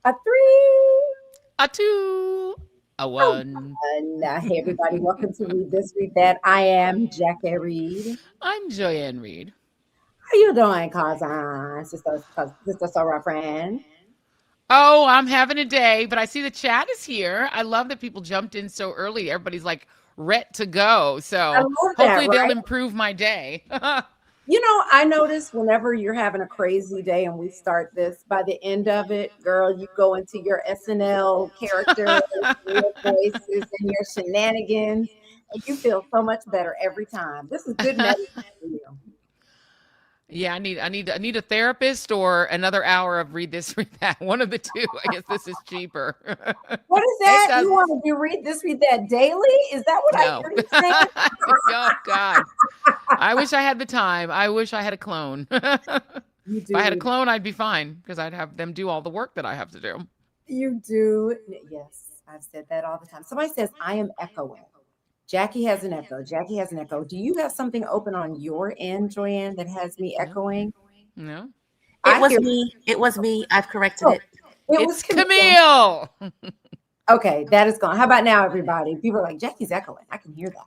A three. A two. A Oh, one. hey, everybody. Welcome to Read This, Read That. I am Jackie Reid. I'm Joyanne Reid. How you doing, cousin? Sister Sarah friend. Oh, I'm having a day, but I see the chat is here. I love that people jumped in so early. Everybody's like ret to go. I So love that, hopefully they'll right? improve my day. I notice whenever you're having a crazy day and we start this, by the end of it, girl, you go into your SNL characters, your voices, and your shenanigans, and you feel so much better every time. This is good medicine for you. Yeah, I need a therapist or another hour of read this, read that. One of the two. I guess this is cheaper. What is Hey, that? You cuz. want to read this, read that daily? Is that what I No. hear you saying? Oh God. I wish I had the time. I wish I had a clone. You If I had a do. clone, I'd be fine because I'd have them do all the work that I have to do. You do. Yes, I've said that all the time. Somebody says, I am echoing. Jackie has an echo. Jackie has an echo. Do you have something open on your end, Joanne, that has me No, echoing? no. It I was hear. me. It was me. I've corrected Oh, it. it was It's Camille. Camille. Okay, that is gone. How about now, everybody? People are like, Jackie's echoing. I can hear that.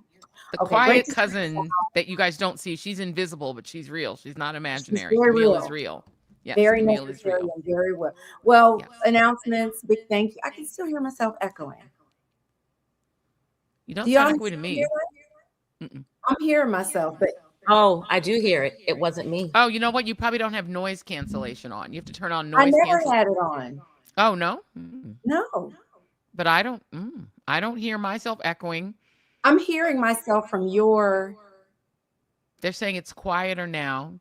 The Okay, great quiet to see you. cousin that you guys don't see. She's invisible, but she's real. She's not She's imaginary. very Camille is real, real. Yes, very Camille is necessary, real. and very well. Well, Yes. announcements, big thank you. I can still hear myself echoing. You Do don't sound y'all echoey to still hear me. it? Mm-mm. I'm hearing myself, but Oh, I do hear it. It wasn't me. Oh, you know what? You probably don't have noise cancellation on. You have to turn on I noise never cancel. had it on. Oh no. Mm. No, But I don't. I don't hear myself echoing. I'm hearing myself from your. They're saying it's quieter now.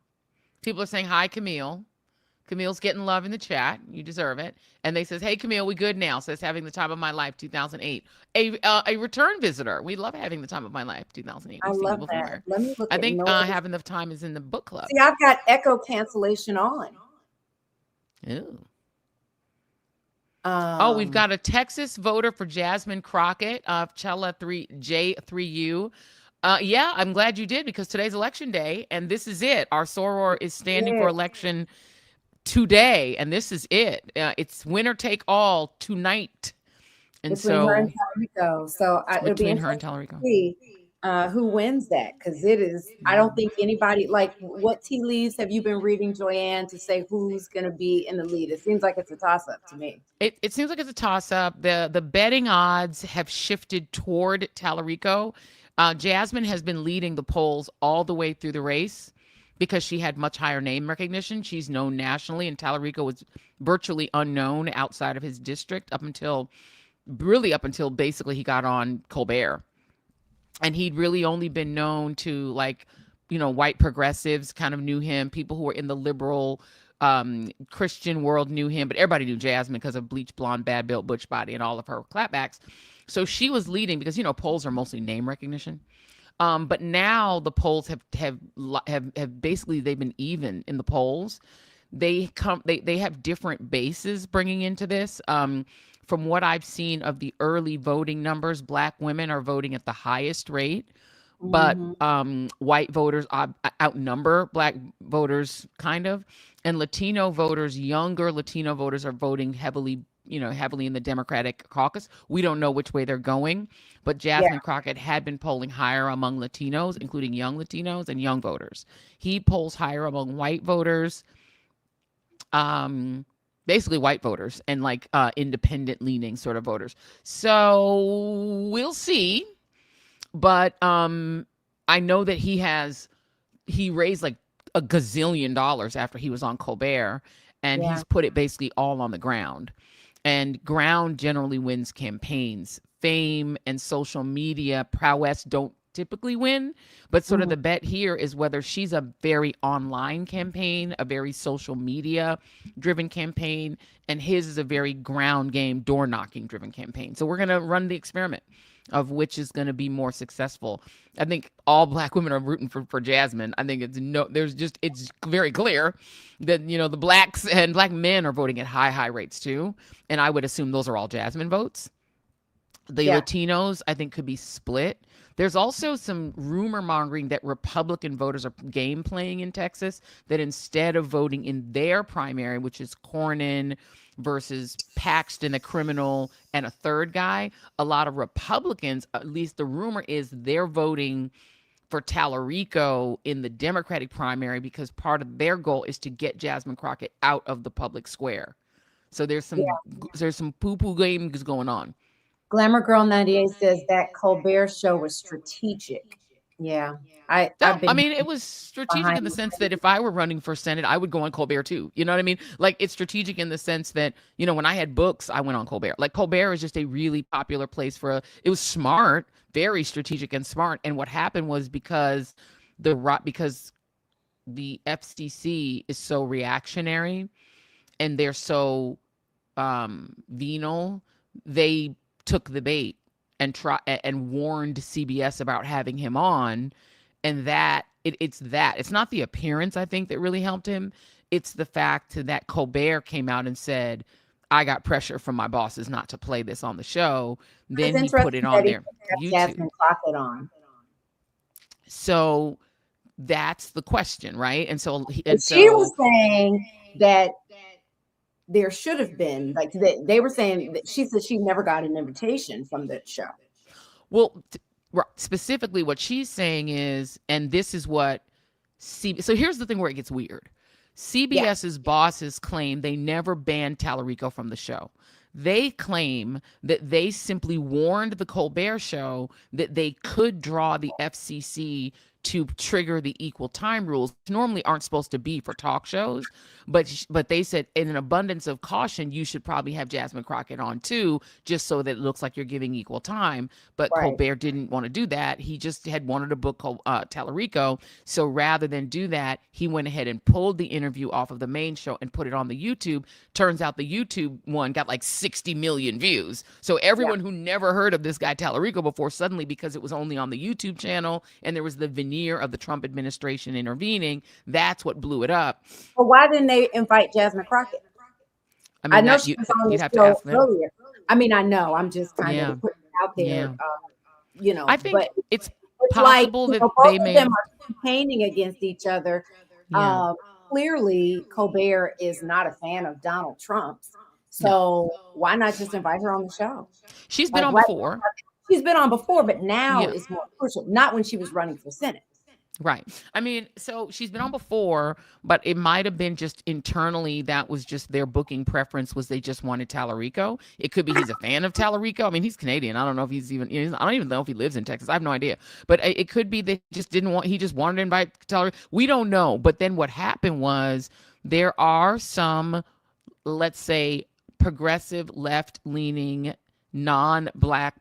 People are saying hi, Camille. Camille's getting love in the chat. You deserve it. And they says, "Hey, Camille, we good now?" Says having the time of my life, 2008. A return visitor. We love having the time of my life, 2008. I We've seen you love that. before. Let me look I at think noise. having the time is in the book club. See, I've got echo cancellation on. Ooh. Oh, we've Um, got a Texas voter for Jasmine Crockett of Chella 3J3U. Yeah, I'm glad you did because today's election day and this is it. Our soror is standing for yeah, election today, and this is it. It's winner take all tonight, and between her and so Talarico. So it'll be between her and interesting to Tallarico. see who wins that because it is. I don't think anybody like what tea leaves have you been reading, Joanne, to say who's going to be in the lead. It seems like it's a toss up to me. It seems like it's a toss up. The betting odds have shifted toward Tallarico. Jasmine has been leading the polls all the way through the race because she had much higher name recognition. She's known nationally, and Tallarico was virtually unknown outside of his district up until basically he got on Colbert. And he'd really only been known to like, white progressives kind of knew him. People who were in the liberal Christian world knew him, but everybody knew Jasmine because of bleach blonde, bad built, butch body, and all of her clapbacks. So she was leading because polls are mostly name recognition. But now the polls have basically they've been even in the polls. They have different bases bringing into this. From what I've seen of the early voting numbers, Black women are voting at the highest rate, but Hmm. white voters outnumber Black voters, kind of, and Latino voters, younger Latino voters, are voting heavily in the Democratic caucus. We don't know which way they're going, but Yeah, Jasmine Crockett had been polling higher among Latinos, including young Latinos and young voters. He polls higher among white voters, um, basically white voters and like independent leaning sort of voters. So we'll see. But I know that he raised like a gazillion dollars after he was on Colbert, and yeah. he's put it basically all on the ground. And ground generally wins campaigns. Fame and social media prowess don't typically win, but sort of Mhm. the bet here is whether she's a very online campaign, a very social media driven campaign, and his is a very ground game, door knocking driven campaign. So we're going to run the experiment of which is going to be more successful. I think all Black women are rooting for Jasmine. I think it's very clear that the Blacks and Black men are voting at high rates too, and I would assume those are all Jasmine votes. The Yeah. Latinos, I think, could be split. There's also some rumor mongering that Republican voters are game playing in Texas, that instead of voting in their primary, which is Cornyn versus Paxton, a criminal, and a third guy, a lot of Republicans, at least the rumor is, they're voting for Tallarico in the Democratic primary because part of their goal is to get Jasmine Crockett out of the public square. So there's some poo-poo games going on. Glamour Girl 98 says that Colbert show was strategic. Yeah, I've No, I been mean, it was strategic in behind the the sense that if I were running for Senate, I would go on Colbert too. You know what I mean? Like, it's strategic in the sense that, when I had books, I went on Colbert. Like, Colbert is just a really popular place it was smart, very strategic and smart. And what happened was because because the FCC is so reactionary and they're so venal, they took the bait and warned CBS about having him on, and it's not the appearance, I think, that really helped him. It's the fact that Colbert came out and said, I got pressure from my bosses not to play this on the show. Then It's he put it interesting on that he their kept YouTube. Jasmine Crockett on. So that's the question, right? And so She was saying that there should have been, like, they were saying that she said she never got an invitation from the show. Well, specifically what she's saying is, and this is what so here's the thing where it gets weird. CBS's bosses claim they never banned Tallarico from the show. They claim that they simply warned the Colbert Show that they could draw the FCC to trigger the equal time rules, which normally aren't supposed to be for talk shows. But they said, in an abundance of caution, you should probably have Jasmine Crockett on too, just so that it looks like you're giving equal time. But Right. Colbert didn't want to do that. He just had wanted a book called Tallarico. So rather than do that, he went ahead and pulled the interview off of the main show and put it on the YouTube. Turns out the YouTube one got like 60 million views. So everyone who never heard of this guy Tallarico before, suddenly, because it was only on the YouTube channel and there was the veneer of the Trump administration intervening, that's what blew it up. But why didn't they invite Jasmine Crockett? I mean, know she was on the show earlier. I mean, I know. I'm just kind of putting it out there. I think but it's like, possible that both they of may them are campaigning against each other. Clearly, Colbert is not a fan of Donald Trump. So why not just invite her on the show? She's been on before. She's been on before, but now is more crucial. Not when she was running for Senate. Right. I mean, so she's been on before, but it might have been just internally that was just their booking preference, was they just wanted Tallarico. It could be he's a fan of Tallarico. I mean, he's Canadian. I don't know if he's even, I don't even know if he lives in Texas. I have no idea. But it could be they just he just wanted to invite Tallarico. We don't know. But then what happened was there are some, let's say, progressive, left-leaning, non-Black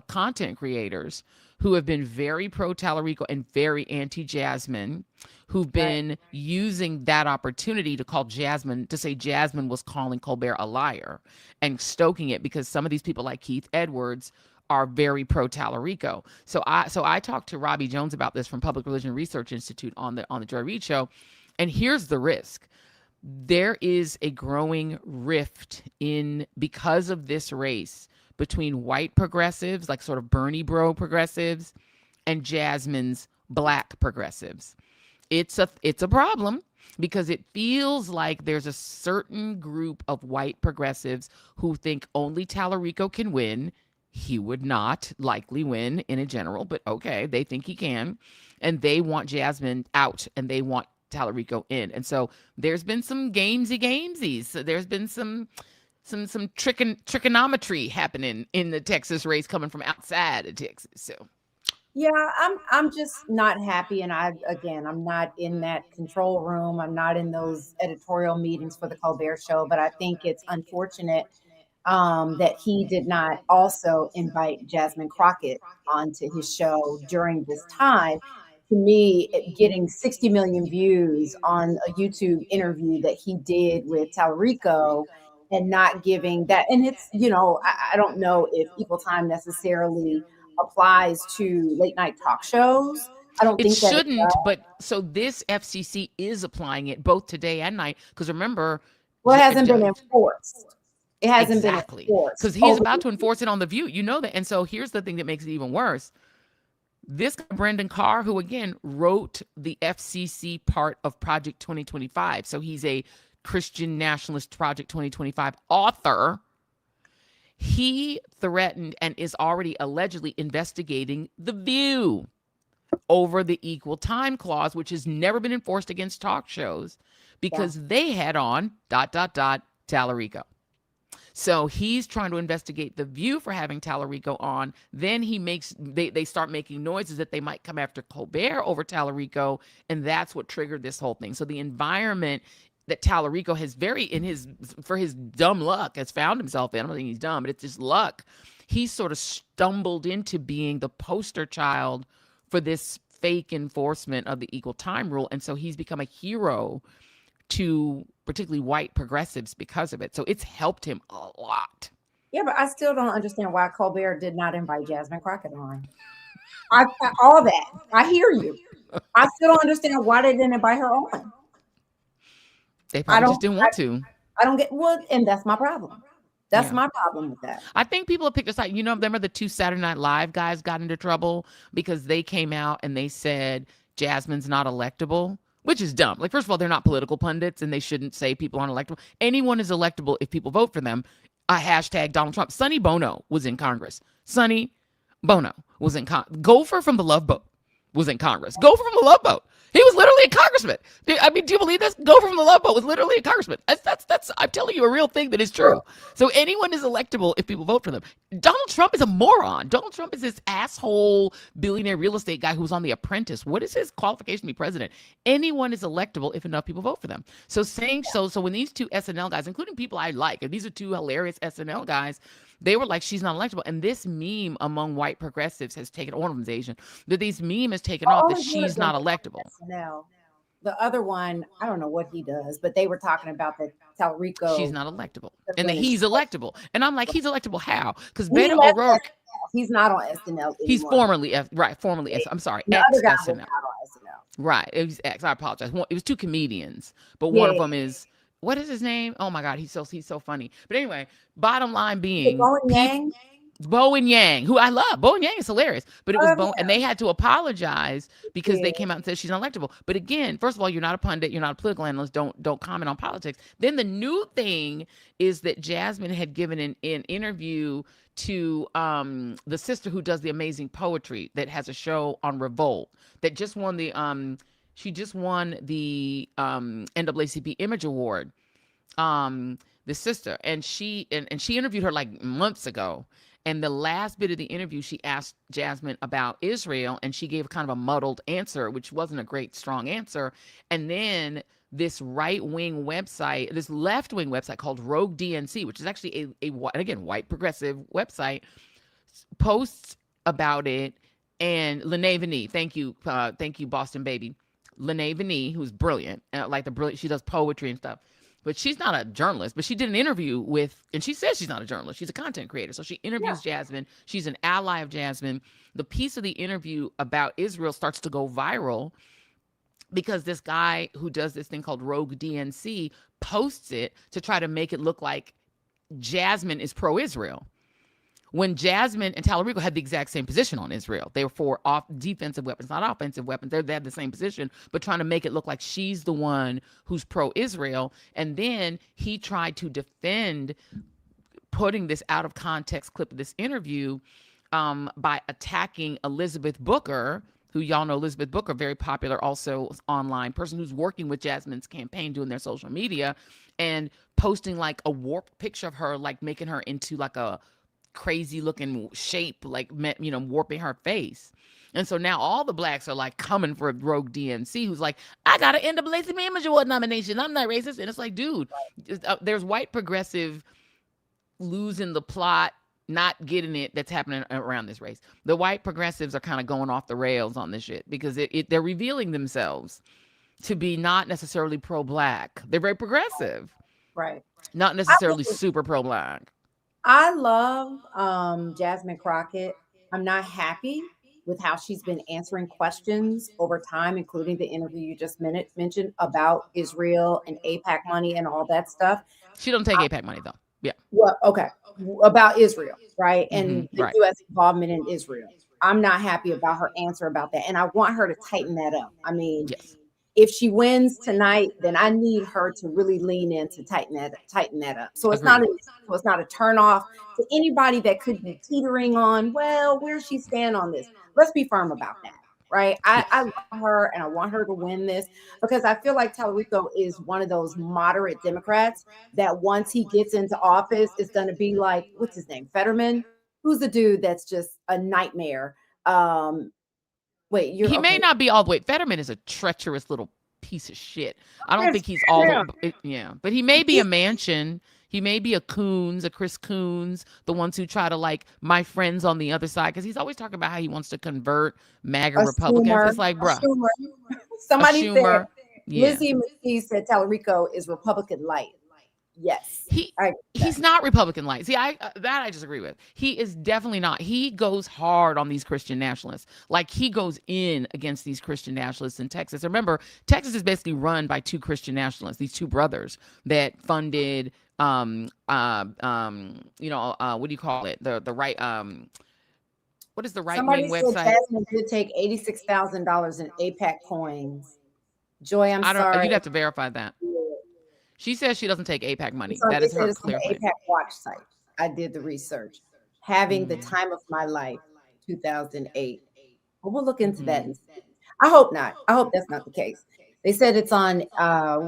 content creators who have been very pro Tallarico and very anti Jasmine, who've been using that opportunity to say Jasmine was calling Colbert a liar and stoking it, because some of these people like Keith Edwards are very pro Tallarico. So I talked to Robbie Jones about this from Public Religion Research Institute on the Joy Reid show, and here's the risk. There is a growing rift because of this race between white progressives, like sort of Bernie bro progressives, and Jasmine's Black progressives. It's a problem, because it feels like there's a certain group of white progressives who think only Tallarico can win. He would not likely win in a general, but okay, they think he can. And they want Jasmine out and they want Tallarico in. And so there's been some gamesies. So there's been some trigonometry happening in the Texas race coming from outside of Texas. So yeah, I'm just not happy. And I'm not in that control room. I'm not in those editorial meetings for the Colbert Show, but I think it's unfortunate that he did not also invite Jasmine Crockett onto his show during this time. To me, getting 60 million views on a YouTube interview that he did with Tallarico and not giving that. And it's, I don't know if equal time necessarily applies to late night talk shows. I don't think it shouldn't, but so this FCC is applying it both today and night, because remember, it hasn't been enforced. It hasn't been enforced. Because he's about to enforce it on The View. You know that. And so here's the thing that makes it even worse. This guy, Brendan Carr, who again wrote the FCC part of Project 2025. So he's a Christian Nationalist Project 2025 author. He threatened and is already allegedly investigating The View over the equal time clause, which has never been enforced against talk shows because they had on ... Tallarico. So he's trying to investigate The View for having Tallarico on. Then they start making noises that they might come after Colbert over Tallarico, and that's what triggered this whole thing. So the environment that Tallarico has for his dumb luck has found himself in. I don't think he's dumb, but it's just luck. He sort of stumbled into being the poster child for this fake enforcement of the equal time rule, and so he's become a hero to particularly white progressives because of it. So it's helped him a lot. Yeah, but I still don't understand why Colbert did not invite Jasmine Crockett on. All that. I hear you. I still don't understand why they didn't invite her on. They probably just didn't want to. I don't get and that's my problem. That's my problem with that. I think people have picked us out. You know, remember the 2 Saturday Night Live guys got into trouble because they came out and they said Jasmine's not electable, which is dumb. Like, first of all, they're not political pundits and they shouldn't say people aren't electable. Anyone is electable if people vote for them. Hashtag Donald Trump. Sonny Bono was in Congress. Sonny Bono was in Congress. Gopher from the Love Boat was in Congress. Gopher from the Love Boat. He was literally a congressman. I mean, do you believe this? Gopher from the Love Boat was literally a congressman. That's I'm telling you a real thing that is true. So anyone is electable if people vote for them. Donald Trump is a moron. Donald Trump is this asshole billionaire real estate guy who was on The Apprentice. What is his qualification to be president? Anyone is electable if enough people vote for them. So so when these 2 SNL guys, including people I like, and these are 2 hilarious SNL guys, they were like, she's not electable. And this meme among white progressives has taken, one of them's Asian, that this meme has taken off that she's not electable. SNL. The other one, I don't know what he does, but they were talking about that Tallarico. She's not electable. And that he's electable. And I'm like, he's electable how? Because He Beto left O'Rourke, he's not on SNL anymore. he's formerly, I'm sorry, The other guy was ex-SNL. not on SNL. Right. It was X. I apologize. It was 2 comedians, but one of them is, what is his name? Oh my God, he's so funny. But anyway, bottom line being, Bo and Yang, who I love. Bo and Yang is hilarious, but it was Bo, and they had to apologize because they came out and said she's unelectable. But again, first of all, you're not a pundit, you're not a political analyst. Don't comment on politics. Then the new thing is that Jasmine had given an interview to the sister who does the amazing poetry that has a show on Revolt that just won the she just won the NAACP Image Award. The sister, and she interviewed her like months ago. And the last bit of the interview, she asked Jasmine about Israel, and she gave kind of a muddled answer, which wasn't a great, strong answer. And then this right-wing website, this left-wing website called Rogue DNC, which is actually again, white progressive website, posts about it. And Lene Vanee, thank you, Boston Baby. Lene Vanee, who's brilliant, she does poetry and stuff. But she's not a journalist, but she did an interview and she says she's not a journalist. She's a content creator. So she interviews Jasmine. She's an ally of Jasmine. The piece of the interview about Israel starts to go viral because this guy who does this thing called Rogue DNC posts it to try to make it look like Jasmine is pro-Israel. When Jasmine and Tallarico had the exact same position on Israel. They were for defensive weapons, not offensive weapons. They had the same position, but trying to make it look like she's the one who's pro-Israel. And then he tried to defend putting this out of context clip of this interview by attacking Elizabeth Booker, who y'all know Elizabeth Booker, very popular also online person who's working with Jasmine's campaign, doing their social media, and posting like a warped picture of her, like making her into like a crazy looking shape, like, you know, warping her face. And so now all the blacks are like coming for Rogue DNC, who's like, I got an NAACP Image Award nomination. I'm not racist. And it's like, dude, there's white progressive losing the plot, not getting it that's happening around this race. The white progressives are kind of going off the rails on this shit because they're revealing themselves to be not necessarily pro-black. They're very progressive. Right. Not necessarily super pro-black. I love Jasmine Crockett. I'm not happy with how she's been answering questions over time, including the interview you just mentioned about Israel and AIPAC money and all that stuff. She don't take AIPAC money though. Yeah. Well, okay. About Israel, right? And the U.S. involvement in Israel. I'm not happy about her answer about that. And I want her to tighten that up. I mean, Yes. if she wins tonight, then I need her to really lean in to tighten that up. Agreed. So it's not a turn off to anybody that could be teetering on, well, where she stand on this. Let's be firm about that. Right. I Yes. love her and I want her to win this because I feel like Tallarico is one of those moderate Democrats that once he gets into office, is going to be like, what's his name? Fetterman, who's the dude that's just a nightmare. Um, wait, He you're may okay. not be all the way. Fetterman is a treacherous little piece of shit. I don't Yes, think he's all yeah. the yeah, but he may be a Manchin. He may be a Coons, a Chris Coons, the ones who try to like my friends on the other side, because he's always talking about how he wants to convert MAGA A Republicans. Schumer, It's like, a bruh, Schumer. a Somebody said Schumer, yeah. Lizzie McKee said Tallarico is Republican light. Yes, He I agree with that. he's not Republican light. See, I that I disagree with. He is definitely not. He goes hard on these Christian nationalists. Like he goes in against these Christian nationalists in Texas. Remember, Texas is basically run by two Christian nationalists, these two brothers that funded what do you call it? The right what is the right Somebody wing said website? Jasmine did take $86,000 in APAC coins. Joy, I'm I don't sorry. you'd have to verify that. She says she doesn't take APAC money. That They is said her it's on clear the claim. APAC watch site. I did the research. Having the Mm-hmm. time of my life, 2008. Well, we'll look into that Mm-hmm. and see. I hope not. I hope that's not the case. They said it's on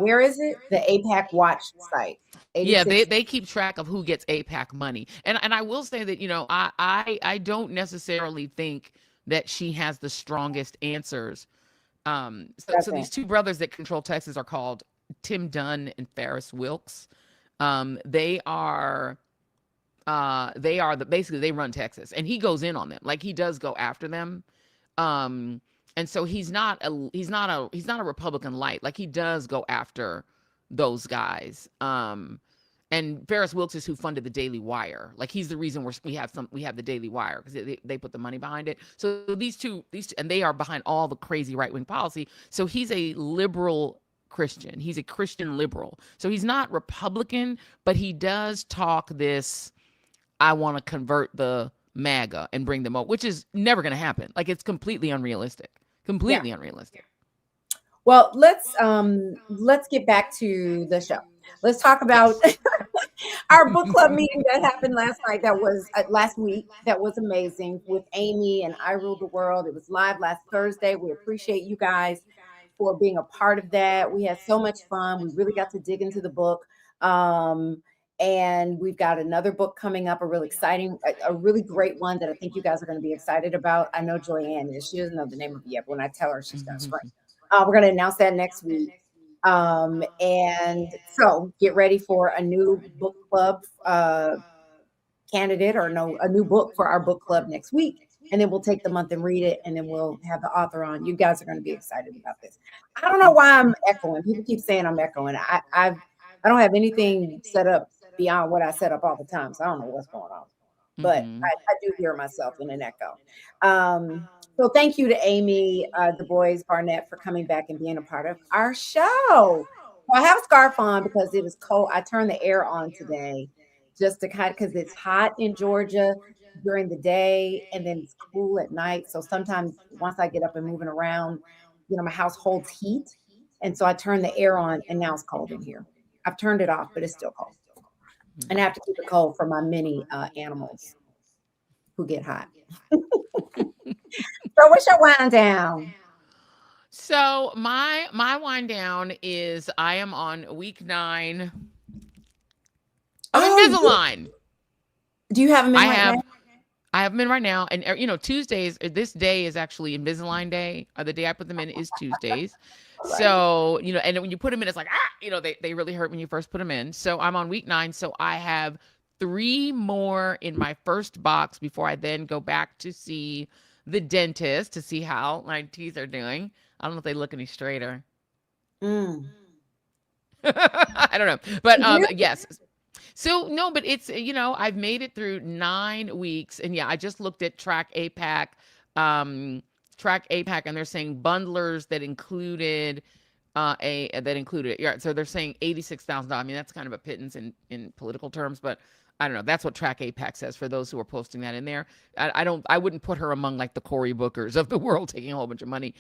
where is it? The APAC watch site. Yeah, 86. they keep track of who gets APAC money. And I will say that, I don't necessarily think that she has the strongest answers. So these Doesn't. two brothers that control Texas are called Tim Dunn and Ferris Wilkes. They are basically they run Texas, and he goes in on them. Like he does go after them. Um and so he's not a Republican light. Like he does go after those guys. And Ferris Wilkes is who funded the Daily Wire. Like he's the reason we have the Daily Wire, because they put the money behind it. So these two, and they are behind all the crazy right wing policy. So he's a liberal Christian. He's a Christian liberal. So he's not Republican, but he does talk this. I want to convert the MAGA and bring them up, which is never going to happen. Like it's completely unrealistic. Yeah. Completely unrealistic. Well, let's get back to the show. Let's talk about Yes. our book club meeting that happened last night. That was last week. That was amazing with Amy and I Rule the World. It was live last Thursday. We appreciate you guys for being a part of that. We had so much fun. We really got to dig into the book. And we've got another book coming up, a really exciting, a really great one that I think you guys are going to be excited about. I know Joyanne is. She doesn't know the name of it yet, but when I tell her, she's going to scream. We're going to announce that next week. And so get ready for a new book club candidate, or no, a new book for our book club next week. And then we'll take the month and read it, and then we'll have the author on. You guys are going to be excited about this. I don't know why I'm echoing. People keep saying I'm echoing. I don't have anything set up beyond what I set up all the time, so I don't know what's going on. But I do hear myself in an echo. So thank you to Amy, Du Bois Barnett, for coming back and being a part of our show. Well, I have a scarf on because it is cold. I turned the air on today just to kind of, because it's hot in Georgia during the day and then it's cool at night. So sometimes once I get up and moving around, my house holds heat. And so I turn the air on and now it's cold in here. I've turned it off, but it's still cold. And I have to keep it cold for my mini animals who get hot. So what's your wind down? So my wind down is I am on week 9 of Invisalign. Do you have them in right now? I have them in right now, and Tuesdays. This day is actually Invisalign Day. Or the day I put them in is Tuesdays. Right. So and when you put them in, it's like they really hurt when you first put them in. So I'm on week 9. So I have 3 more in my first box before I then go back to see the dentist to see how my teeth are doing. I don't know if they look any straighter. I don't know, but yes. So no, but it's I've made it through 9 weeks, and yeah, I just looked at Track APAC, and they're saying bundlers that included that included it. Yeah, so they're saying $86,000. I mean, that's kind of a pittance in political terms, but I don't know. That's what Track APAC says for those who are posting that in there. I wouldn't put her among like the Cory Bookers of the world taking a whole bunch of money.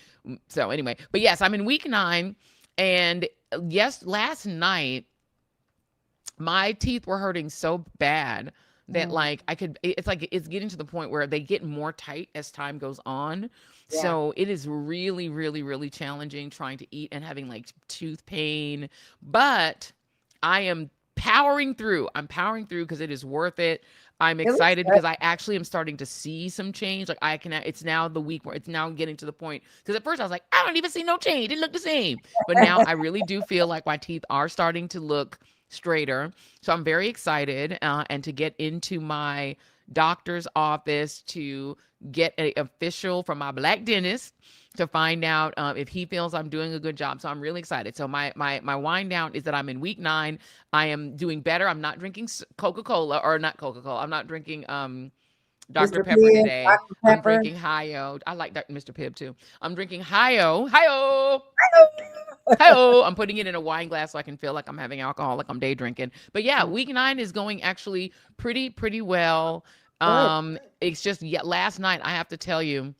So anyway, but yes, I'm in week 9, and yes, last night my teeth were hurting so bad that Mm, like it's like it's getting to the point where they get more tight as time goes on. yeah. So it is really, really, really challenging trying to eat and having like tooth pain. But I am powering through. I'm powering through because it is worth it. I'm It looks excited good. because I actually am starting to see some change. Like I can, it's now the week where it's now getting to the point. Because at first I was like, I don't even see no change. It looked the same. But now I really do feel like my teeth are starting to look straighter. So I'm very excited, and to get into my doctor's office to get an official from my black dentist to find out if he feels I'm doing a good job. So I'm really excited. So my wind down is that I'm in week 9. I am doing better. I'm not drinking Coca-Cola, or not Coca-Cola. I'm not drinking Dr. Mr. Pepper Pibb, today. Dr. I'm Pepper. drinking Hi-O. I like Mr. Pibb too. I'm drinking Hi-O. Hi-O. Hi-oh, I'm putting it in a wine glass so I can feel like I'm having alcohol, like I'm day drinking. But yeah, week 9 is going actually pretty well. Good. It's just, yeah, last night I have to tell you,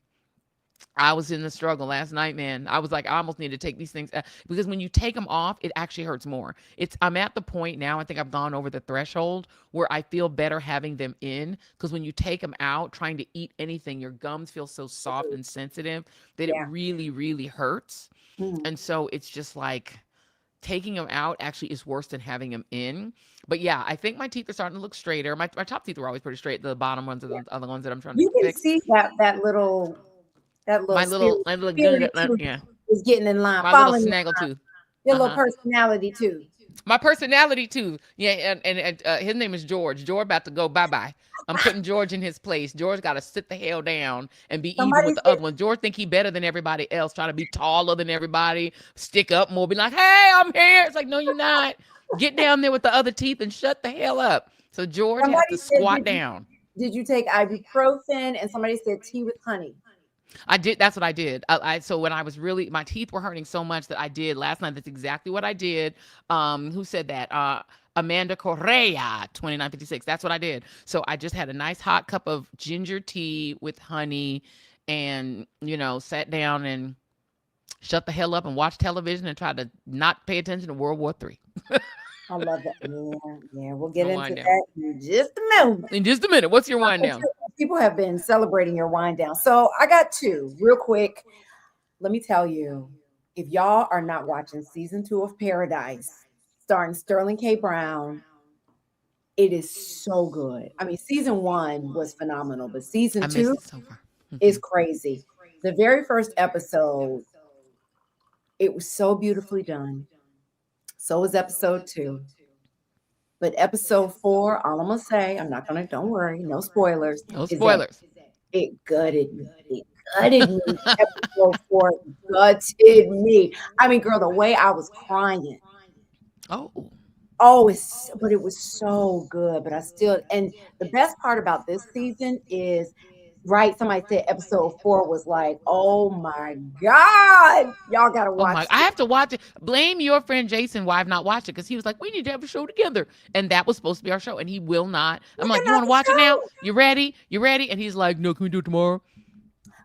I was in the struggle last night, man. I was like, I almost need to take these things because when you take them off, it actually hurts more. I'm at the point now, I think I've gone over the threshold where I feel better having them in, because when you take them out, trying to eat anything, your gums feel so soft and sensitive that it Yeah. really, really hurts. Mhm. And so it's just like taking them out actually is worse than having them in. But yeah, I think my teeth are starting to look straighter. My top teeth were always pretty straight. The bottom ones are Yeah. the ones that I'm trying to You can fix. see that little My little spirited tooth yeah, is getting in line, my little falling in snaggle line. tooth. Your little Uh-huh. personality too. My personality too. Yeah, and his name is George. George about to go bye-bye. I'm putting George in his place. George got to sit the hell down and be even Somebody with the said other ones. George think he better than everybody else, trying to be taller than everybody, stick up more, be like, "Hey, I'm here." It's like, no, you're not. Get down there with the other teeth and shut the hell up. So George has to somebody said squat down. did you take ibuprofen? And somebody said tea with honey. I did. That's what I did. So when I was really, my teeth were hurting so much that I did last night. That's exactly what I did. Who said that? Amanda Correa, 2956. That's what I did. So I just had a nice hot cup of ginger tea with honey, and sat down and shut the hell up and watched television and tried to not pay attention to World War III. I love that. Yeah, yeah. We'll get My into wind down. that in just a moment. In just a minute. What's your wind down? People have been celebrating your wind down. So I got 2 real quick. Let me tell you, if y'all are not watching season 2 of Paradise, starring Sterling K. Brown, it is so good. I mean, season 1 was phenomenal, but season I 2 missed it so far. is crazy. The very first episode, it was so beautifully done. So was episode 2. But episode 4, all I'm gonna say, don't worry, no spoilers, No is that spoilers. it gutted me. It gutted me. Episode 4 gutted me. I mean, girl, the way I was crying. Oh, Oh, but it was so good. But I still, and the best part about this season is, right? Somebody said episode 4 was like, oh my God, y'all gotta oh watch my! I this. have to watch it. Blame your friend Jason why I've not watched it, because he was like, "We need to have a show together," and that was supposed to be our show, and he will not. I'm Pick like, "You want to another watch it now? show. You ready? You ready?" And he's like, "No, can we do it tomorrow?"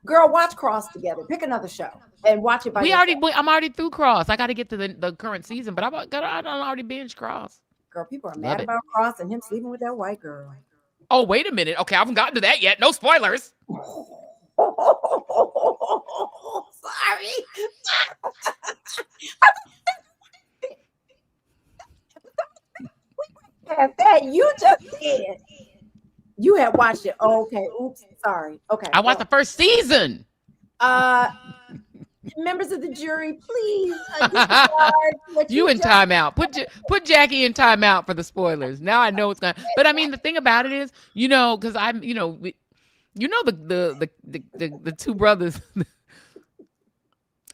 Girl, watch Cross together. Pick another show and watch it by yourself. I'm already through Cross. I got to get to the current season, but I done already binge Cross. Girl, people are Love mad it. about Cross and him sleeping with that white girl. Oh, wait a minute. Okay, I haven't gotten to that yet. No spoilers. Sorry. Past that, you just did. You had watched it. Oh, okay. Oops. Sorry. Okay. I watched the first season. Uh, members of the jury, please disregard what You in just timeout. Put Jackie in timeout for the spoilers. Now I know it's gonna. But I mean, the thing about it is, because I'm, the two brothers.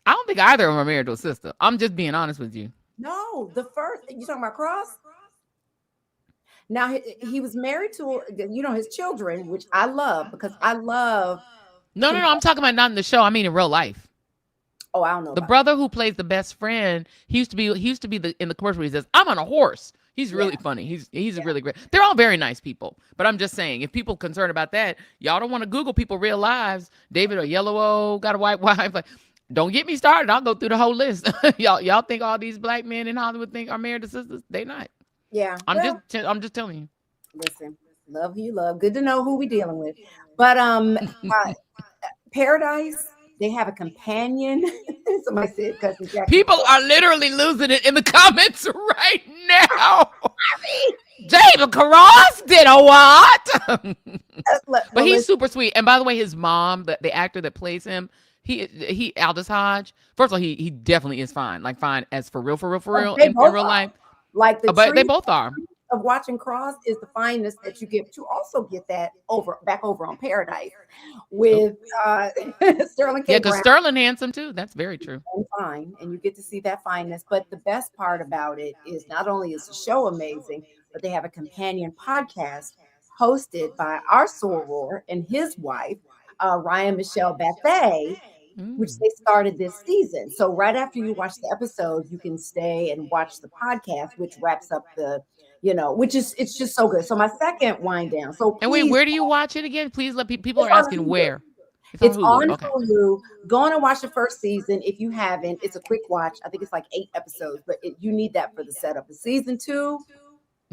I don't think either of them are married to a sister. I'm just being honest with you. No, the first you talking about Cross? Now he was married to his children, which I love because I love. No. I'm talking about not in the show. I mean in real life. Oh, I don't know The about that. brother who plays the best friend, he used to be in the commercial. He says, "I'm on a horse." He's Yeah, really funny. He's a yeah, really great. They're all very nice people. But I'm just saying, if people concerned about that, y'all don't want to Google people real lives. David or Yellow O got a white wife. Like, don't get me started. I'll go through the whole list. Y'all think all these black men in Hollywood think are married to sisters? They not. yeah. Well, I'm just telling you. listen, love who you love. Good to know who we dealing with. But Paradise, they have a companion. Somebody said cousin Jackie. People are literally losing it in the comments right now. David Cross did a what? But Well, he's listen, super sweet. And by the way, his mom, the actor that plays him, he Aldous Hodge. First of all, he definitely is fine. Like fine as for real, for real, for real they in both real are. life. Like the But they treat both are. of watching Cross is the fineness that you get, but you also get that back over on Paradise Oh, with Sterling yeah, K. because Brown Sterling handsome too. That's very true. and fine, and you get to see that fineness. But the best part about it is not only is the show amazing, but they have a companion podcast hosted by our soror and his wife, Ryan Michelle Bethay, which Mm. they started this season. So right after you watch the episode, you can stay and watch the podcast, which wraps up which is it's just so good. So my second wind down. So And wait, please, where do you watch it again? Please let people it's are on asking Hulu. where. It's on It's Hulu. on Okay. Hulu. Go on and watch the first season if you haven't. It's a quick watch. I think it's like 8 episodes, but you need that for the setup. The season two,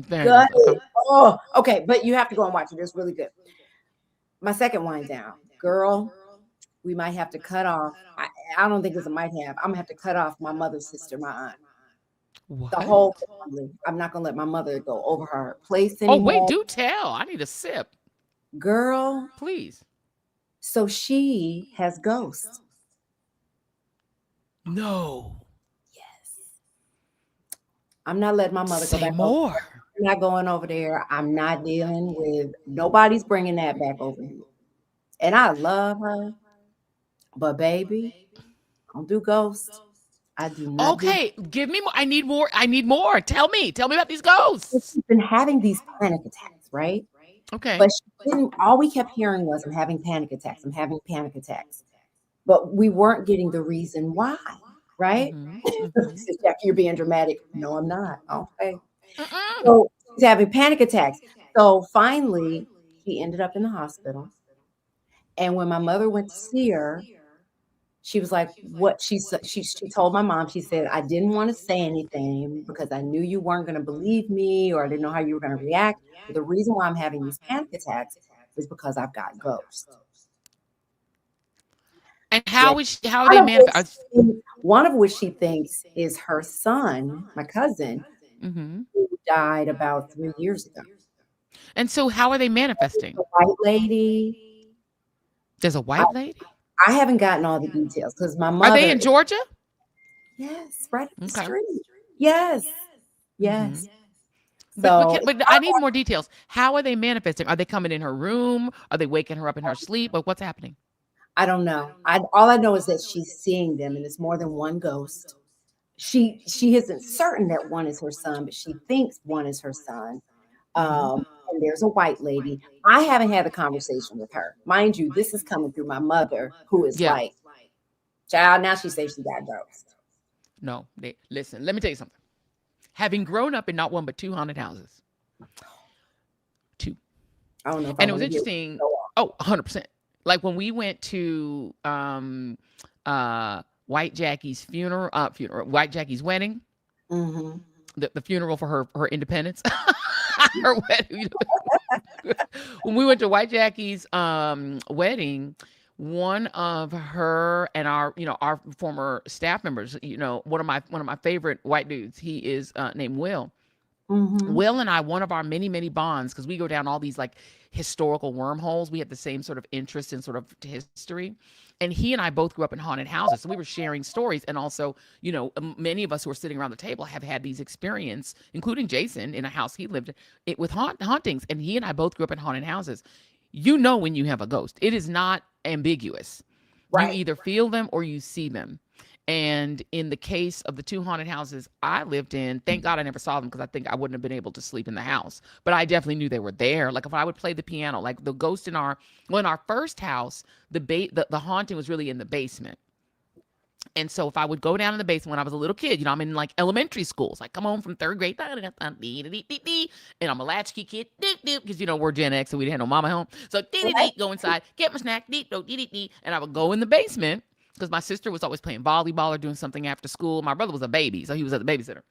Fair good. enough. Okay. Oh, okay, but you have to go and watch it. It's really good. My second wind down, girl. We might have to cut off. I don't think it's a might have. I'm gonna have to cut off my mother's sister, my aunt, the What? whole family. I'm not gonna let my mother go over her place Oh wait, anymore, do tell. I need a sip, girl. please. So she has ghosts. No. Yes, I'm not letting my mother go Say back over. more. I'm not going over there. I'm not dealing with nobody's bringing that back over here. And I love her, but baby, I don't do ghosts. I do not do. Okay, give me more. I need more. I need more. Tell me. Tell me about these ghosts. She's been having these panic attacks, right? Okay. But she didn't. All we kept hearing was, "I'm having panic attacks. I'm having panic attacks," but we weren't getting the reason why, right? Mm-hmm. Mm-hmm. Says, Jackie, you're being dramatic. No, I'm not. Okay. Mm-mm. So she's having panic attacks. So finally, she ended up in the hospital. And when my mother went to see her, she was like, "What?" She told my mom. She said, "I didn't want to say anything because I knew you weren't going to believe me, or I didn't know how you were going to react. But the reason why I'm having these panic attacks is because I've got ghosts." And Yeah, how are one they of which manifest? one of which she thinks is her son, my cousin, Mm-hmm. who died about 3 years ago. And so how are they manifesting? The white lady. There's a I, white lady. I haven't gotten all the details because my Are they mother. in Georgia? Yes, right up the Okay. street. Yes, Mm-hmm. yes. But So I need more details. How are they manifesting? Are they coming in her room? Are they waking her up in her sleep? Like what's happening? I don't know. All I know is that she's seeing them, and it's more than one ghost. She isn't certain that one is her son, but she thinks one is her son. Mm-hmm. And there's a white lady. I haven't had a conversation with her, mind you. This is coming through my mother, who is Yeah. like, child. Now she says she got ghosts. No. Listen. Let me tell you something. Having grown up in not one but two haunted houses, two, I don't know if I and it was want to hear. interesting. Go on. Oh, 100%. Like when we went to White Jackie's White Jackie's wedding, Mhm. the funeral for her independence, her wedding. When we went to White Jackie's wedding, one of her and our former staff members, one of my favorite white dudes, he is named Will. Mhm. Will and I, one of our many, many bonds, because we go down all these like historical wormholes. We had the same sort of interest in sort of history. And he and I both grew up in haunted houses. So we were sharing stories. And also, many of us who are sitting around the table have had these experiences, including Jason in a house he lived in with hauntings. And he and I both grew up in haunted houses. You know when you have a ghost. It is not ambiguous. You Right. either feel them or you see them. And in the case of the two haunted houses I lived in, thank God I never saw them because I think I wouldn't have been able to sleep in the house. But I definitely knew they were there. Like if I would play the piano, like the ghost in our first house, the haunting was really in the basement. And so if I would go down in the basement when I was a little kid, I'm in like elementary schools. I come home from third grade, and I'm a latchkey kid, because we're Gen X, so we didn't have no mama home. So Right. go inside, get my snack, and I would go in the basement because my sister was always playing volleyball or doing something after school. My brother was a baby, so he was at the babysitter.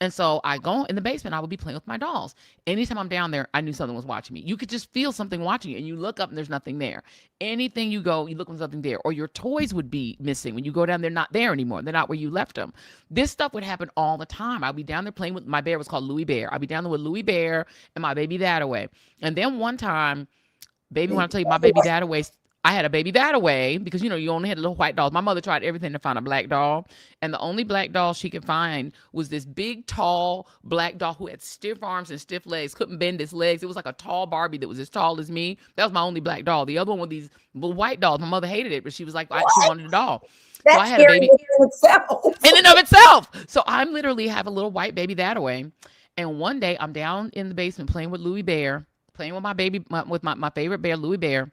And so I go in the basement, I would be playing with my dolls. Anytime I'm down there, I knew something was watching me. You could just feel something watching you, and you look up and there's nothing there. Anything you go, you look and something there. Or your toys would be missing. When you go down, they're not there anymore. They're not where you left them. This stuff would happen all the time. I'd be down there playing with my bear, was called Louie Bear. I'd be down there with Louie Bear and my baby That-A-Way. And then one time, baby, when I tell you my baby That-A-Way, I had a baby That-A-Way because you only had little white dolls. My mother tried everything to find a black doll, and the only black doll she could find was this big, tall black doll who had stiff arms and stiff legs, couldn't bend his legs. It was like a tall Barbie that was as tall as me. That was my only black doll. The other one with these little white dolls. My mother hated it, but she was like, she wanted a doll. That's so I had a baby in itself. in and of itself. So I'm literally have a little white baby That-A-Way, and one day I'm down in the basement playing with Louie Bear, playing with my baby, with my favorite bear, Louie Bear.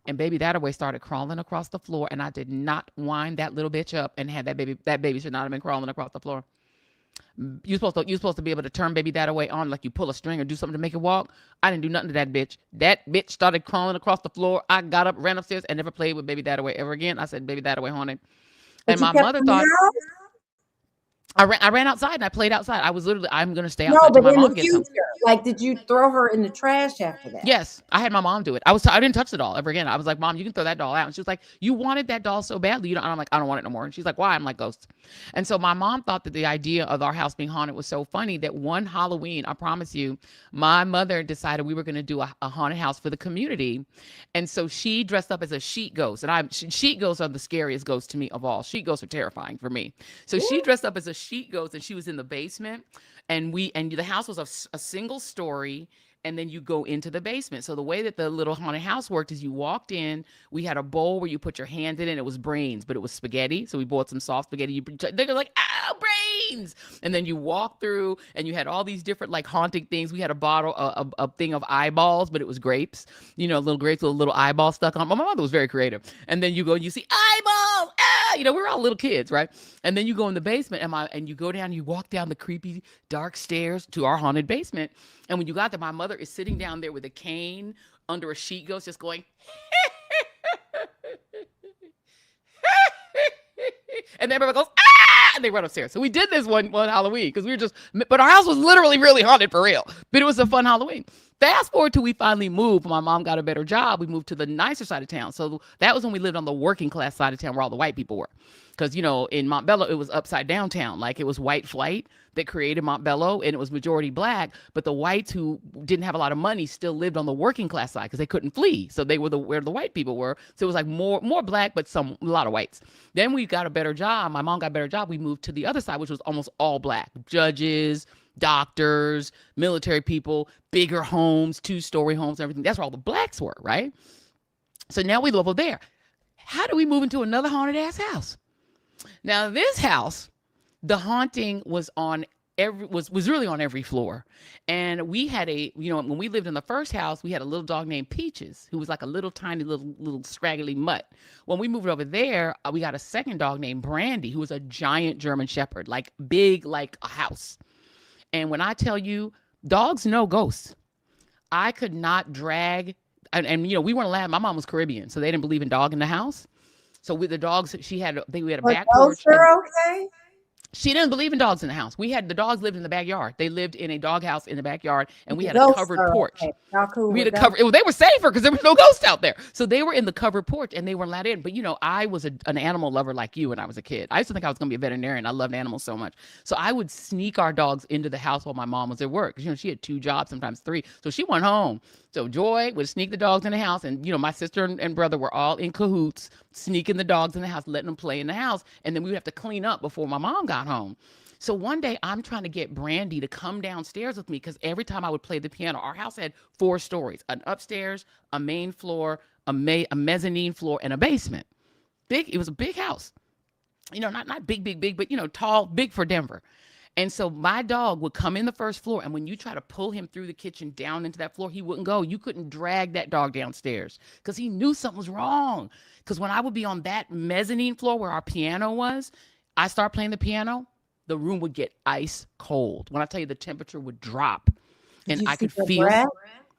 And baby That-A-Way started crawling across the floor, and I did not wind that little bitch up and had that baby. That baby should not have been crawling across the floor. You're supposed to be able to turn baby That-A-Way on like you pull a string or do something to make it walk. I didn't do nothing to that bitch. That bitch started crawling across the floor. I got up, ran upstairs, and never played with baby That-A-Way ever again. I said baby That-A-Way haunted. But And you my kept mother in the thought house? I ran outside and I played outside. I was literally, I'm gonna stay No, outside till but my in the mom gets home. future, like, did you throw her in the trash after that? Yes, I had my mom do it. I didn't touch the doll ever again. I was like, Mom, you can throw that doll out. And she was like, you wanted that doll so badly. And I'm like, I don't want it no more. And she's like, why? I'm like, ghosts. And so my mom thought that the idea of our house being haunted was so funny that one Halloween, I promise you, my mother decided we were going to do a haunted house for the community. And so she dressed up as a sheet ghost. And sheet ghosts are the scariest ghosts to me of all. Sheet ghosts are terrifying for me. So she dressed up as a sheet ghost, and she was in the basement. And the house was a single story, and then you go into the basement. So the way that the little haunted house worked is you walked in, we had a bowl where you put your hands in, and it was brains, but it was spaghetti. So we bought some soft spaghetti. They're like, oh, brains. And then you walk through, and you had all these different like haunting things. We had a bottle, a thing of eyeballs, but it was grapes, little grapes with a little eyeball stuck on. My mother was very creative. And then you go and you see eyeballs. We were all little kids, right? And then you go in the basement, and you go down, you walk down the creepy dark stairs to our haunted basement. And when you got there, my mother is sitting down there with a cane under a sheet ghost, just going, and everybody goes, ah, and they run upstairs. So we did this one Halloween because but our house was literally really haunted for real. But it was a fun Halloween. Fast forward till we finally moved. My mom got a better job. We moved to the nicer side of town. So that was when we lived on the working class side of town where all the white people were. Because, in Montbello, it was upside down town. Like it was white flight that created Montbello, and it was majority black. But the whites who didn't have a lot of money still lived on the working class side because they couldn't flee. So they were where the white people were. So it was like more black, but a lot of whites. Then we got a better job. My mom got a better job. We moved to the other side, which was almost all black. Judges, doctors, military people, bigger homes, 2-story homes, everything. That's where all the blacks were, right? So now we live over there. How do we move into another haunted ass house? Now this house, the haunting was really on every floor. And we had when we lived in the first house, we had a little dog named Peaches, who was like a little tiny little scraggly mutt. When we moved over there, we got a second dog named Brandy, who was a giant German Shepherd, like big, like a house. And when I tell you, dogs know ghosts. I could not drag, and we weren't allowed. My mom was Caribbean, so they didn't believe in dog in the house. So with the dogs, we had a back porch. Okay. She didn't believe in dogs in the house. The dogs lived in the backyard. They lived in a dog house in the backyard, and we had a covered porch. Okay. Cool, we had a cover. They were safer because there was no ghosts out there. So they were in the covered porch, and they weren't allowed in. But I was an animal lover like you when I was a kid. I used to think I was going to be a veterinarian. I loved animals so much. So I would sneak our dogs into the house while my mom was at work. She had 2 jobs, sometimes 3. So she went home. So Joy would sneak the dogs in the house, and my sister and brother were all in cahoots, sneaking the dogs in the house, letting them play in the house, and then we would have to clean up before my mom got home. So one day I'm trying to get Brandy to come downstairs with me because every time I would play the piano, our house had 4 stories: an upstairs, a main floor, a mezzanine floor, and a basement. Big. It was a big house. Not big, but tall, big for Denver. And so my dog would come in the first floor, and when you try to pull him through the kitchen down into that floor, he wouldn't go. You couldn't drag that dog downstairs because he knew something was wrong. Because when I would be on that mezzanine floor where our piano was, I start playing the piano, the room would get ice cold. When I tell you the temperature would drop, Did and you I see could your feel breath?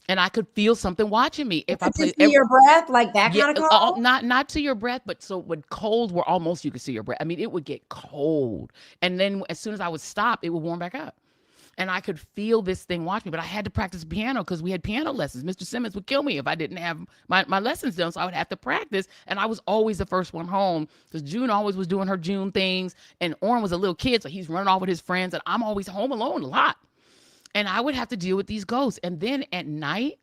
and I could feel something watching me if I Could you played. see your breath like that Yeah, kind of cold? not to your breath, but so when cold where almost you could see your breath. I mean, it would get cold, and then as soon as I would stop, it would warm back up, and I could feel this thing watch me. But I had to practice piano because we had piano lessons. Mr. Simmons would kill me if I didn't have my lessons done, so I would have to practice. And I was always the first one home because June always was doing her June things, and Orrin was a little kid, so he's running off with his friends, and I'm always home alone a lot, and I would have to deal with these ghosts. And then at night,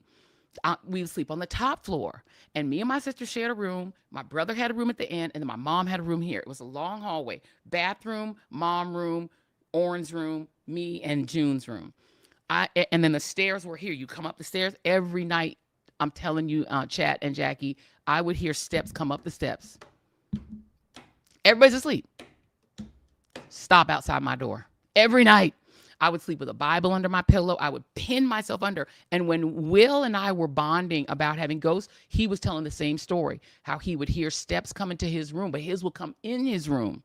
we would sleep on the top floor, and me and my sister shared a room. My brother had a room at the end, and then my mom had a room here. It was a long hallway: bathroom, mom room, Orrin's room, me and June's room. And then the stairs were here. You come up the stairs every night. I'm telling you, Chat and Jackie, I would hear steps come up the steps. Everybody's asleep. Stop outside my door every night. I would sleep with a Bible under my pillow. I would pin myself under. And when Will and I were bonding about having ghosts, he was telling the same story, how he would hear steps come into his room, but his would come in his room.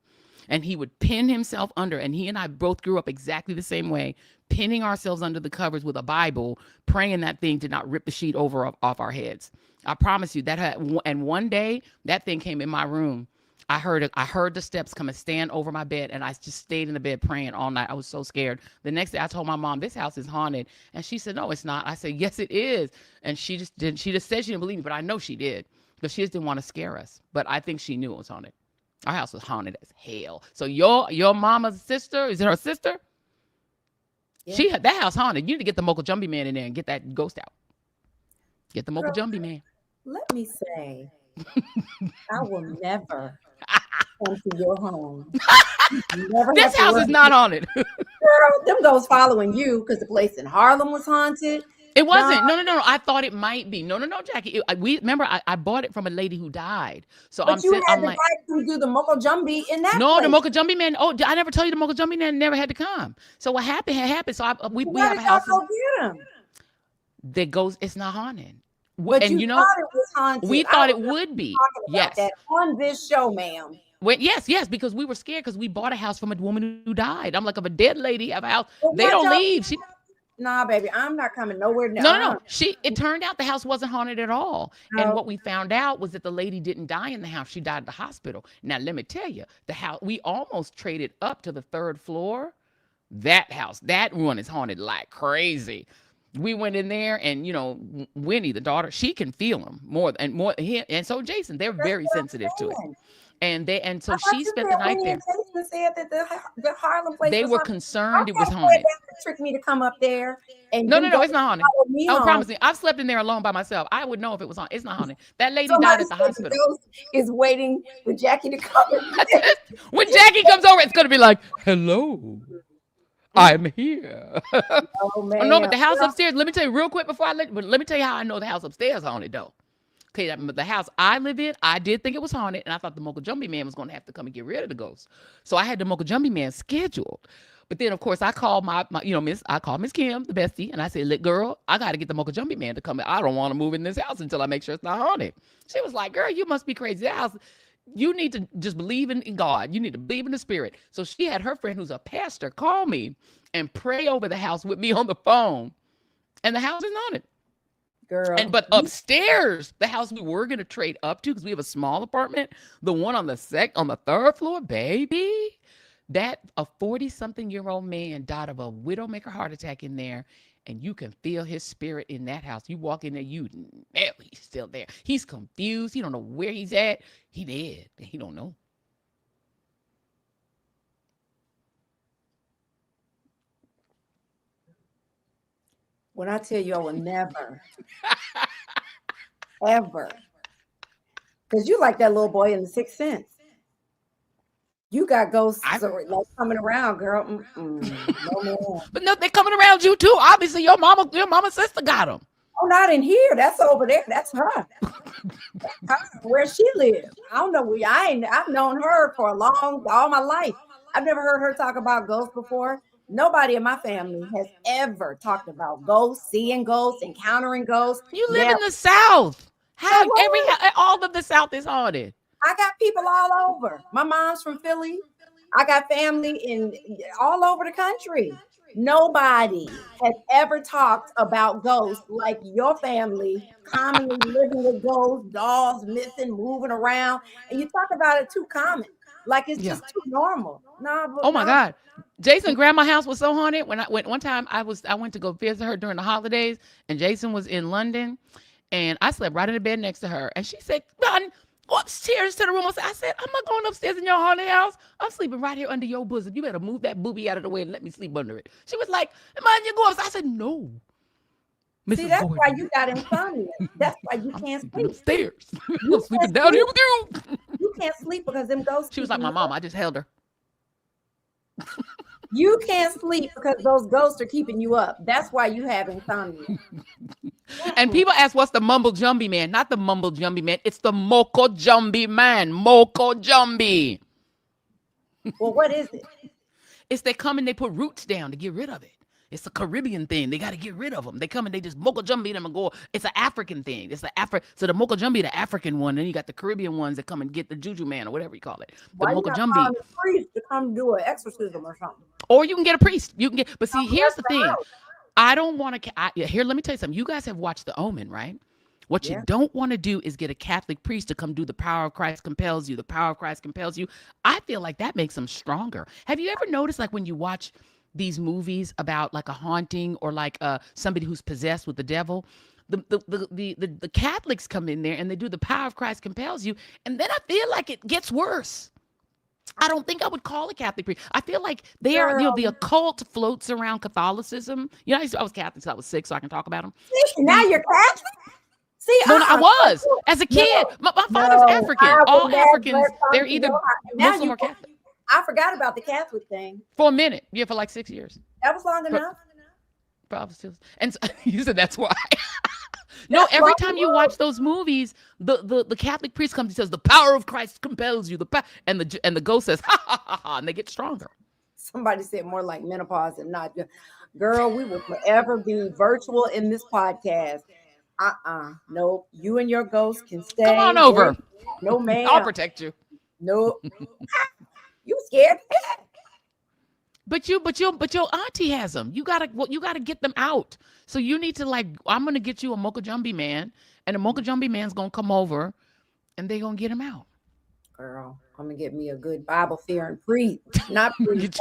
And he would pin himself under. And he and I both grew up exactly the same way, pinning ourselves under the covers with a Bible, praying that thing did not rip the sheet over off our heads. I promise you that. And one day that thing came in my room. I heard the steps come and stand over my bed, and I just stayed in the bed praying all night. I was so scared. The next day I told my mom, this house is haunted. And she said, no, it's not. I said, yes, it is. And she just said she didn't believe me, but I know she did, because she just didn't want to scare us. But I think she knew it was haunted. Our house was haunted as hell. So your mama's sister, is it her sister? Yeah. She had that house haunted. You need to get the Mocha Jumbie Man in there and get that ghost out. Get the Mocha Jumbie Man. Let me say, I will never come to your home. This house is not haunted. Girl, them ghosts following you because the place in Harlem was haunted. It wasn't. No. I thought it might be. No, Jackie. I bought it from a lady who died. So but I'm like, to do the Mocha Jumbie in that. No, place. The Mocha Jumbie Man. Oh, I never told you the Mocha Jumbie Man never had to come. So what happened had happened. So we have a house. Go get him? That goes. It's not haunted. But thought it was haunted. We thought it would be. Yes. That on this show, ma'am. Well, yes, because we were scared because we bought a house from a woman who died. I'm like, if a dead lady have a house, they don't leave. Nah, baby, I'm not coming nowhere near. No. It turned out the house wasn't haunted at all. No. And what we found out was that the lady didn't die in the house. She died at the hospital. Now, let me tell you, the house, we almost traded up to the third floor. That house, that one is haunted like crazy. We went in there, and Winnie, the daughter, she can feel them more, and so Jason, they're very sensitive to it. And so she spent the night there. Jason said that the Harlem place. They were concerned it was haunted. Trick me to come up there. And no, it's not haunted. I promise you, I've slept in there alone by myself. I would know if it was haunted. It's not haunted. That lady died at the hospital. Is waiting for Jackie to come. When Jackie comes over, it's gonna be like, hello. I'm here. Oh, man. No, but the house upstairs, let me tell you real quick before let me tell you how I know the house upstairs is haunted though. Okay, the house I live in, I did think it was haunted, and I thought the Mocha Jumbie Man was going to have to come and get rid of the ghost. So I had the Mocha Jumbie Man scheduled. But then, of course, I called I called Miss Kim, the bestie, and I said, look, girl, I got to get the Mocha Jumbie Man to come in. I don't want to move in this house until I make sure it's not haunted. She was like, girl, you must be crazy. That house, you need to just believe in God. You need to believe in the spirit. So she had her friend who's a pastor call me and pray over the house with me on the phone. And the house is haunted. Girl. But upstairs, the house we were going to trade up to, because we have a small apartment, the one on the third floor, baby, that a 40-something-year-old man died of a widowmaker heart attack in there, and you can feel his spirit in that house. You walk in there, you know he's still there. He's confused. He don't know where he's at. He dead. He don't know. When I tell you I will never, ever, because you like that little boy in The Sixth Sense. You got ghosts coming around, girl. No, but no, they're coming around you too. Obviously, your mama's sister got them. Oh, not in here. That's over there. That's her. Where she lives. I don't know. I've known her for all my life. I've never heard her talk about ghosts before. Nobody in my family has ever talked about ghosts, seeing ghosts, encountering ghosts. You live Never. in the South. How What? all of the South is haunted. I got people all over. My mom's from Philly. I got family in all over the country. Nobody has ever talked about ghosts like your family, commonly living with ghosts, dolls missing, moving around, and you talk about it too common, like it's Yeah. just too normal. No, but Oh my no. God. Jason grandma's house was so haunted. When I went one time, I went to go visit her during the holidays, and Jason was in London, and I slept right in the bed next to her. And she said, "Run, go upstairs to the room." I said, "I'm not going upstairs in your haunted house. I'm sleeping right here under your bosom. You better move that booby out of the way and let me sleep under it." She was like, "Mind you go upstairs." I said, "No, See, Mrs. that's Gordon, why you got insomnia. That's why you I'm can't sleeping sleep. upstairs. I'm You sleeping can't down here sleep. with you." You can't sleep because them ghosts She was like, keeping "My you mom." up. I just held her. You can't sleep because those ghosts are keeping you up. That's why you have insomnia. And people ask, "What's the mumble jumby man?" Not the mumble jumby man. It's the moko jumby man. Moko jumby. Well, what is it? It's they come and they put roots down to get rid of it. It's a Caribbean thing. They got to get rid of them. They come and they just moko jumby them and go. It's an African thing. It's the So the moko jumby, the African one. Then you got the Caribbean ones that come and get the juju man or whatever you call it. The Why you moko not jumby. calling a priest to come do an exorcism or something? Or you can get a priest. You can get. But see, here's That's the the thing. house. I don't want to. Here, let me tell you something. You guys have watched The Omen, right? What you Yeah. don't want to do is get a Catholic priest to come do the power of Christ compels you. The power of Christ compels you. I feel like that makes them stronger. Have you ever noticed, like when you watch these movies about like a haunting or like somebody who's possessed with the devil, the Catholics come in there and they do the power of Christ compels you, and then I feel like it gets worse. I don't think I would call a Catholic priest. I feel like they are, Girl, the occult floats around Catholicism. You know, I was Catholic since I was 6, so I can talk about them. see, now you're Catholic? See, No, I was as a No, kid. My father's no, African. I All would never Africans, come they're to either your house. Now Muslim you, or Catholic. I forgot about the Catholic thing. For a minute, yeah, for like 6 years. That was long But enough. probably still. And so, you said that's why. No, That's every long time you enough. watch those movies, the Catholic priest comes and says, "The power of Christ compels you." And the ghost says, "Ha ha ha ha," and they get stronger. Somebody said more like menopause and not. Girl, we will forever be virtual in this podcast. Nope. You and your ghost can stay. Come on over. No, I'll ma'am. protect you. No. You scared? But your auntie has them. You gotta get them out. So you need to I'm gonna get you a Mokajumbi man, and the Mokajumbi man's gonna come over, and they gonna get him out. Girl, I'm gonna get me a good Bible fearing priest, not priest.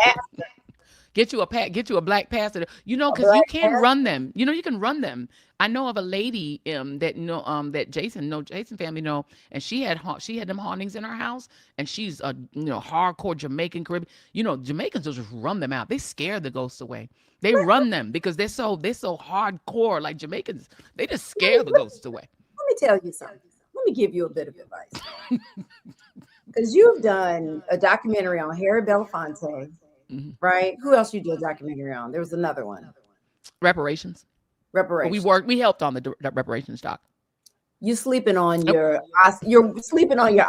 Get you a black pastor. You know, A because you black can pastor? run them. You know, you can run them. I know of a lady that Jason family know, and she had them hauntings in her house, and she's a hardcore Jamaican Caribbean. You know, Jamaicans just run them out. They scare the ghosts away. They run them because they're so hardcore. Like Jamaicans, they just scare the ghosts away. Let me tell you something. Let me give you a bit of advice. Because you've done a documentary on Harry Belafonte, right? Who else you did a documentary on? There was another one. Reparations. Reparations. We helped on the reparations doc. You're sleeping on your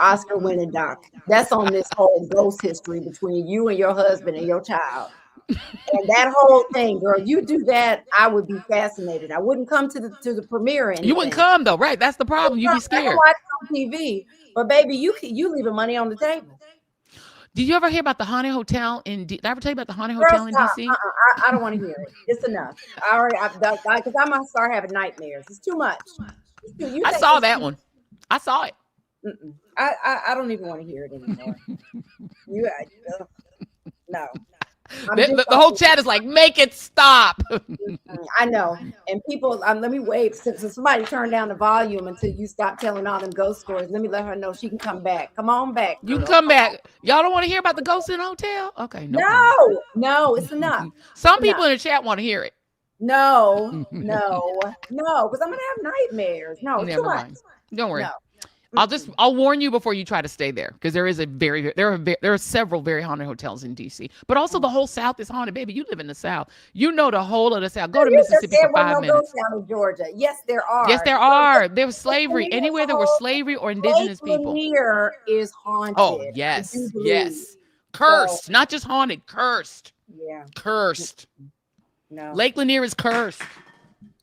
Oscar winning doc. That's on this whole ghost history between you and your husband and your child. And that whole thing, girl, you do that, I would be fascinated. I wouldn't come to the premiere. Or anything. You wouldn't come though, right? That's the problem. You'd be scared. I can watch it on TV, but baby, you leaving money on the table. Did you ever hear about the haunted hotel did I ever tell you about the haunted hotel in DC? I don't want to hear it. It's enough. Because I'm gonna start having nightmares. It's too much. I saw that one. I saw it. I don't even want to hear it anymore. No. The whole chat is like, make it stop. I know. And people, let me wait. So somebody turn down the volume until you stop telling all them ghost stories. Let me let her know she can come back. Come on back. You can come back. Y'all don't want to hear about the ghosts in the hotel? Okay. No, it's enough. Some people in the chat want to hear it. No, because I'm gonna have nightmares. No, Never too much. mind. Don't worry. No. I'll warn you before you try to stay there, because there are several very haunted hotels in DC, but also the whole South is haunted. Baby, you live in the South. You know the whole of the South. Go to Mississippi for 5 minutes. Down in Georgia. Yes, there are. Yes, there are. There was slavery. Anywhere there was slavery or indigenous people. Here is haunted. Oh, yes. Yes. Cursed. Not just haunted, cursed. Yeah. Cursed. No, Lake Lanier is cursed.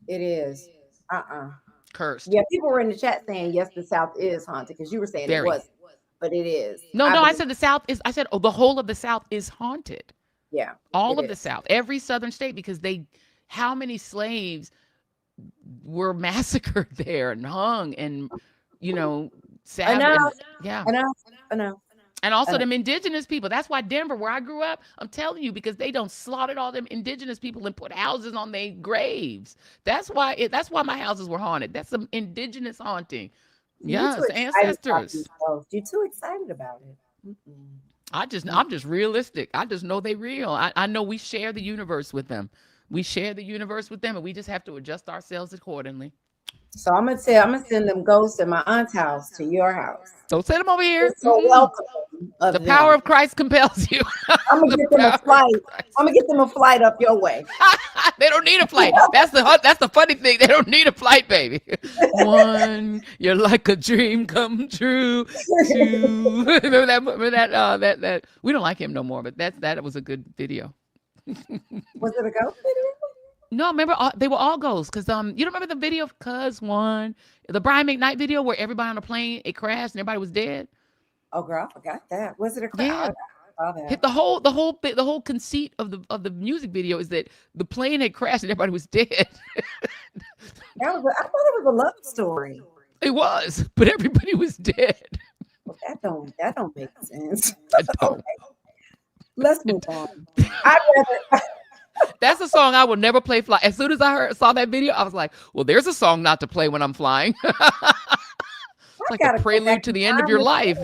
it is. Uh-uh. Cursed. Yeah, people were in the chat saying yes, the South is haunted because you were saying it Very. wasn't, but it is. No, I no, I believe. said the South is, I said, oh, the whole of the South is haunted. Yeah, All it of the is. South, every Southern state, because how many slaves were massacred there and hung and, you know, Enough. and yeah. Enough. Enough. And also Enough. them indigenous people. That's why Denver, where I grew up, I'm telling you, because they don't slaughtered all them indigenous people and put houses on their graves. That's why my houses were haunted. That's some indigenous haunting. You too Yes, excited about these ancestors. ghosts. You too excited about it. Mm-mm. I'm just realistic. I just know they real. I know we share the universe with them. We share the universe with them, and we just have to adjust ourselves accordingly. So I'm gonna send them ghosts at my aunt's house to your house. So send them over here. It's so welcoming of The them. power of Christ compels you. I'm gonna The get them a power of flight. Christ. I'm gonna get them a flight up your way. They don't need a flight. That's the funny thing. They don't need a flight, baby. One, you're like a dream come true. Two, remember that. We don't like him no more, but that was a good video. Was it a ghost video? No, remember they were all ghosts because you don't remember the video of Cuz One, the Brian McKnight video where everybody on the plane it crashed and everybody was dead. Oh girl, I forgot that. Was it a crowd? Yeah. I saw that. Hit the whole conceit of the music video is that the plane had crashed and everybody was dead. I thought it was a love story. It was, but everybody was dead. Well, that don't make sense. I don't. Okay, let's move on. I'd rather. That's a song I will never play fly. As soon as I saw that video, I was like, well, there's a song not to play when I'm flying. It's like a prelude to the end of your life.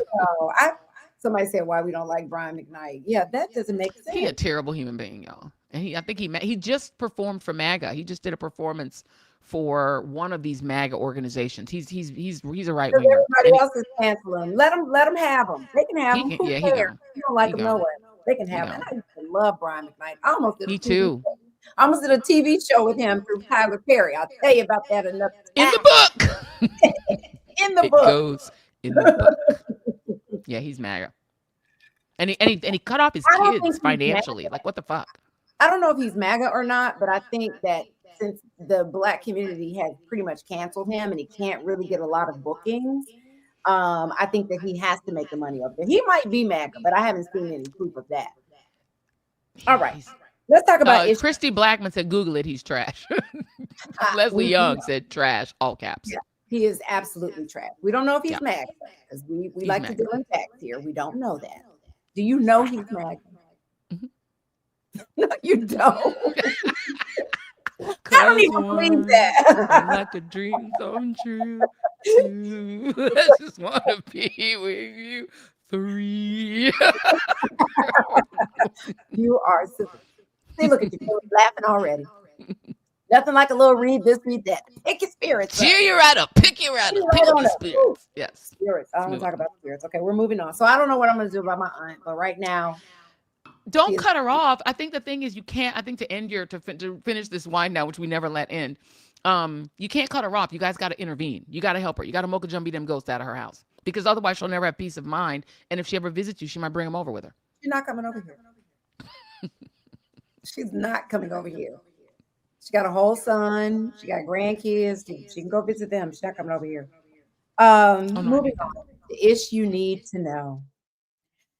Somebody said why we don't like Brian McKnight. Yeah, that doesn't make sense. He's a terrible human being, y'all. And I think he just performed for MAGA. He just did a performance for one of these MAGA organizations. He's a right winger. Everybody else is canceling. Let them have them. They can have them. Who Yeah, cares? You don't like He them gone. nowhere. They can have them. I used to love Brian McKnight. I almost did a Me TV too. show. I almost did a TV show with him through Tyler Perry. I'll tell you about that another time. In the book. In the It book. goes in the book. Yeah, he's MAGA. And he cut off his I don't think kids he's financially. MAGA. Like, what the fuck? I don't know if he's MAGA or not, but I think that since the Black community has pretty much canceled him and he can't really get a lot of bookings, I think that he has to make the money up there. He might be MAGA, but I haven't seen any proof of that. All right. Let's talk about Christy Blackman said, Google it, he's trash. Leslie Young said trash, all caps. Yeah, he is absolutely trash. We don't know if he's MAGA because we like MAGA. to deal in facts here. We don't know that. Do you know he's MAGA? Mhm. No, you don't. I don't even believe that. Like a dream come true. I just want to be with you. 3. You are super. See, look at you. You're laughing already. Nothing like a little Reid this, Reid that. Pick your spirits. Cheer you right up. Pick you right up. Pick up the spirits. Yes. Spirits. I don't want to talk about spirits. Okay, we're moving on. So I don't know what I'm going to do about my aunt, but right now. Don't cut her off. I think the thing is you can't, I think to finish this wine now, which we never let end, you can't cut her off. You guys got to intervene. You got to help her. You got to mocha jumby them ghosts out of her house because otherwise she'll never have peace of mind. And if she ever visits you, she might bring them over with her. She's not coming over here. She's not coming over here. She got a whole son. She got grandkids. She can go visit them. She's not coming over here. Moving on. The issue you need to know.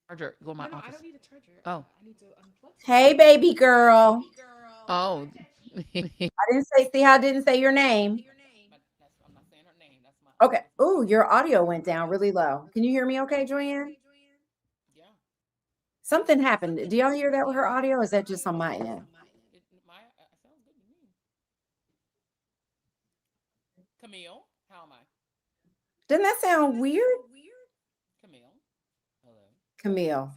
Charger. Go in my office. I don't need a charger. Oh. I need to unplug. Hey, baby girl. Oh. See how I didn't say your name. I'm not saying her name. That's my. Okay. Ooh, your audio went down really low. Can you hear me okay, Joanne? Yeah. Something happened. Do y'all hear that with her audio? Or is that just on my end? Sounds good to me. Camille, how am I? Doesn't that sound weird? Camille. Hello. Camille.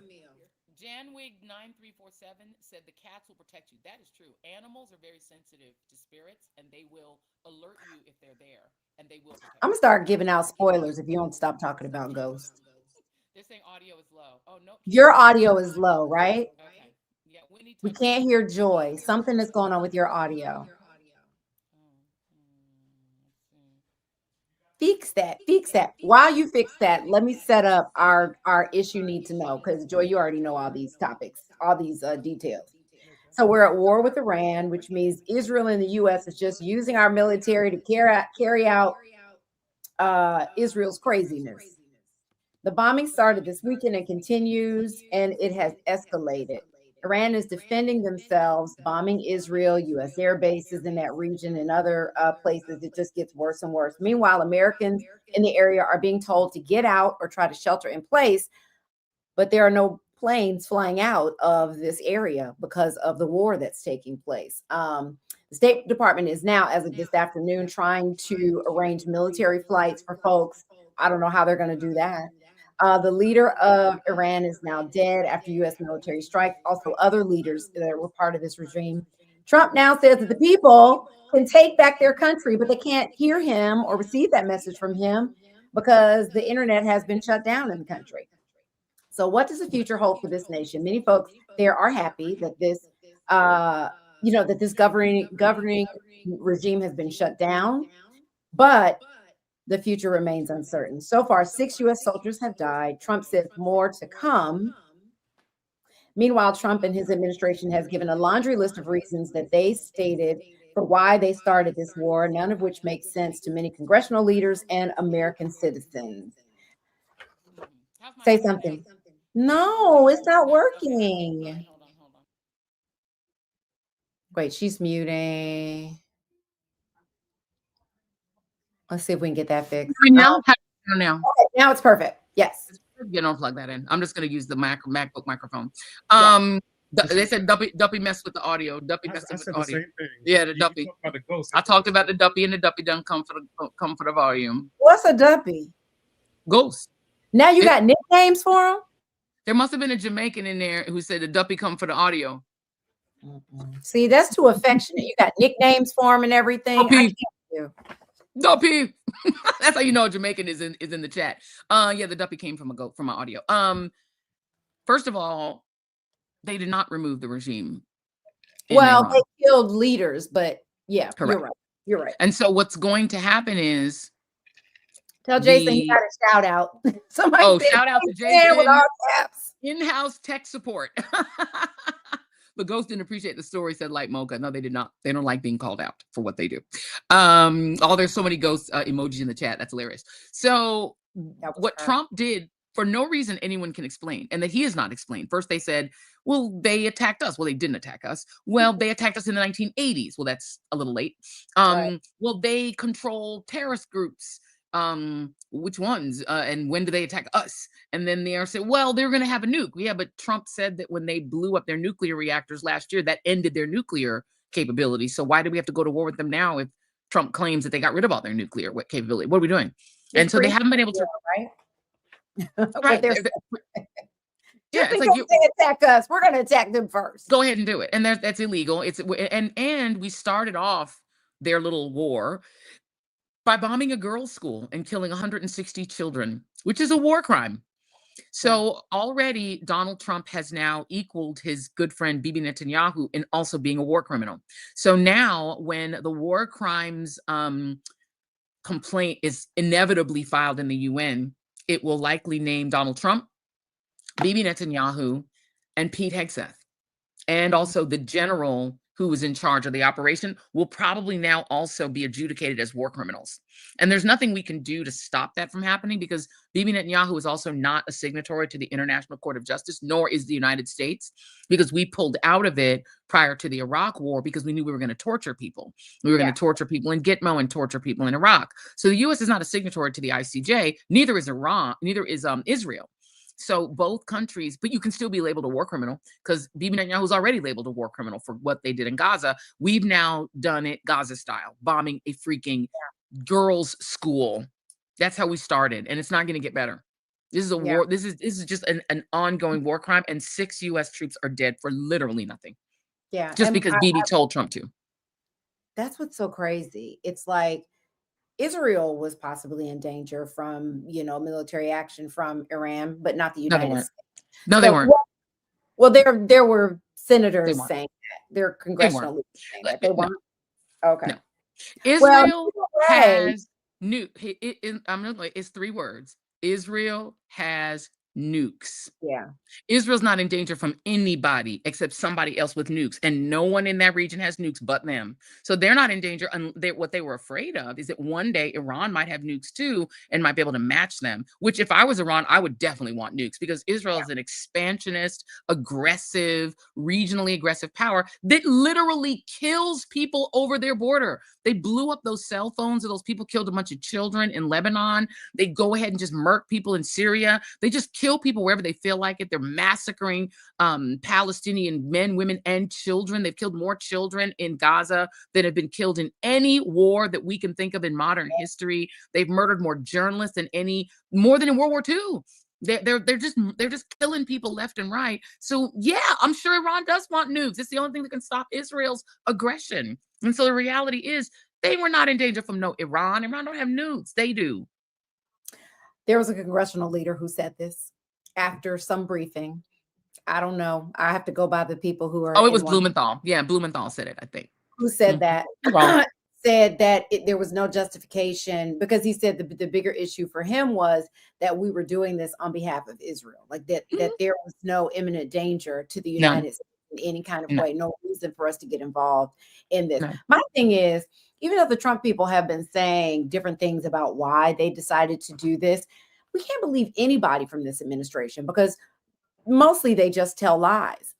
Janwig 9347 said the cats will protect you. That is true. Animals are very sensitive to spirits and they will alert you if they're there and they will protect I'm gonna start giving out spoilers if you don't stop talking about ghosts. They're saying audio is low. Oh no. Your audio is low, right? Okay. Yeah, We can't hear Joy. Something is going on with your audio. Fix that. While you fix that, let me set up our issue need to know because Joy, you already know all these topics, all these details. So we're at war with Iran, which means Israel and the U.S. is just using our military to carry out Israel's craziness. The bombing started this weekend and continues, and it has escalated. Iran is defending themselves, bombing Israel, U.S. air bases in that region, and other places. It just gets worse and worse. Meanwhile, Americans in the area are being told to get out or try to shelter in place, but there are no planes flying out of this area because of the war that's taking place. The State Department is now, as of this afternoon, trying to arrange military flights for folks. I don't know how they're going to do that. The leader of Iran is now dead after U.S. military strikes. Also, other leaders that were part of this regime. Trump now says that the people can take back their country, but they can't hear him or receive that message from him because the internet has been shut down in the country. So, what does the future hold for this nation? Many folks there are happy that this, that this governing regime has been shut down, but the future remains uncertain. So far, 6 U.S. soldiers have died. Trump says more to come. Meanwhile, Trump and his administration has given a laundry list of reasons that they stated for why they started this war, none of which makes sense to many congressional leaders and American citizens. Say something. No, it's not working. Wait, she's muting. Let's see if we can get that fixed. Now, okay, now it's perfect. Yes. You don't plug that in. I'm just going to use the MacBook microphone. They said Duppy messed with the audio. Duppy messed with the audio. Same thing. Yeah, the Duppy. I talked about the Duppy, and the Duppy done come for the volume. What's a Duppy? Ghost. Now you got nicknames for him? There must have been a Jamaican in there who said the Duppy come for the audio. See, that's too affectionate. You got nicknames for him and everything. Duppy. That's how you know a Jamaican is in the chat. Yeah, the Duppy came from my audio. First of all, they did not remove the regime. Well, they killed leaders, but yeah, correct. You're right. And so what's going to happen is tell Jason he got a shout out. Somebody shout out to Jason with all caps. In-house tech support. The ghost didn't appreciate the story, said Light Mocha. No, they did not. They don't like being called out for what they do. There's so many ghost emojis in the chat. That's hilarious. So what Trump did, for no reason anyone can explain, and that he has not explained. First, they said, well, they attacked us. Well, they didn't attack us. Well, they attacked us in the 1980s. Well, that's a little late. Well, they control terrorist groups. Which ones? And when do they attack us? And then they said, well, they're going to have a nuke. Yeah, but Trump said that when they blew up their nuclear reactors last year, that ended their nuclear capability. So why do we have to go to war with them now if Trump claims that they got rid of all their nuclear capability? What are we doing? And so they haven't been able to. Right. Yeah, it's like they attack us, we're going to attack them first. Go ahead and do it. And that's illegal. And we started off their little war by bombing a girls' school and killing 160 children, which is a war crime. So already Donald Trump has now equaled his good friend Bibi Netanyahu in also being a war criminal. So now when the war crimes complaint is inevitably filed in the UN, it will likely name Donald Trump, Bibi Netanyahu, and Pete Hegseth. And also the general who was in charge of the operation will probably now also be adjudicated as war criminals. And there's nothing we can do to stop that from happening because Bibi Netanyahu is also not a signatory to the International Court of Justice, nor is the United States, because we pulled out of it prior to the Iraq war because we knew we were going to torture people. We were going to torture people in Gitmo and torture people in Iraq. So the U.S. is not a signatory to the ICJ, neither is Iran, neither is Israel. So both countries, but you can still be labeled a war criminal because Bibi Netanyahu is already labeled a war criminal for what they did in Gaza. We've now done it Gaza style, bombing a freaking girls' school. That's how we started, and it's not going to get better. This is a war. This is just an ongoing war crime, and 6 U.S. troops are dead for literally nothing. Yeah, just because Bibi told Trump to. That's what's so crazy. It's like Israel was possibly in danger from, military action from Iran, but not the United States. No, they weren't. Well, there were senators saying that. There are congressional leaders saying that. They weren't. Okay. No. Israel has it's 3 words. Israel has nukes. Yeah. Israel's not in danger from anybody except somebody else with nukes, and no one in that region has nukes but them. So they're not in danger. And what they were afraid of is that one day Iran might have nukes too and might be able to match them. Which, if I was Iran, I would definitely want nukes, because Israel is an expansionist, aggressive, regionally aggressive power that literally kills people over their border. They blew up those cell phones, and those people killed a bunch of children in Lebanon. They go ahead and just murk people in Syria. They just kill people wherever they feel like it. They're massacring Palestinian men, women, and children. They've killed more children in Gaza than have been killed in any war that we can think of in modern history. They've murdered more journalists more than in World War II. They're just killing people left and right. So yeah, I'm sure Iran does want nukes. It's the only thing that can stop Israel's aggression. And so the reality is, they were not in danger from no Iran. Iran don't have nukes. They do. There was a congressional leader who said this after some briefing. I don't know. I have to go by the people who are. Oh, it was Blumenthal. Yeah, Blumenthal said it, I think. Who said that? Said that there was no justification, because he said the bigger issue for him was that we were doing this on behalf of Israel, like that there was no imminent danger to the United States in any kind of way, no reason for us to get involved in this. My thing is, even though the Trump people have been saying different things about why they decided to do this, we can't believe anybody from this administration, because mostly they just tell lies.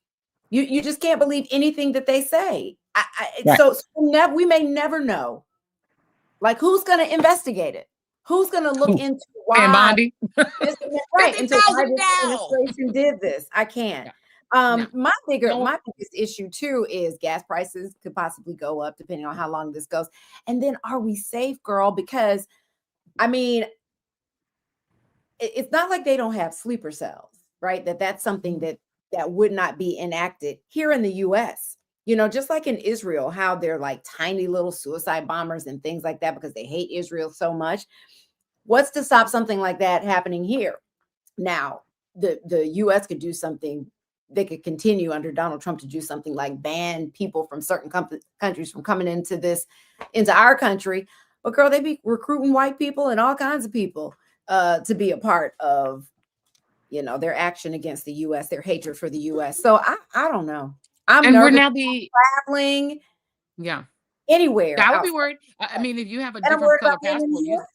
You just can't believe anything that they say. So we may never know, like, who's going to investigate it, who's going to look into why this, right, into why this administration did this. I can't. My biggest issue too is gas prices could possibly go up depending on how long this goes. And then, are we safe, girl? Because I mean, it's not like they don't have sleeper cells, right? That's something that would not be enacted here in the US. You know, just like in Israel, how they're like tiny little suicide bombers and things like that because they hate Israel so much. What's to stop something like that happening here? Now, the US could do something. They could continue under Donald Trump to do something like ban people from certain countries from coming into our country. But girl, they be recruiting white people and all kinds of people to be a part of, you know, their action against the US, their hatred for the US. So I don't know. We're now traveling. Yeah. Anywhere. I would be worried. I mean, if you have a different color passport,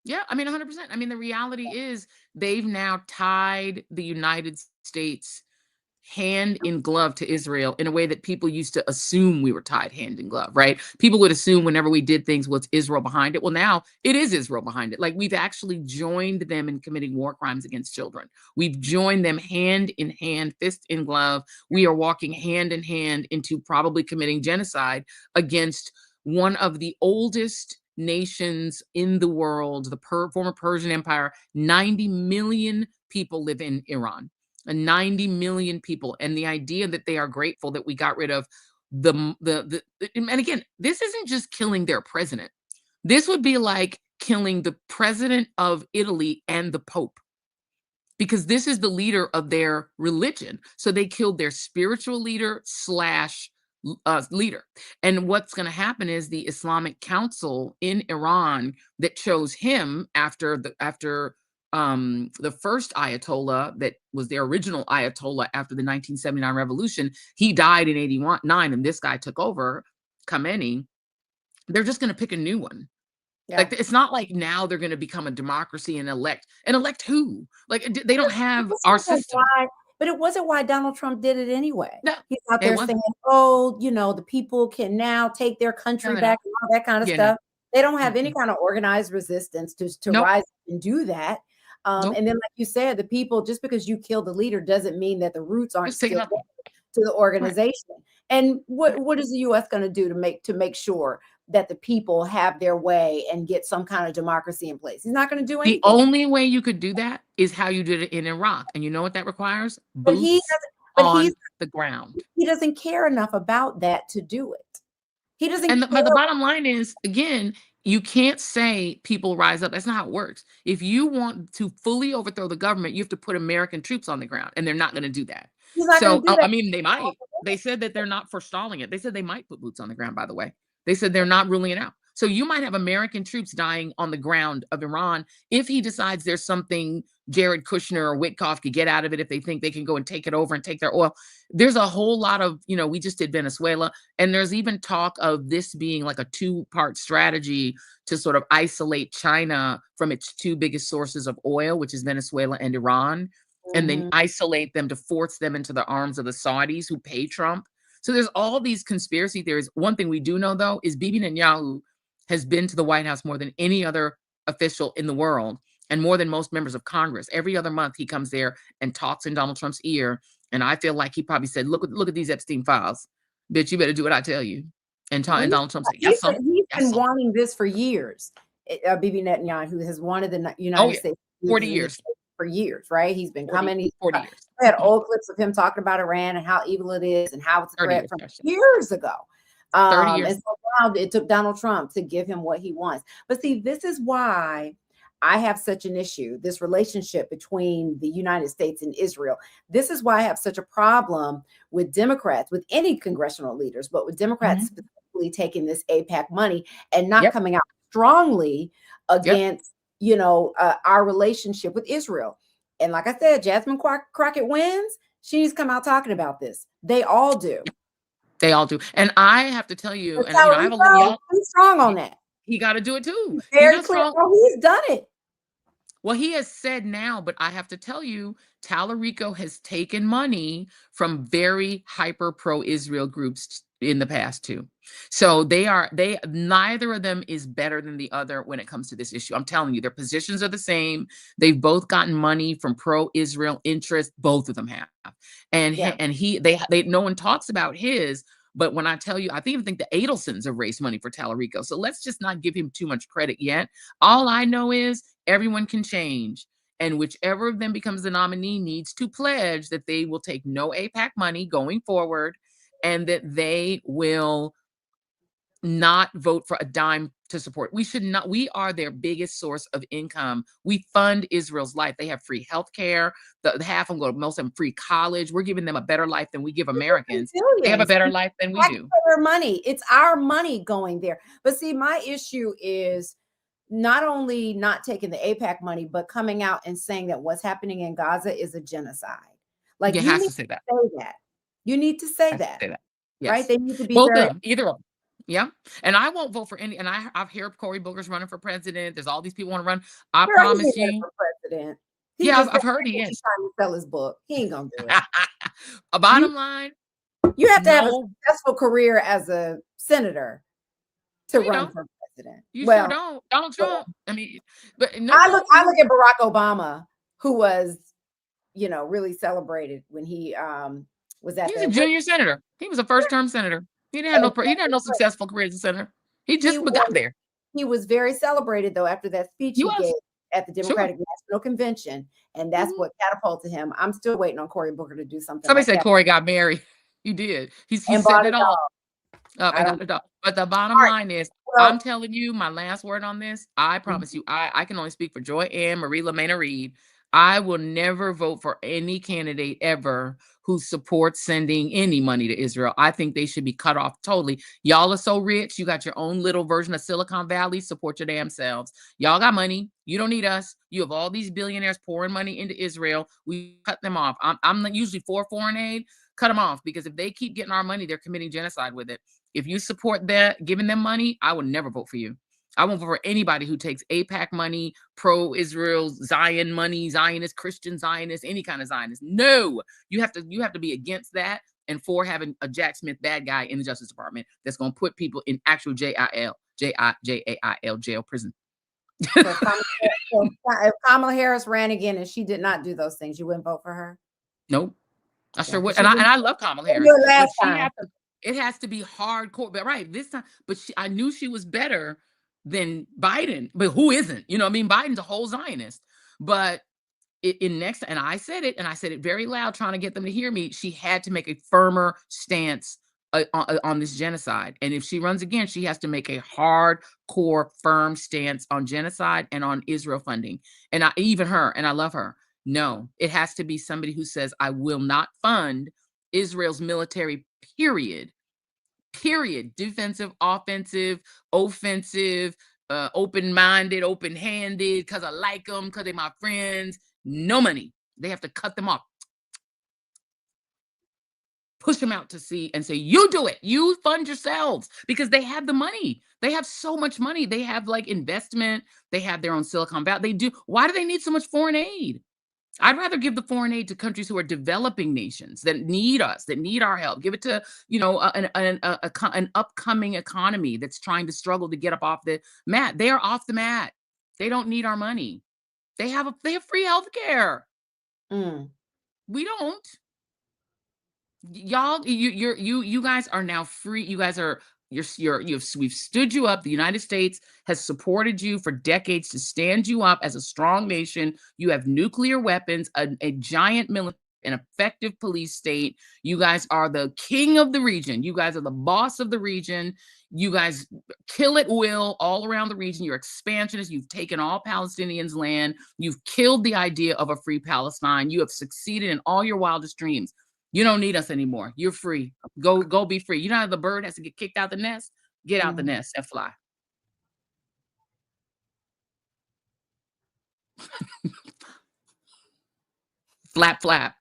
yeah, I mean, 100%. I mean, the reality is they've now tied the United States hand in glove to Israel in a way that people used to assume we were tied hand in glove, right? People would assume whenever we did things, what's Israel behind it? Well, now it is Israel behind it. Like, we've actually joined them in committing war crimes against children. We've joined them hand in hand, fist in glove. We are walking hand in hand into probably committing genocide against one of the oldest nations in the world, the former Persian Empire. 90 million people live in Iran. 90 million people. And the idea that they are grateful that we got rid of and again, this isn't just killing their president. This would be like killing the president of Italy and the Pope, because this is the leader of their religion. So they killed their spiritual leader / leader. And what's going to happen is the Islamic Council in Iran that chose him after the first Ayatollah, that was their original Ayatollah after the 1979 revolution, he died in 1989, and this guy took over, Khamenei. They're just going to pick a new one. Yeah. Like, it's not like now they're going to become a democracy and elect who? Like, they don't have our system. But it wasn't why Donald Trump did it anyway. No, he's out there saying, oh, you know, the people can now take their country back and all that kind of stuff. They don't have any kind of organized resistance to rise and do that. And then, like you said, the people, just because you kill the leader doesn't mean that the roots aren't still to the organization. Right. And what is the U.S. going to do to make sure that the people have their way and get some kind of democracy in place? He's not going to do anything. The only way you could do that is how you did it in Iraq. And you know what that requires? Boots on the ground. He doesn't care enough about that to do it. He doesn't. But the bottom line is, again, you can't say people rise up. That's not how it works. If you want to fully overthrow the government, you have to put American troops on the ground, and they're not going to do that. So, I mean, they might. They said that they're not forestalling it. They said they might put boots on the ground, by the way. They said they're not ruling it out. So you might have American troops dying on the ground of Iran if he decides there's something Jared Kushner or Witkoff could get out of it if they think they can go and take it over and take their oil. There's a whole lot of, we just did Venezuela, and there's even talk of this being like a two-part strategy to sort of isolate China from its two biggest sources of oil, which is Venezuela and Iran, and then isolate them to force them into the arms of the Saudis who pay Trump. So there's all these conspiracy theories. One thing we do know, though, is Bibi Netanyahu has been to the White House more than any other official in the world and more than most members of Congress. Every other month he comes there and talks in Donald Trump's ear. And I feel like he probably said, look at these Epstein files. Bitch, you better do what I tell you. And Donald Trump said, yes, sir. He's been wanting this for years. Bibi Netanyahu has wanted the United States 40 years. For years, right? He's been coming. He's 40 years. We had old clips of him talking about Iran and how evil it is and how it's a threat from years ago. 30 years. And so now it took Donald Trump to give him what he wants. But see, this is why I have such an issue, this relationship between the United States and Israel. This is why I have such a problem with Democrats, with any congressional leaders, but with Democrats specifically taking this AIPAC money and not coming out strongly against our relationship with Israel. And like I said, Jasmine Crockett wins. She needs to come out talking about this. They all do. They all do. And I have to tell you, and I have a little he's strong on that. He got to do it too. He's very clear. He's done it. Well, he has said now, but I have to tell you, Tallarico has taken money from very hyper pro-Israel groups in the past too. So neither of them is better than the other when it comes to this issue. I'm telling you, their positions are the same. They've both gotten money from pro-Israel interests. Both of them have. And no one talks about his. But when I tell you, I even think the Adelsons have raised money for Tallarico. So let's just not give him too much credit yet. All I know is everyone can change. And whichever of them becomes the nominee needs to pledge that they will take no AIPAC money going forward and that they will not vote for a dime to support. We should not. We are their biggest source of income. We fund Israel's life. They have free health care. The half of them go to most of them free college. We're giving them a better life than we give Americans. They have a better life than we do. Their money. It's our money going there. But see, my issue is not only not taking the AIPAC money, but coming out and saying that what's happening in Gaza is a genocide. Like, you have to say that. You need to say that. Yes. Right? They need to be both of them, either of them. Yeah. And I won't vote for any. And I've heard Cory Booker's running for president. There's all these people want to run. I promise you. For president. I've heard he is trying to sell his book. He ain't gonna do it. A bottom line. You have to have a successful career as a senator to run for president. You sure don't. Donald Trump. I mean, but no, I look at Barack Obama, who was, really celebrated when he was at. He was a junior senator. He was a first-term senator. He didn't have no successful career as a senator. He just got there. He was very celebrated though after that speech he gave at the Democratic National Convention, and that's what catapulted him. I'm still waiting on Cory Booker to do something. Somebody said Cory got married. He did. He said it all. But the bottom line is, I'm telling you, my last word on this, I promise you, I can only speak for Joy Ann Marie LaMena Reid. I will never vote for any candidate ever who supports sending any money to Israel. I think they should be cut off totally. Y'all are so rich. You got your own little version of Silicon Valley. Support your damn selves. Y'all got money. You don't need us. You have all these billionaires pouring money into Israel. We cut them off. I'm usually for foreign aid. Cut them off, because if they keep getting our money, they're committing genocide with it. If you support that, giving them money, I will never vote for you. I won't vote for anybody who takes AIPAC money, pro-Israel, Zion money, Zionist, Christian Zionist, any kind of Zionist. No, you have to be against that and for having a Jack Smith bad guy in the Justice Department that's going to put people in actual jail prison. So if Kamala Harris ran again and she did not do those things, you wouldn't vote for her? Nope. I sure would. And I love Kamala Harris. It has to be hardcore. But this time, but I knew she was better than Biden, but who isn't? You know what I mean? Biden's a whole Zionist. But and I said it very loud, trying to get them to hear me. She had to make a firmer stance on this genocide. And if she runs again, she has to make a hardcore, firm stance on genocide and on Israel funding. And I love her. No, it has to be somebody who says, I will not fund Israel's military, period. period. Defensive, offensive, offensive, open-minded, open-handed, because I like them, because they're my friends. No money. They have to cut them off, push them out to sea and say, you do it. You fund yourselves, because they have the money. They have so much money. They have like investment. They have their own Silicon Valley. They do. Why do they need so much foreign aid? I'd rather give the foreign aid to countries who are developing nations that need us, that need our help. Give it to, an upcoming economy that's trying to struggle to get up off the mat. They are off the mat. They don't need our money. They have free health care. Mm. We don't. Y'all, you guys are now free. You guys are we've stood you up. The United States has supported you for decades to stand you up as a strong nation. You have nuclear weapons, a giant military, an effective police state. You guys are the king of the region. You guys are the boss of the region. You guys kill at will all around the region. You're expansionists. You've taken all Palestinians' land. You've killed the idea of a free Palestine. You have succeeded in all your wildest dreams. You don't need us anymore. You're free. Go be free. You know how the bird has to get kicked out the nest? Get out the nest and fly. Flap, flap.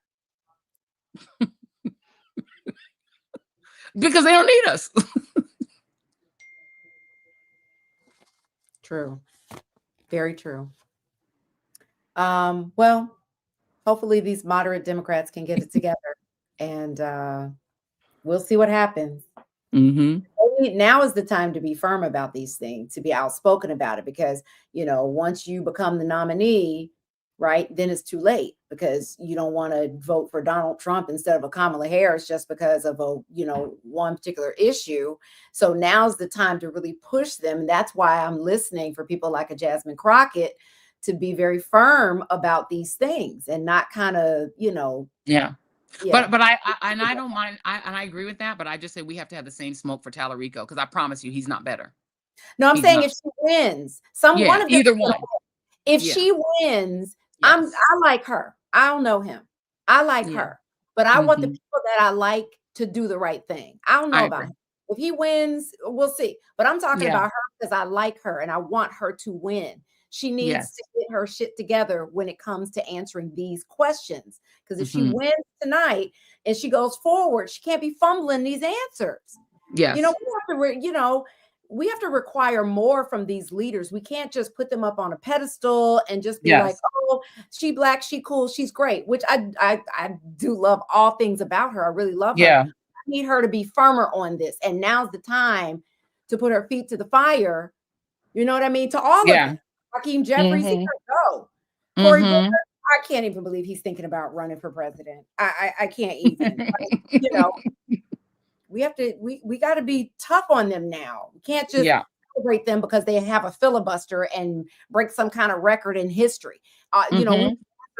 Because they don't need us. True. Very true. Well, hopefully these moderate Democrats can get it together, and we'll see what happens. Mm-hmm. Now is the time to be firm about these things, to be outspoken about it, because, once you become the nominee, right, then it's too late, because you don't want to vote for Donald Trump instead of a Kamala Harris just because of one particular issue. So now's the time to really push them. And that's why I'm listening for people like a Jasmine Crockett to be very firm about these things and not kind of, Yeah. But I don't mind. I agree with that. But I just say we have to have the same smoke for Tallarico, because I promise you, he's not better. No, I'm saying if she wins, one of them, either one. If she wins, I like her. I don't know him. I like her, but I want the people that I like to do the right thing. I don't know about him. If he wins, we'll see. But I'm talking about her because I like her and I want her to win. She needs to get her shit together when it comes to answering these questions. Because if she wins tonight and she goes forward, she can't be fumbling these answers. Yes. We have to require more from these leaders. We can't just put them up on a pedestal and just be like, oh, she black, she cool, she's great, which I do love all things about her. I really love her. I need her to be firmer on this. And now's the time to put her feet to the fire. You know what I mean? To all of them. Hakeem Jeffries, he could go. Cory Booker, I can't even believe he's thinking about running for president. I can't even. We have to, we got to be tough on them now. We can't just celebrate them because they have a filibuster and break some kind of record in history. We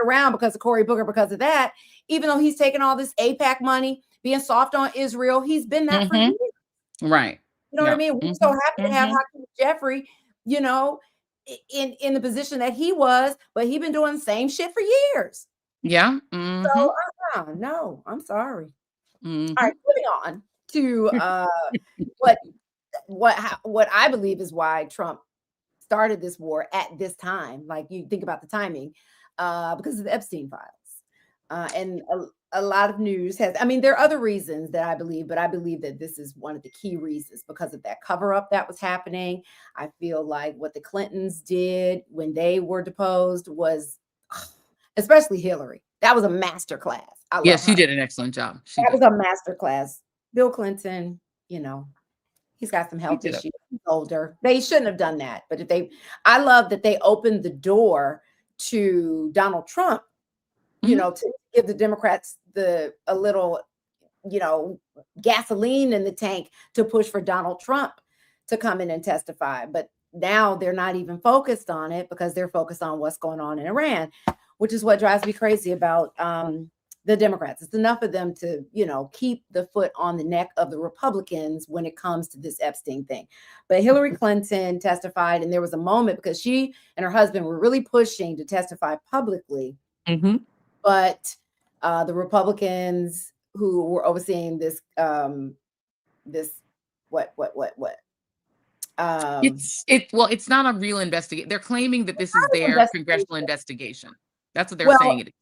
around because of Cory Booker, because of that, even though he's taking all this AIPAC money, being soft on Israel, he's been that for years. Right. You know what I mean? We're so happy to have Hakeem Jeffrey, in the position that he was, but he's been doing the same shit for years. Yeah. So no, I'm sorry. All right, moving on to what I believe is why Trump started this war at this time. Like, you think about the timing, because of the Epstein files, and a lot of news has. I mean, there are other reasons that I believe, but I believe that this is one of the key reasons because of that cover up that was happening. I feel like what the Clintons did when they were deposed was, especially Hillary, that was a masterclass. Yes, she did an excellent job. That was a masterclass. Bill Clinton, he's got some health issues. He's older. They shouldn't have done that. But I love that they opened the door to Donald Trump, to give the Democrats a little, gasoline in the tank to push for Donald Trump to come in and testify. But now they're not even focused on it because they're focused on what's going on in Iran, which is what drives me crazy about the Democrats. It's enough of them to, keep the foot on the neck of the Republicans when it comes to this Epstein thing. But Hillary Clinton testified, and there was a moment because she and her husband were really pushing to testify publicly. But the Republicans who were overseeing this what? Um, It's not a real investigation. They're claiming that this is their congressional investigation. That's what they're saying well, it is.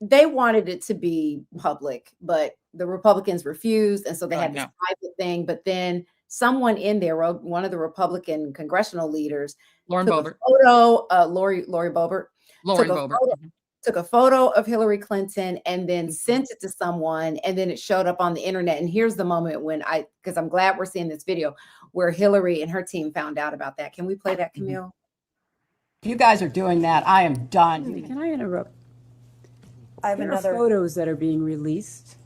they wanted it to be public, but the Republicans refused, and so they had this No. private thing. But then someone in there, one of the Republican congressional leaders, Lauren took Boebert. a photo. Lori Boebert Lauren Boebert. took a photo of Hillary Clinton and then sent it to someone, and then it showed up on the internet. And here's the moment when because I'm glad we're seeing this video where Hillary and her team found out about that. Can we play that, Camille? If you guys are doing that, I am done. Can I interrupt? I have There another. are photos that are being released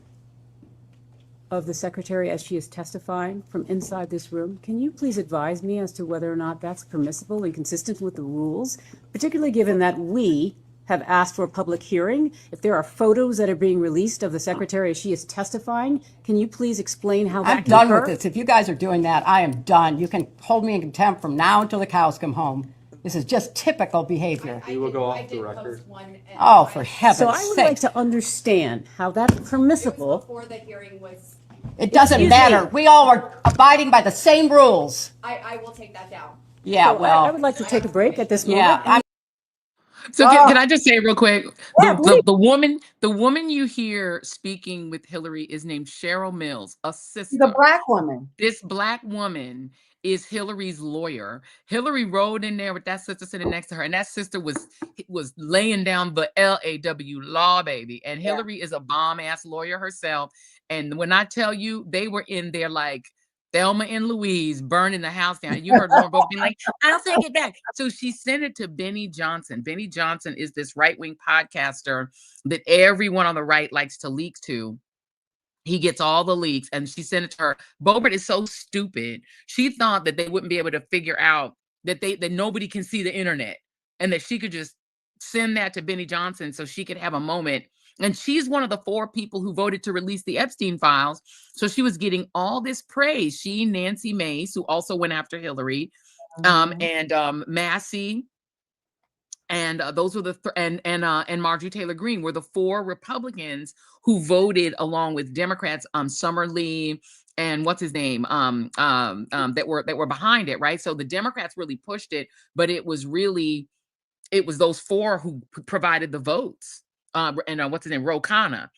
of the secretary as she is testifying from inside this room. Can you please advise me as to whether or not that's permissible and consistent with the rules, particularly given that we have asked for a public hearing? If there are photos that are being released of the secretary as she is testifying, can you please explain how that I'm can done occur? with this. If you guys are doing that, I am done. You can hold me in contempt from now until the cows come home. This is just typical behavior. We will go off the record. Oh, for heaven's So I would like sake. to understand how that's permissible. Before the hearing was, It doesn't Excuse matter. me. We all are abiding by the same rules. I will take that down. Yeah, So I well, would like to take a break at this yeah, moment. So can I just say real quick, Yeah, the woman you hear speaking with Hillary is named Cheryl Mills, a sister. The Black woman. This Black woman is Hillary's lawyer. Hillary rode in there with that sister sitting next to her, and that sister was laying down the LAW law, baby. And Hillary is a bomb-ass lawyer herself. And when I tell you, they were in there like Thelma and Louise burning the house down. You heard Lauren Boebert being like, I'll take it back. So she sent it to Benny Johnson. Benny Johnson is this right-wing podcaster that everyone on the right likes to leak to. He gets all the leaks, and she sent it to her. Boebert is so stupid. She thought that they wouldn't be able to figure out that nobody can see the internet, and that she could just send that to Benny Johnson so she could have a moment. And she's one of the 4 people who voted to release the Epstein files. So she was getting all this praise. She, Nancy Mace, who also went after Hillary, and Massey. And those were and Marjorie Taylor Greene were the 4 Republicans who voted along with Democrats, Summer Lee and what's his name, that were behind it, right? So the Democrats really pushed it, but it was those 4 who provided the votes. And what's his name, Ro Khanna.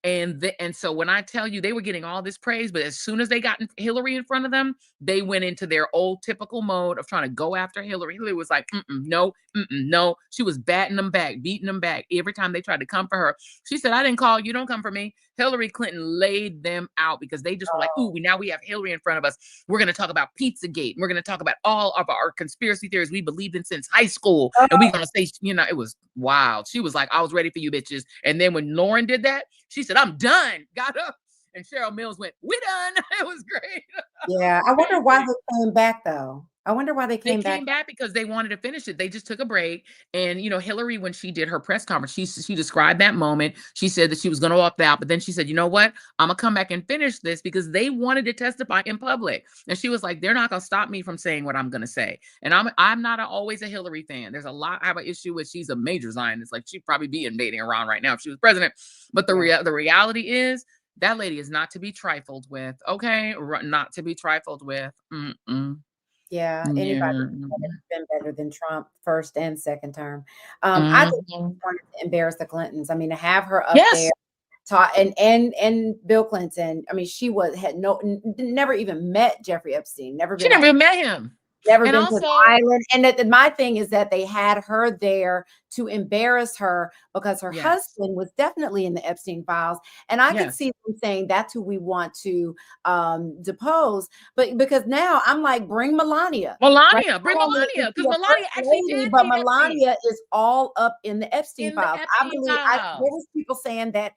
And so when I tell you they were getting all this praise, but as soon as they got Hillary in front of them, they went into their old typical mode of trying to go after Hillary. Hillary was like, no. She was batting them back, beating them back. Every time they tried to come for her, she said, I didn't call you. Don't come for me. Hillary Clinton laid them out because they just were like, ooh, now we have Hillary in front of us. We're going to talk about Pizzagate. We're going to talk about all of our conspiracy theories we believed in since high school. And we're going to say, it was wild. She was like, I was ready for you bitches. And then when Lauren did that, she said, I'm done. Got up. And Cheryl Mills went, we're done. It was great. Yeah. I wonder why they came back, though. I wonder why they came back because they wanted to finish it. They just took a break. And, Hillary, when she did her press conference, she described that moment. She said that she was going to opt out. But then she said, you know what? I'm going to come back and finish this because they wanted to testify in public. And she was like, they're not going to stop me from saying what I'm going to say. And I'm not always a Hillary fan. There's a lot I have an issue with. She's a major Zionist. Like, she'd probably be invading Iran right now if she was president. But the reality is that lady is not to be trifled with. Okay? Not to be trifled with. Yeah, anybody has been better than Trump first and second term. I just wanted to embarrass the Clintons. I mean, to have her up there, and Bill Clinton. I mean, she never even met Jeffrey Epstein. She never even met him. Never been to the island. And my thing is that they had her there to embarrass her because her husband was definitely in the Epstein files. And I could see them saying that's who we want to depose. But because now I'm like, bring Melania. Bring Melania. Because Melania actually did. But Melania is all up in the Epstein files. I believe there was people saying that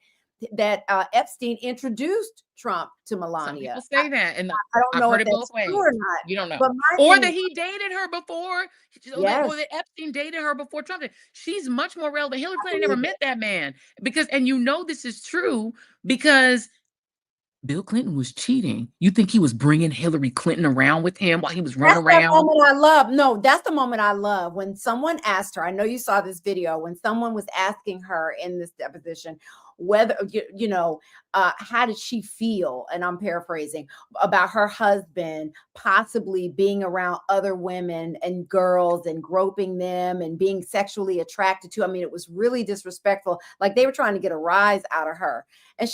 Epstein introduced Trump to Melania. Some people say that, and I don't know if if that's true or not. You don't know, but or that he dated her before, or yes. that Epstein dated her before Trump did. She's much more relevant. Hillary Clinton never met that man and this is true because Bill Clinton was cheating. You think he was bringing Hillary Clinton around with him while he was running around? That's the moment I love. No, that's the moment I love. When someone asked her, I know you saw this video, when someone was asking her in this deposition, whether, how did she feel? And I'm paraphrasing about her husband possibly being around other women and girls and groping them and being sexually attracted to. I mean, it was really disrespectful. Like they were trying to get a rise out of her. And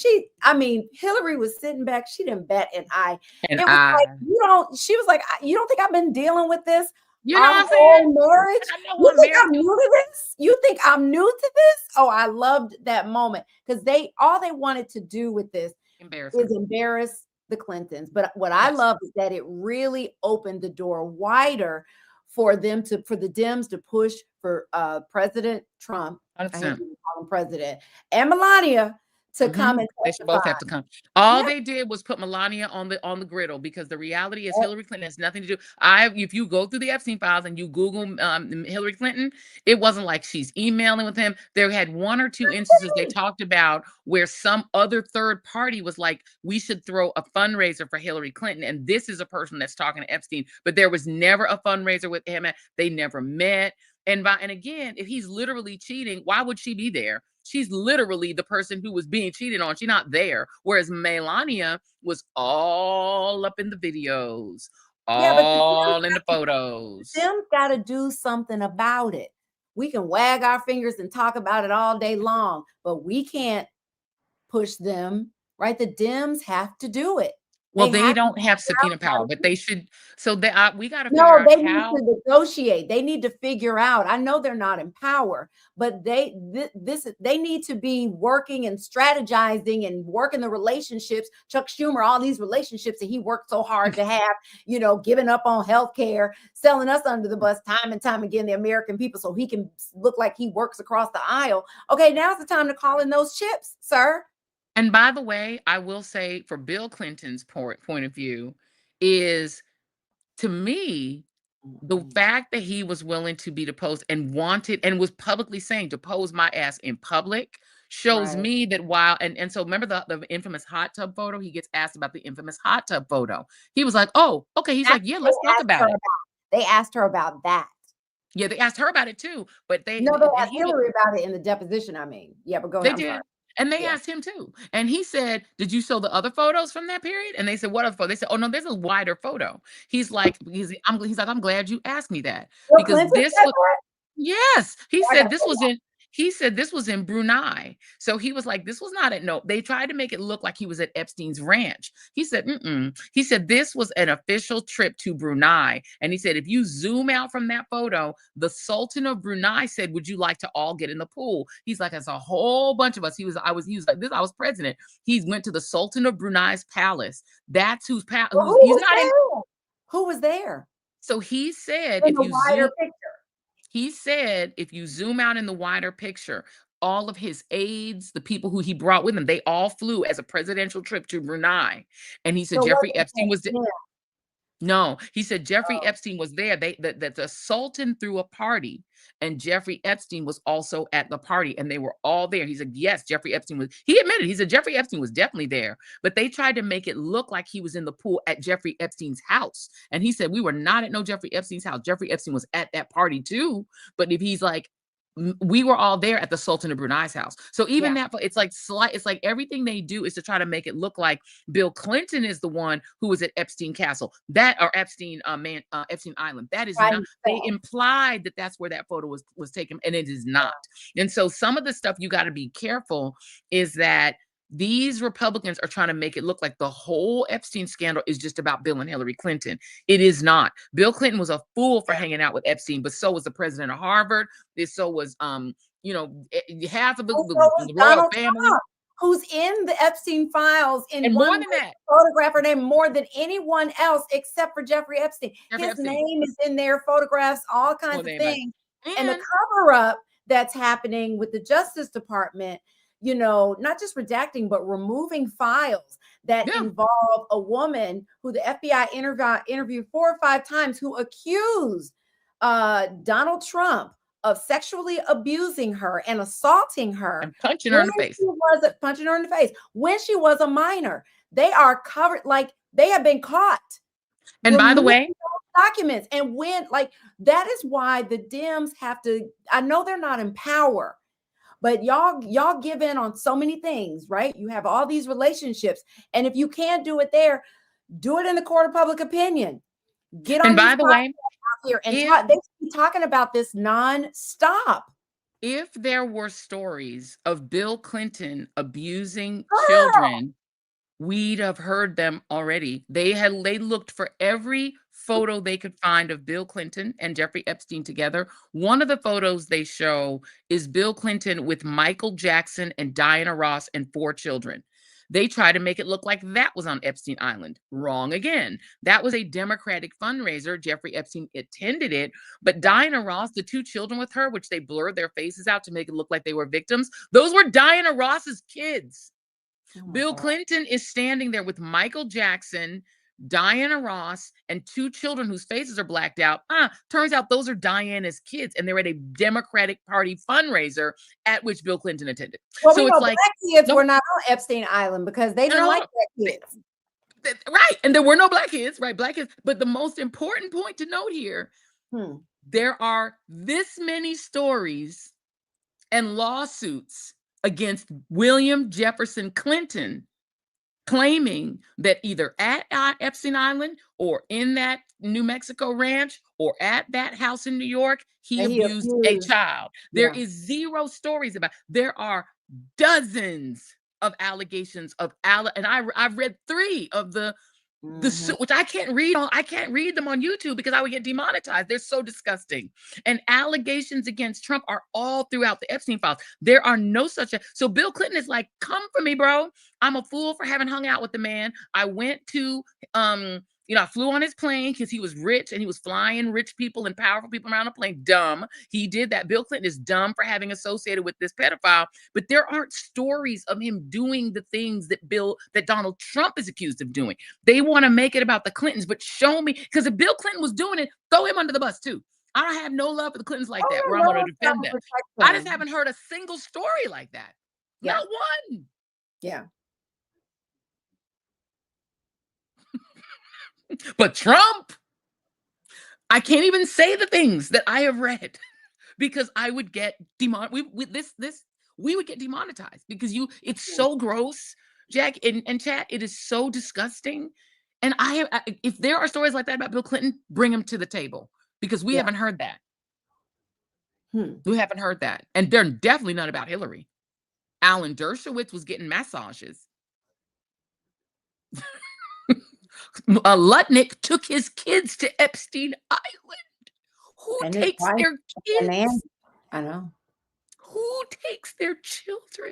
Hillary was sitting back. She didn't bat an eye. And It was like, she was like, you don't think I've been dealing with this you know our what I'm whole saying? marriage? I know You what think marriage I'm new to this? You think I'm new to this? Oh, I loved that moment because all they wanted to do with this embarrassment. is embarrass the Clintons. But what I Yes. love is that it really opened the door wider for the Dems to push for President Trump. I hate 100%. to call him president, and Melania to come and They should both testify. have to come. All Yeah. they did was put Melania on the griddle because the reality is Yep. Hillary Clinton has nothing to do. If you go through the Epstein files and you Google Hillary Clinton, it wasn't like she's emailing with him. There had one or two instances they talked about where some other third party was like, we should throw a fundraiser for Hillary Clinton, and this is a person that's talking to Epstein. But there was never a fundraiser with him. They never met. And again, if he's literally cheating, why would she be there? She's literally the person who was being cheated on. She's not there. Whereas Melania was all up in the videos, Yeah, but all in the photos. Dems got to do something about it. We can wag our fingers and talk about it all day long, but we can't push them, right? The Dems have to do it. Well, they have don't to have figure subpoena out how power, to but do they it. should. So we got to figure No, out they need how. to negotiate. They need to figure out. I know they're not in power, but they need to be working and strategizing and working the relationships. Chuck Schumer, all these relationships that he worked so hard to have, giving up on healthcare, selling us under the bus time and time again, the American people, so he can look like he works across the aisle. Okay, now's the time to call in those chips, sir. And by the way, I will say for Bill Clinton's point of view is, to me, the fact that he was willing to be deposed and wanted and was publicly saying depose my ass in public shows Right. me that while and so remember the infamous hot tub photo. He gets asked about the infamous hot tub photo. He was like, oh, okay. He's like, yeah, let's talk about it. They asked her about that. Yeah, they asked her about it too, but They and asked he was, Hillary about it in the deposition. Yeah, but go they ahead. I'm did. sorry. And they Yeah. asked him too. And he said, did you show the other photos from that period? And they said, what other photo? They said, oh no, there's a wider photo. He's like, I'm glad you asked me that. Bill Because Clinton this said was that? yes. He I said gotta this was in Brunei. So he was like, this was not at no, they tried to make it look like he was at Epstein's ranch. He said, he said, this was an official trip to Brunei. And he said, if you zoom out from that photo, the Sultan of Brunei said, would you like to all get in the pool? He's like, it's a whole bunch of us. He was like this. I was president. He went to the Sultan of Brunei's palace. That's who's palace. Well, He's not in. who was there So he said, in if the you wider zoom, picture? he said, if you zoom out in the wider picture, all of his aides, the people who he brought with him, they all flew as a presidential trip to Brunei. And he said So Jeffrey what Epstein was yeah. no, he said Jeffrey Epstein was there. That the Sultan threw a party, and Jeffrey Epstein was also at the party, and they were all there. He said, yes, Jeffrey Epstein was. He admitted. He said Jeffrey Epstein was definitely there, but they tried to make it look like he was in the pool at Jeffrey Epstein's house. And he said we were not at no Jeffrey Epstein's house. Jeffrey Epstein was at that party too. But if he's like, we were all there at the Sultan of Brunei's house. So even that, it's like it's like everything they do is to try to make it look like Bill Clinton is the one who was at Epstein Castle, or Epstein Epstein Island. That is not. They implied that that's where that photo was taken, and it is not. And so some of the stuff you got to be careful is that these Republicans are trying to make it look like the whole Epstein scandal is just about Bill and Hillary Clinton. It is not. Bill Clinton was a fool for hanging out with Epstein, but so was the president of Harvard. So was half of the royal family. Trump, who's in the Epstein files and more than that, photographer name more than anyone else except for Jeffrey Epstein. His name is in there, photographs, all kinds of things. And the cover up that's happening with the Justice Department, not just redacting, but removing files that involve a woman who the FBI interviewed 4 or 5 times, who accused Donald Trump of sexually abusing her and assaulting her and punching her in the face. Punching her in the face when she was a minor. They are covered, like they have been caught. And by the way, documents. And when, that is why the Dems have to, I know they're not in power, But y'all give in on so many things, right? You have all these relationships. And if you can't do it there, do it in the court of public opinion. Get And on by these the way, podcasts out here and if talk. They should be talking about this nonstop. if there were stories of Bill Clinton abusing Girl, children, we'd have heard them already. They looked for every photo they could find of Bill Clinton and Jeffrey Epstein together. One of the photos they show is Bill Clinton with Michael Jackson and Diana Ross and 4 children. They try to make it look like that was on Epstein Island. Wrong again. That was a Democratic fundraiser. Jeffrey Epstein attended it, but Diana Ross, the 2 children with her, which they blurred their faces out to make it look like they were victims, those were Diana Ross's kids. oh my Bill God. Clinton is standing there with Michael Jackson, Diana Ross, and 2 children whose faces are blacked out. Turns out those are Diana's kids, and they're at a Democratic Party fundraiser at which Bill Clinton attended. Well, So we it's know like, black kids no, were not on Epstein Island because they didn't no, like black kids. right. And there were no black kids, right? Black kids. But the most important point to note here, there are this many stories and lawsuits against William Jefferson Clinton claiming that either at Epstein Island or in that New Mexico ranch or at that house in New York, he And he abused a abused. child. There Yeah. is 0 stories about. There are dozens of allegations of and I've read 3 of the suit, which I can't read them on YouTube because I would get demonetized. They're so disgusting. And allegations against Trump are all throughout the Epstein files. There are no such so Bill Clinton is like, come for me, bro. I'm a fool for having hung out with the man. I went to I flew on his plane because he was rich and he was flying rich people and powerful people around the plane. Dumb. He did that. Bill Clinton is dumb for having associated with this pedophile. But there aren't stories of him doing the things that Donald Trump is accused of doing. They want to make it about the Clintons, but show me, because if Bill Clinton was doing it, throw him under the bus too. I don't have no love for the Clintons like that, where I'm going to defend them. I just haven't heard a single story like that. Yeah. Not one. Yeah. But Trump, I can't even say the things that I have read because I would get we would get demonetized because it's so gross, Jack and chat. It is so disgusting. And if there are stories like that about Bill Clinton, bring them to the table because we haven't heard that. We haven't heard that. And they're definitely not about Hillary. Alan Dershowitz was getting massages. Lutnick took his kids to Epstein Island. Who takes their kids? I know. Who takes their children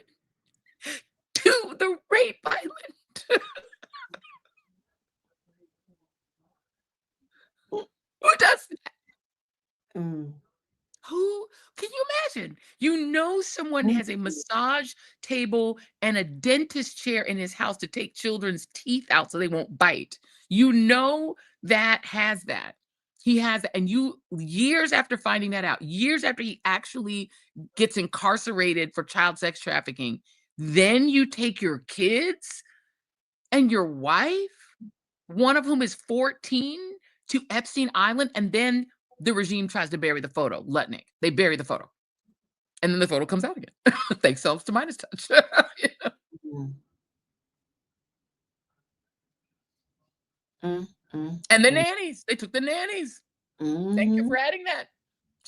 to the rape island? Who does that? Who can you imagine? Someone has a massage table and a dentist chair in his house to take children's teeth out so they won't bite. That has that. He has, and years after finding that out, years after he actually gets incarcerated for child sex trafficking, then you take your kids and your wife, one of whom is 14, to Epstein Island, and then the regime tries to bury the photo. Lutnick, they bury the photo, and then the photo comes out again. Thanks to Midas Touch. And the nannies, they took the nannies. Thank you for adding that.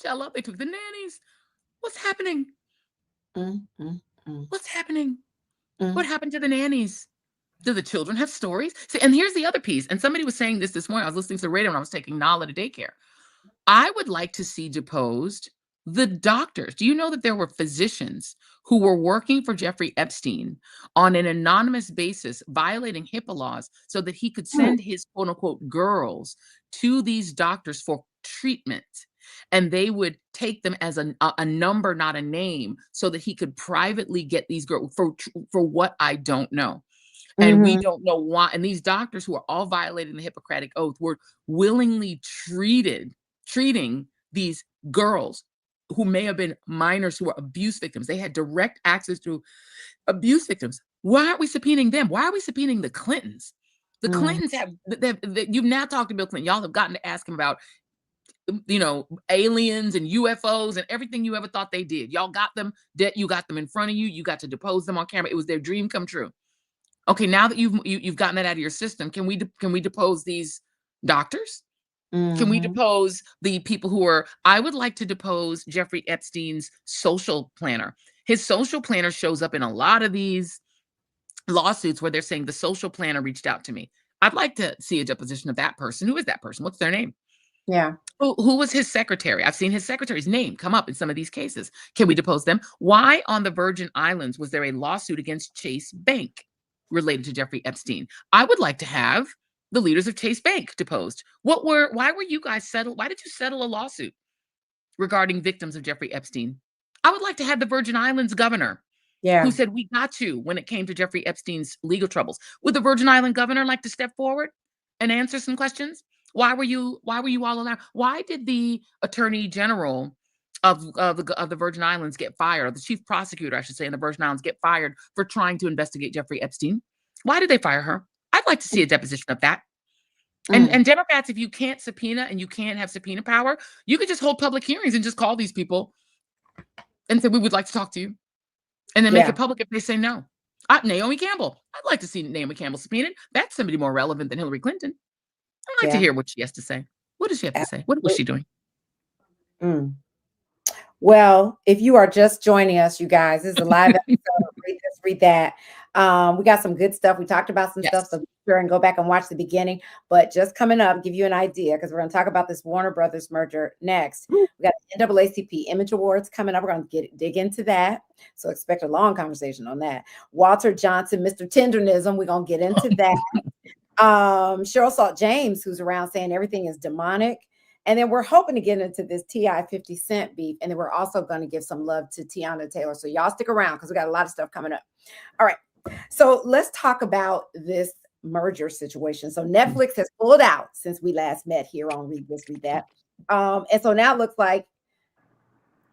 Shella, they took the nannies. What's happening? What's happening? What happened to the nannies? Do the children have stories? See, and here's the other piece. And somebody was saying this morning. I was listening to the radio when I was taking Nala to daycare. I would like to see deposed the doctors. Do you know that there were physicians who were working for Jeffrey Epstein on an anonymous basis, violating HIPAA laws so that he could send his quote unquote girls to these doctors for treatment? And they would take them as a number, not a name, so that he could privately get these girls for what I don't know. And we don't know why. And these doctors who are all violating the Hippocratic Oath were willingly treating these girls who may have been minors who were abuse victims. They had direct access to abuse victims. Why aren't we subpoenaing them? Why are we subpoenaing the Clintons? The Clintons you've now talked to Bill Clinton. Y'all have gotten to ask him about aliens and UFOs and everything you ever thought they did. Y'all got them. You got them in front of you. You got to depose them on camera. It was their dream come true. Okay, now that you've gotten that out of your system, can we depose these doctors? Can we depose the people who are? I would like to depose Jeffrey Epstein's social planner. His social planner shows up in a lot of these lawsuits where they're saying the social planner reached out to me. I'd like to see a deposition of that person. Who is that person? What's their name? Yeah. Who was his secretary? I've seen his secretary's name come up in some of these cases. Can we depose them? Why on the Virgin Islands was there a lawsuit against Chase Bank related to Jeffrey Epstein? I would like to have the leaders of Chase Bank deposed. Why were you guys settled? Why did you settle a lawsuit regarding victims of Jeffrey Epstein? I would like to have the Virgin Islands governor Yeah. who said, we got you when it came to Jeffrey Epstein's legal troubles. Would the Virgin Island governor like to step forward and answer some questions? Why were you all allowed? Why did the attorney general of the Virgin Islands get fired, or the chief prosecutor, I should say, in the Virgin Islands get fired for trying to investigate Jeffrey Epstein? Why did they fire her? I'd like to see a deposition of that. And Democrats, if you can't subpoena and you can't have subpoena power, you could just hold public hearings and just call these people and say, we would like to talk to you. And then make it public if they say no. Naomi Campbell. I'd like to see Naomi Campbell subpoenaed. That's somebody more relevant than Hillary Clinton. I'd like to hear what she has to say. What does she have to say? What was she doing? Well, if you are just joining us, you guys, this is a live episode. Read that. We got some good stuff. We talked about some stuff, so be sure and go back and watch the beginning. But just coming up, give you an idea, because we're going to talk about this Warner Brothers merger next. We got the NAACP Image Awards coming up. We're going to dig into that. So expect a long conversation on that. Walter Johnson, Mr. Tendernism, we're going to get into that. Cheryl Salt James, who's around saying everything is demonic. And then we're hoping to get into this T.I. 50 Cent beef. And then we're also going to give some love to Tiana Taylor. So y'all stick around because we got a lot of stuff coming up. All right. So let's talk about this merger situation. So Netflix has pulled out since we last met here on Read This, Read That. And so now it looks like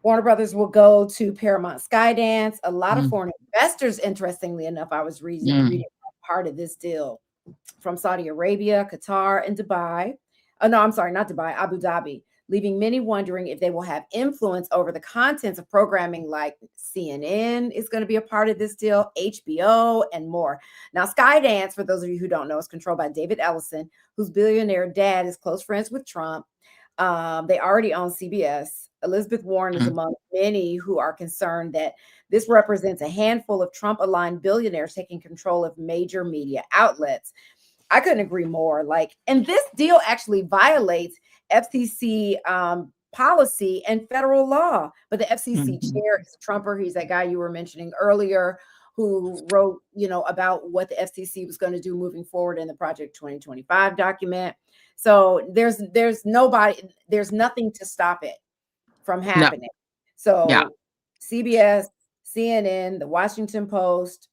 Warner Brothers will go to Paramount Skydance. A lot of foreign investors, interestingly enough, I was reading part of this deal from Saudi Arabia, Qatar, and Dubai. No, I'm sorry, not Dubai, Abu Dhabi, leaving many wondering if they will have influence over the contents of programming like CNN is going to be a part of this deal, HBO, and more. Now, Skydance, for those of you who don't know, is controlled by David Ellison, whose billionaire dad is close friends with Trump. They already own CBS. Elizabeth Warren is among many who are concerned that this represents a handful of Trump-aligned billionaires taking control of major media outlets. I couldn't agree more. And this deal actually violates FCC policy and federal law. But the FCC chair is a Trumper. He's that guy you were mentioning earlier who wrote, about what the FCC was going to do moving forward in the Project 2025 document. So there's nothing to stop it from happening. No. So CBS, CNN, the Washington Post,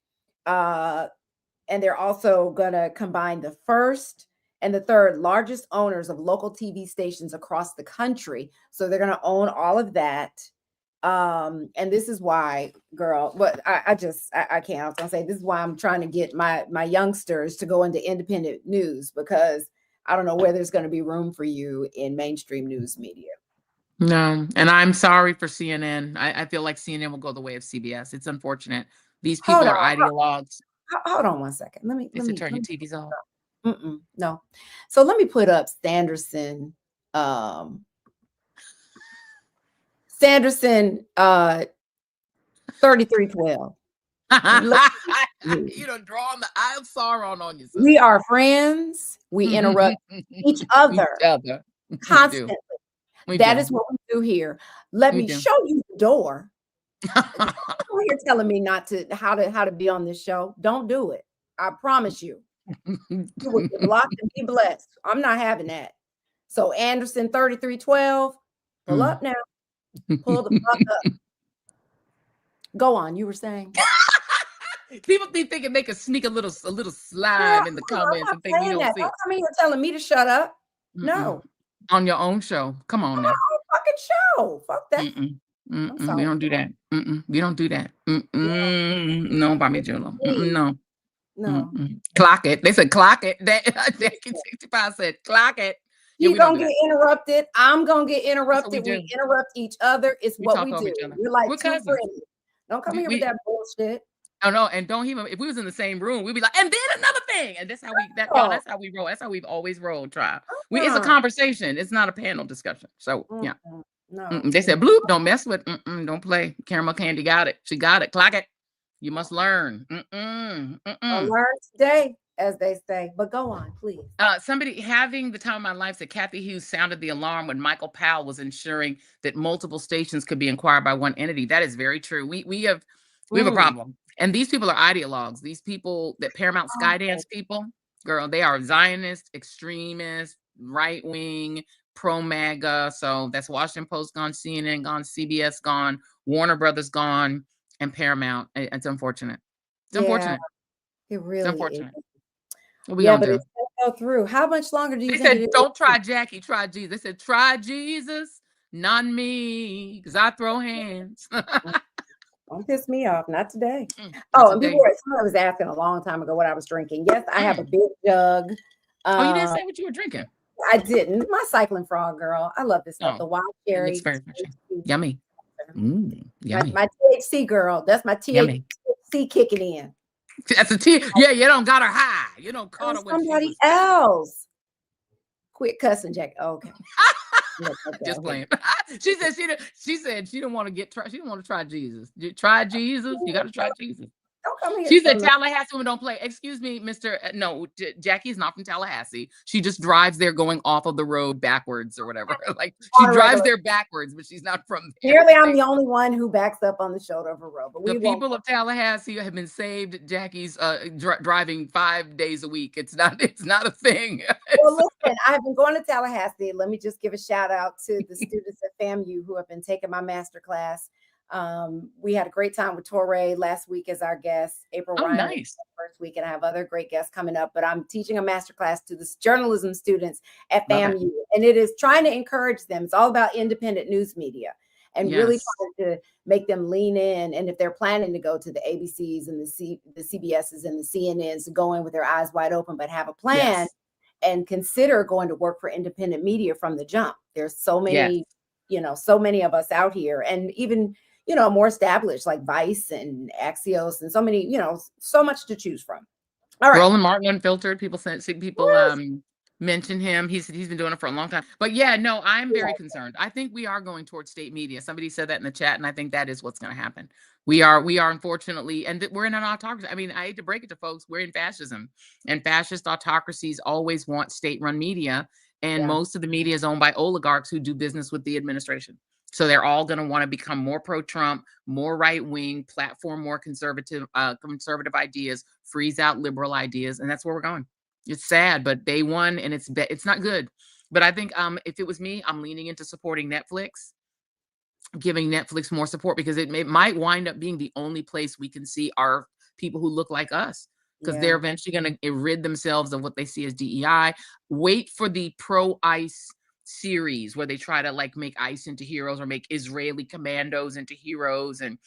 and they're also going to combine the first and the third largest owners of local TV stations across the country. So they're going to own all of that. And this is why, girl, but I can't. I was going to say, this is why I'm trying to get my youngsters to go into independent news, because I don't know where there's going to be room for you in mainstream news media. No, and I'm sorry for CNN. I feel like CNN will go the way of CBS. It's unfortunate. These people are ideologues. Hold on one second. Let me turn your TVs off. No. So let me put up Sanderson 3312. You done drawn the eye of Sauron on yourself. We are friends. We interrupt each other constantly. That is what we do here. Let me show you the door. You're telling me not to how to be on this show. Don't do it. I promise you. You will get blocked and be blessed. I'm not having that. So Anderson 3312, pull up now. Pull the fuck up. Go on. You were saying. People think they can make sneak a little slime in the comments and think we don't see. Don't come in here telling me to shut up. No. On your own show. Come on now. Fucking show. Fuck that. We don't do that. We don't do that. No, Bobby Julo. No. Clock it. They said clock it. That 65 said clock it. Yeah, She's we don't gonna do get that. interrupted. I'm gonna get That's what we interrupted. do. We interrupt each other. It's We what talk we over do. each other. We're like We're two cousins. friends. Don't come We, here with we that bullshit. oh no, and don't even if we was in the same room, we'd be like, and then another thing. And that's how we that y'all, Oh, that's how we roll. That's how we've always rolled, try. It's a uh, conversation. It's not a panel discussion. So yeah. no. They said, bloop, don't mess with, don't play. Caramel Candy got it. She got it. Clock it. You must learn. I learned today, as they say. But go on, please. Somebody having the time of my life said Kathy Hughes sounded the alarm when Michael Powell was ensuring that multiple stations could be acquired by one entity. That is very true. We have a problem. And these people are ideologues. These people, that Paramount Skydance people, girl, they are Zionist, extremist, right wing, pro MAGA. So that's Washington Post gone, CNN gone, CBS gone, Warner Brothers gone, and Paramount. It's unfortunate. It's unfortunate. It It's really is. unfortunate. What we Yeah, gonna but do? it's gonna go through. How much longer do you They think said, it is? don't try Jackie, try Jesus. They said, try Jesus, not me, because I throw hands. Don't piss me off. Not today. Not Oh, and today. somebody was asking a long time ago what I was drinking. Yes, I have a big jug. Oh, you didn't say what you were drinking. I didn't. My cycling frog, girl. I love this stuff. Oh, The wild it cherry. looks very yummy. Yummy. My THC girl. That's my Yummy. THC kicking in. That's a T. Yeah, you don't got her high. You don't call her when Somebody she was else. Quit cussing, Jack. Okay. just playing. She said she didn't want to she didn't want to try Jesus. Try Jesus. You got to try Jesus. Don't come here. She said Tallahassee women don't play. Excuse me, Mr. No, Jackie's not from Tallahassee. She just drives there going off of the road backwards or whatever. Like she drives there backwards, but she's not from there. Apparently, I'm the only one who backs up on the shoulder of a road. But the people of Tallahassee have been saved. Jackie's driving 5 days a week. It's not a thing. Well, listen, I've been going to Tallahassee. Let me just give a shout out to the students at FAMU who have been taking my master class. We had a great time with Torre last week as our guest. April Ryan nice. First week, and I have other great guests coming up. But I'm teaching a master class to the journalism students at FAMU, and it is trying to encourage them. It's all about independent news media, and really trying to make them lean in. And if they're planning to go to the ABCs and the CBSs and the CNNs, to go in with their eyes wide open, but have a plan and consider going to work for independent media from the jump. There's so many, so many of us out here, and even more established like Vice and Axios and so many, so much to choose from. All right. Roland Martin Unfiltered. People mention him. He's been doing it for a long time. But yeah, no, I'm very concerned. I think we are going towards state media. Somebody said that in the chat, and I think that is what's going to happen. We are unfortunately, and we're in an autocracy. I mean, I hate to break it to folks, we're in fascism, and fascist autocracies always want state-run media, and most of the media is owned by oligarchs who do business with the administration. So they're all going to want to become more pro-Trump, more right-wing, platform more conservative ideas, freeze out liberal ideas, and that's where we're going. It's sad, but they won, and it's not good. But I think if it was me, I'm leaning into supporting Netflix, giving Netflix more support, because it might wind up being the only place we can see our people who look like us, because they're eventually going to rid themselves of what they see as DEI. Wait for the pro-ICE series where they try to make ICE into heroes or make Israeli commandos into heroes, and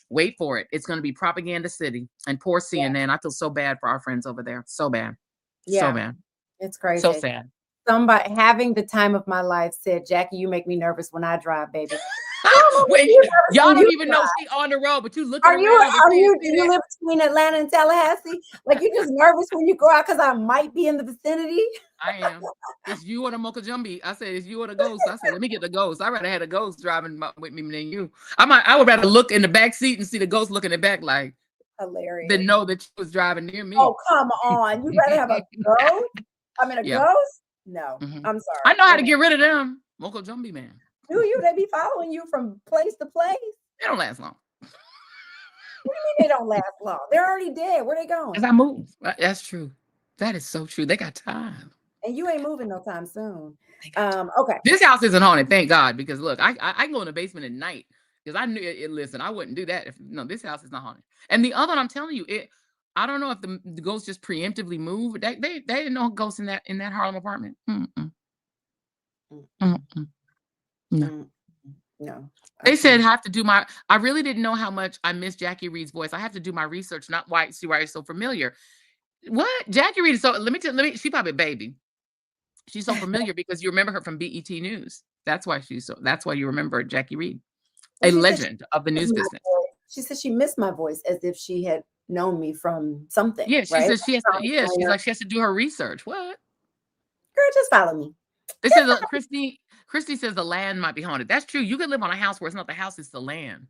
wait for it. It's going to be propaganda city. And poor CNN. I feel so bad for our friends over there. So bad. So bad. It's crazy. So sad. Somebody having the time of my life said, Jackie, you make me nervous when I drive, baby. Wait, y'all don't even know she on the road, but you look around. Do you live between Atlanta and Tallahassee? Like, you're just nervous when you go out because I might be in the vicinity? I am. It's you or the Mocha Jumby. I said, it's you or the ghost. I said, let me get the ghost. I'd rather have a ghost driving with me than you. I would rather look in the back seat and see the ghost looking in the back like hilarious. Than know that she was driving near me. Oh, come on. You'd rather have a ghost? I mean, a ghost? No, I'm sorry. I know how to get rid of them. Mocha Jumby, man. Do you? They be following you from place to place? They don't last long. What do you mean they don't last long? They're already dead. Where they going? As I move. That's true. That is so true. They got time. And you ain't moving no time soon. Okay. This house isn't haunted, thank God, because look, I can go in the basement at night because I knew it. Listen, I wouldn't do that if this house is not haunted. And the other one, I'm telling you, I don't know if the ghosts just preemptively moved. They didn't know ghosts in that Harlem apartment. No. No. They said I have to do I really didn't know how much I miss Jackie Reid's voice. I have to do my research, not see why it's so familiar. What? Jackie Reid is so, let me she probably a baby. She's so familiar because you remember her from BET News. That's why you remember Jackie Reid, And a she said legend of the missed news my business. voice. She said she missed my voice as if she had known me from something, Yeah, she right? says she has to, yeah, she's like, she has to do her research. What? Girl, just follow me. This is Christy says the land might be haunted. That's true. You could live on a house where it's not the house, it's the land.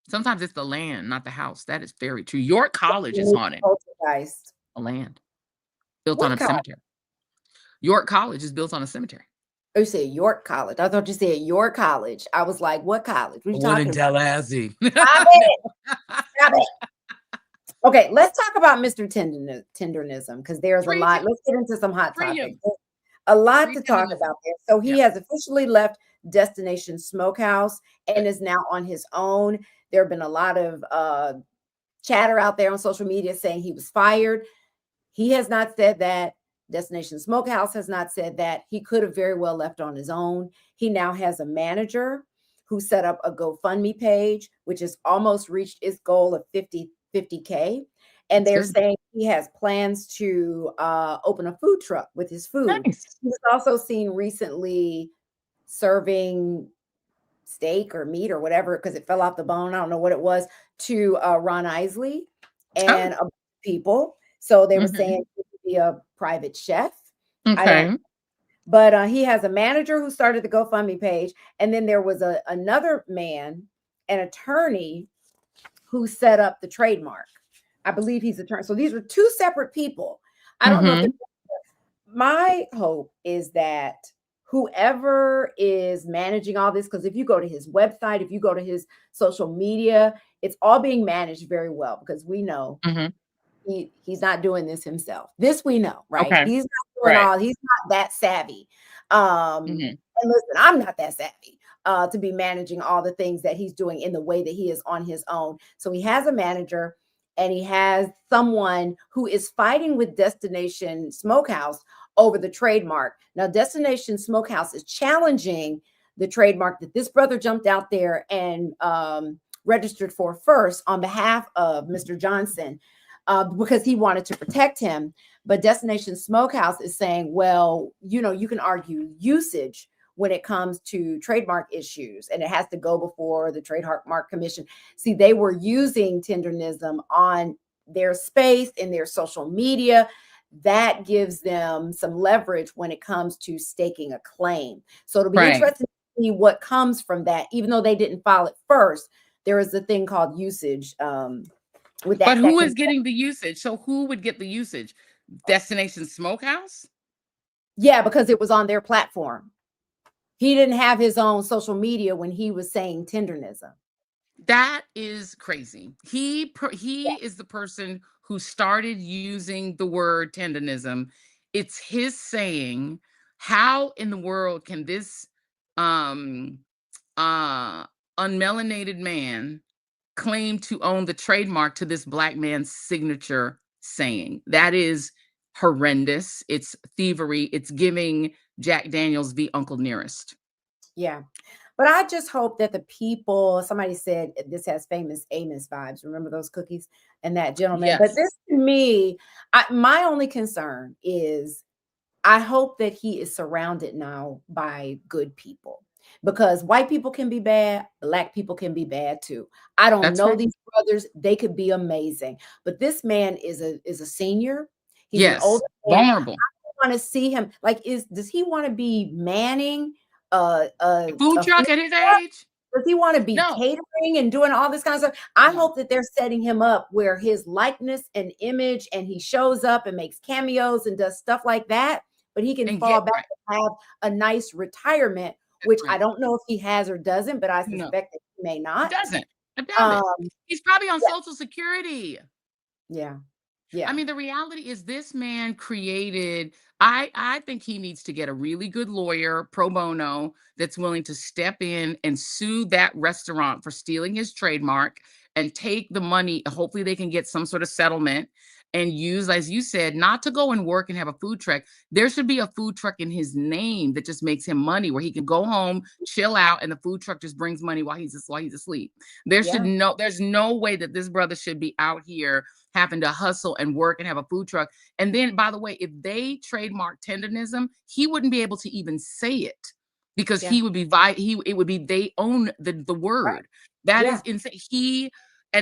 Sometimes it's the land, not the house. That is very true. York College is haunted. Poltergeist. A land built on What a college? cemetery. York College is built on a cemetery. Oh, you said York College. I thought you said York College. I was like, what college? What are you One in talking about? Tallahassee. Stop it. Stop it. Okay, let's talk about Mr. Tendernism because there's a Free lot. ten- Let's get into some hot free topics. him. A lot Free to talk tendernism. about there. So he Yeah. has officially left Destination Smokehouse and is now on his own. There have been a lot of chatter out there on social media saying he was fired. He has not said that. Destination Smokehouse has not said that. He could have very well left on his own. He now has a manager who set up a GoFundMe page, which has almost reached its goal of 50K. And That's they're good. saying he has plans to open a food truck with his food. Nice. He's also seen recently serving steak or meat or whatever because it fell off the bone. I don't know what it was to Ron Isley and Oh. people. So they were Mhm. saying he could be a private chef. I Okay. don't, but he has a manager who started the GoFundMe page, and then there was another man, an attorney, who set up the trademark. I believe he's attorney. So these are two separate people. I don't know if Mhm. my hope is that whoever is managing all this, because if you go to his website, if you go to his social media, it's all being managed very well because we know Mhm. he's not doing this himself. This we know, right? Okay. He's not doing Right. he's not that savvy. And Mhm. listen, I'm not that savvy to be managing all the things that he's doing in the way that he is on his own. So he has a manager and he has someone who is fighting with Destination Smokehouse over the trademark. Now, Destination Smokehouse is challenging the trademark that this brother jumped out there and registered for first on behalf of Mr. Johnson. Because he wanted to protect him. But Destination Smokehouse is saying, well, you can argue usage when it comes to trademark issues, and it has to go before the Trademark Commission. See, they were using tendernism on their space in their social media. That gives them some leverage when it comes to staking a claim. So it'll be Right. interesting to see what comes from that. Even though they didn't file it first, there is a thing called usage. With But that who can is getting the usage? So who would get the usage? Destination Smokehouse? Yeah, because it was on their platform. He didn't have his own social media when he was saying tendernism. That is crazy. He is the person who started using the word tendonism. It's his saying. How in the world can this um unmelanated man claim to own the trademark to this black man's signature saying? That is horrendous. It's thievery. It's giving Jack Daniels the Uncle Nearest. Yeah. But I just hope that the people, somebody said this has famous Amos vibes. Remember those cookies and that gentleman? But Yes. this to me, my only concern is I hope that he is surrounded now by good people because white people can be bad, black people can be bad too. I don't That's know right. these brothers; they could be amazing, but this man is a senior. He's an Yes. older man. Vulnerable. I want to see him. Like, does he want to be manning Food a food truck at his truck? age? Does he want to be No. catering and doing all this kind of stuff? I No. hope that they're setting him up where his likeness and image and he shows up and makes cameos and does stuff like that, but he can And fall get back right. and have a nice retirement, That's which I right. don't know if he has or doesn't, but I No. suspect that he may He not. doesn't. I doubt it. Um, He's probably on yeah, Social Security. yeah, I yeah. mean, the reality is this man created, I think he needs to get a really good lawyer, pro bono, that's willing to step in and sue that restaurant for stealing his trademark and take the money. Hopefully they can get some sort of settlement and use, as you said, not to go and work and have a food truck. There should be a food truck in his name that just makes him money, where he can go home, chill out, and the food truck just brings money while he's asleep. There's no way that this brother should be out here having to hustle and work and have a food truck. And then, by the way, if they trademark tendonism, he wouldn't be able to even say it, because he would be they own the word. That is insane.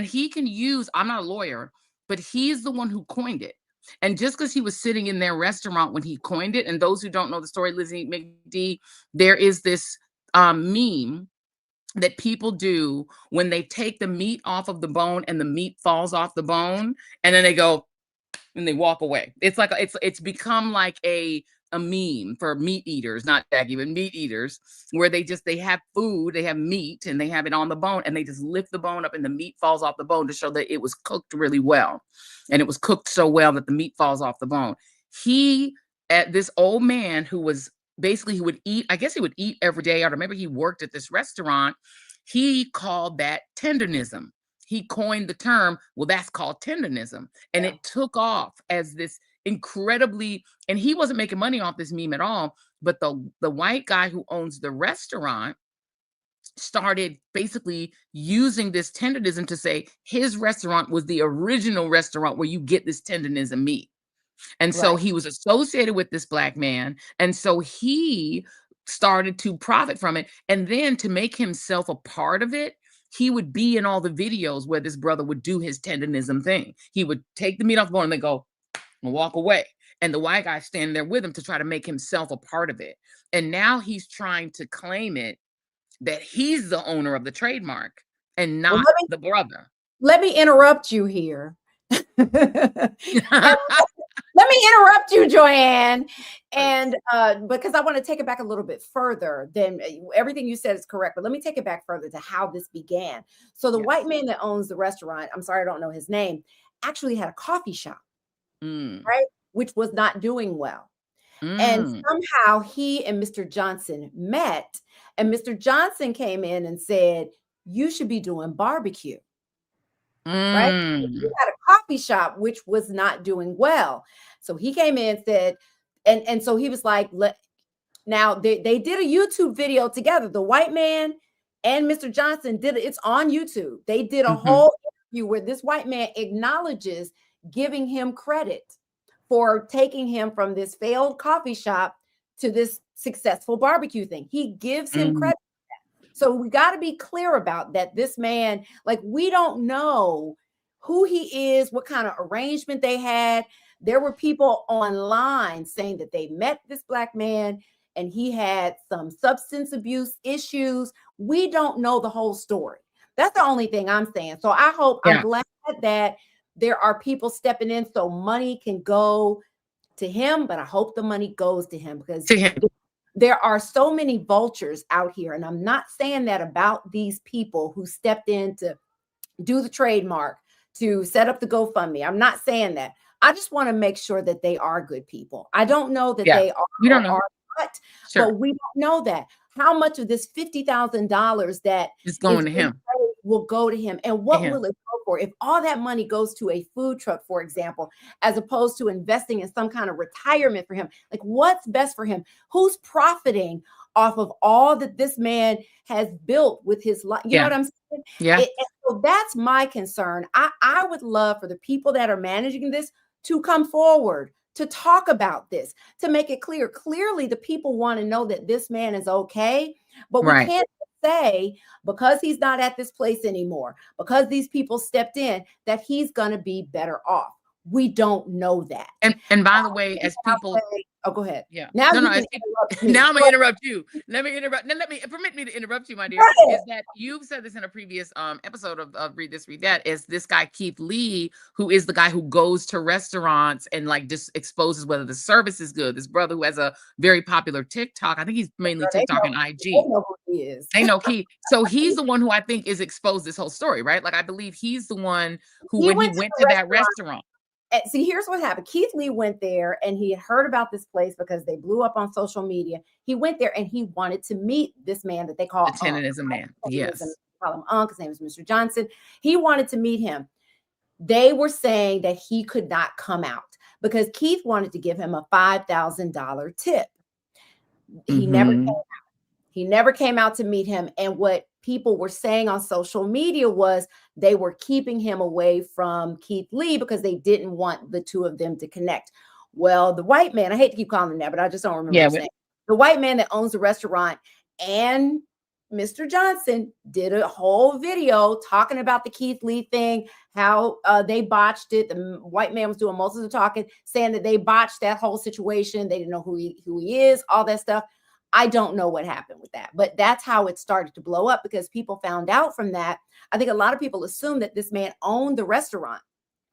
He can use, I'm not a lawyer, but he's the one who coined it. And just because he was sitting in their restaurant when he coined it, and those who don't know the story, Lizzie McD, there is this meme that people do when they take the meat off of the bone and the meat falls off the bone, and then they go and they walk away. It's like it's become like a meme for meat eaters, not Jackie, but meat eaters, where they have food, they have meat, and they have it on the bone, and they just lift the bone up and the meat falls off the bone to show that it was cooked really well. And it was cooked so well that the meat falls off the bone. This old man who was basically, he would eat every day. I remember he worked at this restaurant. He called that tendonism. He coined the term, well, that's called tendonism. And it took off as this incredibly, and he wasn't making money off this meme at all, but the white guy who owns the restaurant started basically using this tendonism to say his restaurant was the original restaurant where you get this tendonism meat. And so he was associated with this black man. And so he started to profit from it. And then to make himself a part of it, he would be in all the videos where this brother would do his tendonism thing. He would take the meat off the bone and they go and walk away. And the white guy standing there with him to try to make himself a part of it. And now he's trying to claim it, that he's the owner of the trademark and not the brother. Let me interrupt you here. Let me interrupt you, Joanne. And because I want to take it back a little bit further than everything you said is correct, but let me take it back further to how this began. So the white man that owns the restaurant, I'm sorry, I don't know his name, actually had a coffee shop, right? Which was not doing well. And somehow he and Mr. Johnson met, and Mr. Johnson came in and said, you should be doing barbecue. Right? He had a coffee shop which was not doing well. So he came in and said, and so he was like, now they did a YouTube video together. The white man and Mr. Johnson did it. It's on YouTube. They did a whole interview where this white man acknowledges giving him credit for taking him from this failed coffee shop to this successful barbecue thing. He gives him credit. So we got to be clear about that. This man, like, we don't know who he is, what kind of arrangement they had. There were people online saying that they met this black man and he had some substance abuse issues. We don't know the whole story. That's the only thing I'm saying. So I'm glad that there are people stepping in so money can go to him, but I hope the money goes to him, because there are so many vultures out here. And I'm not saying that about these people who stepped in to do the trademark, to set up the GoFundMe. I'm not saying that. I just want to make sure that they are good people. I don't know that they are. We don't know. Or not, but we don't know that. How much of this $50,000 that is going to him will go to him, and what will it go for? If all that money goes to a food truck, for example, as opposed to investing in some kind of retirement for him, like, what's best for him? Who's profiting off of all that this man has built with his life? You know what I'm saying? Yeah. So that's my concern. I would love for the people that are managing this to come forward, to talk about this, to make it clear. Clearly, the people want to know that this man is okay, but we can't say because he's not at this place anymore, because these people stepped in, that he's going to be better off. We don't know that. And by the way, as people, go ahead. Yeah. Now, now I'm gonna interrupt you. Let me permit me to interrupt you, my dear. Is that you've said this in a previous episode of Read This, Read That? Is this guy Keith Lee, who is the guy who goes to restaurants and like just exposes whether the service is good? This brother who has a very popular TikTok. I think he's mainly TikTok and IG. They know who he is. They know he. So he's the one who I think is exposed this whole story, right? Like, I believe he's the one who, when he went to that restaurant. See, here's what happened. Keith Lee went there and he had heard about this place because they blew up on social media. He went there and he wanted to meet this man that they call the tendonism man. Yes. Call him Unc. His name is Mr. Johnson. He wanted to meet him. they were saying that he could not come out because Keith wanted to give him a $5,000 tip. He never came out. He never came out to meet him. And what people were saying on social media was they were keeping him away from Keith Lee because they didn't want the two of them to connect. Well, the white man, I hate to keep calling him that, but I just don't remember his name. The white man that owns the restaurant and Mr. Johnson did a whole video talking about the Keith Lee thing, how they botched it. The white man was doing most of the talking, saying that they botched that whole situation. They didn't know who he is, all that stuff. I don't know what happened with that, but that's how it started to blow up because people found out from that. I think a lot of people assumed that this man owned the restaurant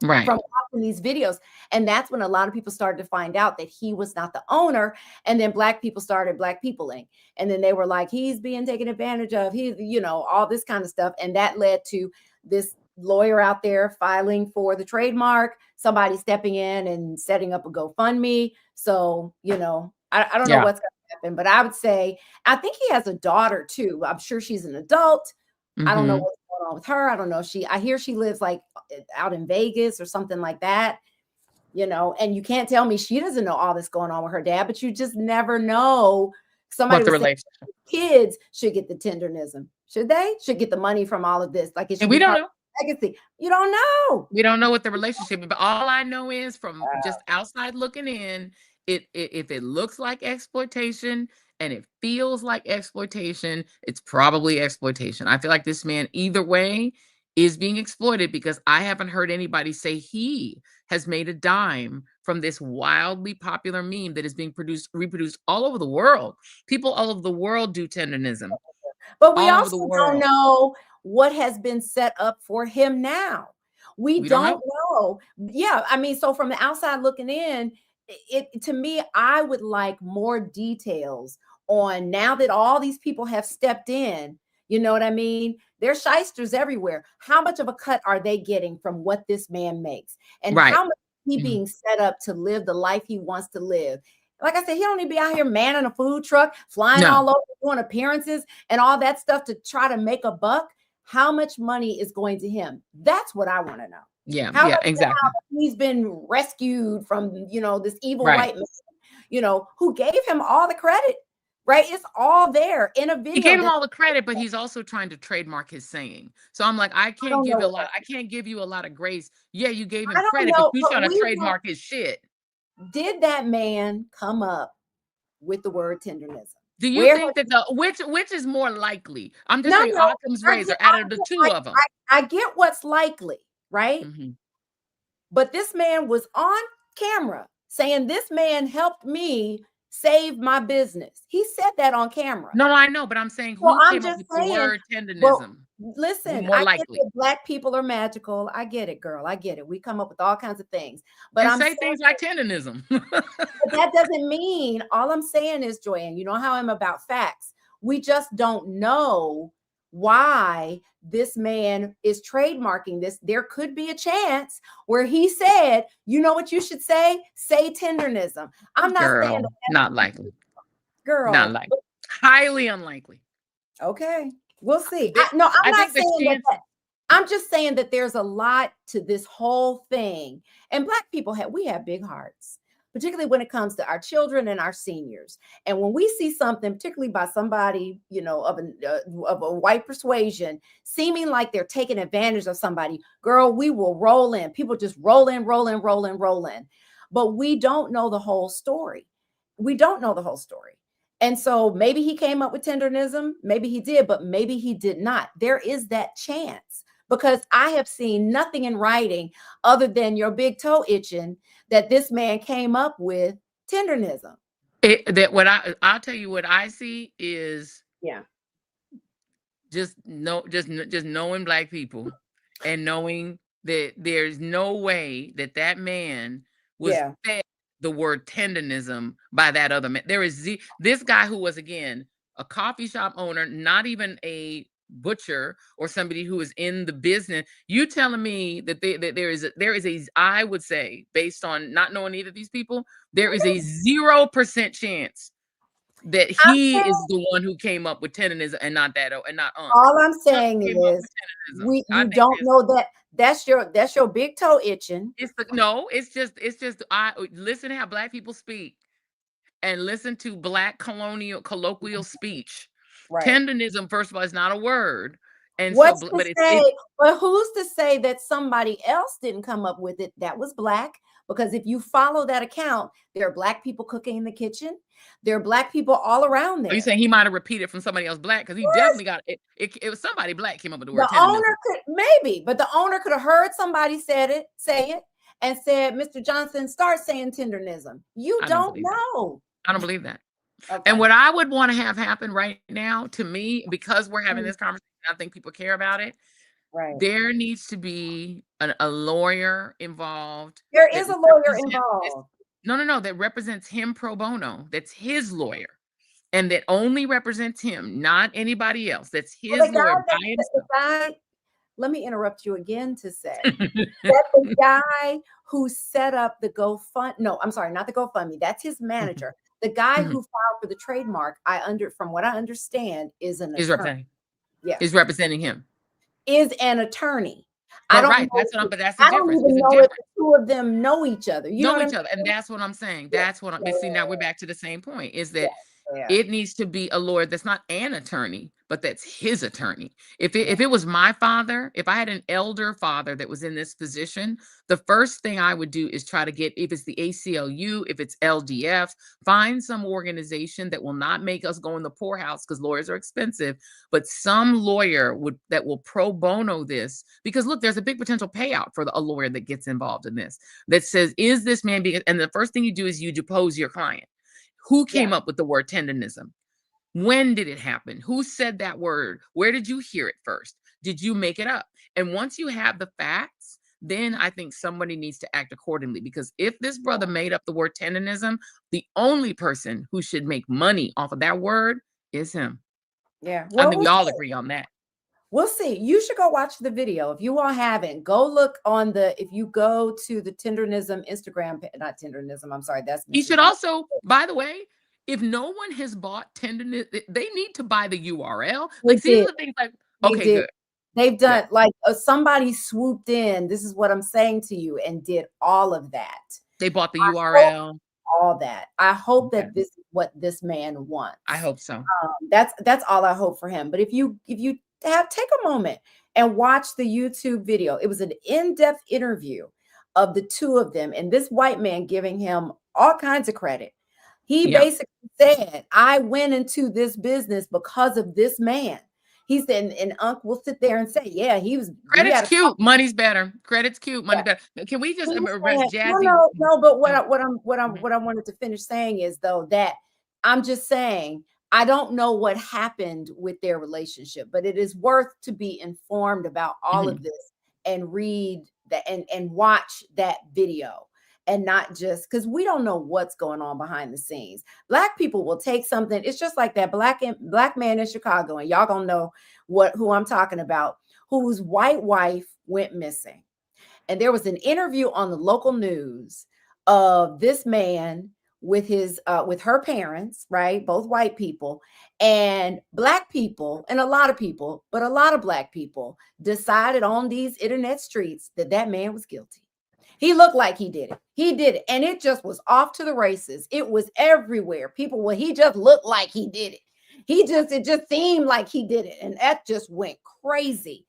Right. from watching these videos. And that's when a lot of people started to find out that he was not the owner. And then Black people started Black peopling. And then they were like, he's being taken advantage of. He's, all this kind of stuff. And that led to this lawyer out there filing for the trademark, somebody stepping in and setting up a GoFundMe. So, I don't know what's going to happen, but I would say, I think he has a daughter too. I'm sure she's an adult. I don't know what's going on with her. I don't know. I hear she lives like out in Vegas or something like that, and you can't tell me she doesn't know all this going on with her dad, but you just never know. Somebody was saying kids should get the tendernism. Should they? Should get the money from all of this. Like it should we don't know. Legacy. You don't know. We don't know what the relationship is, but all I know is from just outside looking in, if it looks like exploitation and it feels like exploitation, it's probably exploitation. I feel like this man either way is being exploited because I haven't heard anybody say he has made a dime from this wildly popular meme that is being reproduced all over the world. People all over the world do tendernism. But we also don't know what has been set up for him now. We don't know. Yeah, I mean, so from the outside looking in, to me, I would like more details on now that all these people have stepped in. You know what I mean? There's shysters everywhere. How much of a cut are they getting from what this man makes? And how much is he being set up to live the life he wants to live? Like I said, he don't need to be out here manning a food truck, flying all over, doing appearances and all that stuff to try to make a buck. How much money is going to him? That's what I want to know. Yeah, exactly. He's been rescued from, this evil white man, who gave him all the credit, right? It's all there in a video. He gave him all the credit, but he's also trying to trademark his saying. So I'm like, I can't give you a lot of grace. Yeah, you gave him credit, but you're trying to trademark his shit. Did that man come up with the word tendernism? Do you think that which is more likely? I'm just saying Occam's razor out of the two of them. I get what's likely, right? But this man was on camera saying this man helped me save my business. He said that on camera. No, I know, but I'm saying who came up with the word tendernism? Listen, I get that Black people are magical. I get it, girl. I get it. We come up with all kinds of things. But I'm saying things like tendernism. But that doesn't mean, all I'm saying is, Joanne, you know how I'm about facts. We just don't know why this man is trademarking this. There could be a chance where he said, you know what you should say? Say tendernism. I'm not saying not likely. Girl. Not likely. Highly unlikely. Okay. We'll see. I'm not saying that. I'm just saying that there's a lot to this whole thing. And Black people we have big hearts, particularly when it comes to our children and our seniors. And when we see something, particularly by somebody, of a white persuasion, seeming like they're taking advantage of somebody, girl, we will roll in. People just roll in. But we don't know the whole story. And so maybe he came up with tendernism, maybe he did, but maybe he did not. There is that chance because I have seen nothing in writing other than your big toe itching that this man came up with tendernism. I'll tell you what I see is just knowing Black people and knowing that there's no way that man was fed the word tendernism by that other man. There is this guy who was, again, a coffee shop owner, not even a butcher or somebody who is in the business. You telling me that there is a I would say, based on not knowing either of these people, there is a 0% chance that he is the one who came up with tendernism and not that, and not all I'm saying is you don't know that That's your big toe itching. It's just I listen to how black people speak and listen to black colloquial speech. Right. Tendonism, first of all, is not a word. And so, What's to but it's say, but who's to say that somebody else didn't come up with it that was black? Because if you follow that account, there are black people cooking in the kitchen. There are black people all around are you there. saying he might have repeated from somebody else black? Because he Yes, definitely got it. It was somebody black came up with the the word owner tendonism. could maybe, but the owner could have heard somebody say it, and said, "Mr. Johnson, start saying tendernism." You I don't don't believe that. know. I don't believe that. Okay. And what I would want to have happen right now, to me, because we're having Mm, this conversation, I think people care about it. right. There needs to be a lawyer involved There that is a lawyer represents this. involved. No, that represents him pro bono. That's his lawyer, and that only represents him, not anybody else. That's Well, his lawyer by the guy, let me interrupt you again to say himself. that the guy who set up the GoFund, no, I'm sorry, not the GoFundMe, that's his manager. The guy Mhm. who filed for the trademark, from what I understand, is an Is attorney. representing Yes, is representing him. is an attorney. I But don't right, know. but that's the I don't difference. It's even a know if difference. the two of them know each other. You know Know what I'm each other, and saying? that's what I'm saying. Yeah, That's what I'm. But see, now we're back to the same point: is yeah, that yeah, it needs to be a lawyer that's not an attorney, but that's his attorney. yeah. If it was my father, if I had an elder father that was in this position, the first thing I would do is try to get, if it's the ACLU, if it's LDF, find some organization that will not make us go in the poorhouse because lawyers are expensive, but some lawyer that will pro bono this, because look, there's a big potential payout for a lawyer that gets involved in this, that says, is this man being, and the first thing you do is you depose your client. Who Yeah. came up with the word tendonism? When did it happen? Who said that word? Where did you hear it first? Did you make it up? And once you have the facts, then I think somebody needs to act accordingly. Because if this brother made up the word tendonism, the only person who should make money off of that word is him. Yeah. I Well, think we all agree on that. we'll see. You should go watch the video. If you all haven't, go look on if you go to the Tendernism Instagram, not Tendernism, I'm sorry, that's He Mr. should John. also, by the way, if no one has bought tenderness, they need to buy the URL. They Like, see, these did. are the things like, They okay, did. good. They've Good. done like somebody swooped in. This is what I'm saying to you, and did all of that. They bought the I URL. all that. I hope Okay. that this is what this man wants. I hope so. That's all I hope for him. But if you take a moment and watch the YouTube video, it was an in-depth interview of the two of them, and this white man giving him all kinds of credit. He Yeah. basically said, "I went into this business because of this man." He said, and Unc will sit there and say, "Yeah, he Credit's had a." cute. Money's better. Credit's cute. Money better. Can we just He's arrest saying, Jazzy? no. But No. what I wanted to finish saying is though that I'm just saying I don't know what happened with their relationship, but it is worth to be informed about all of this and read that and watch that video, and not just because we don't know what's going on behind the scenes. Black people will take something. It's just like that black man in Chicago, and y'all gonna know who I'm talking about, whose white wife went missing. And there was an interview on the local news of this man with her parents, right? Both white people, and black people, and a lot of people, but a lot of black people decided on these internet streets that that man was guilty. He looked like he did it. He did it. And it just was off to the races. It was everywhere. He just looked like he did it. It just seemed like he did it. And that just went crazy.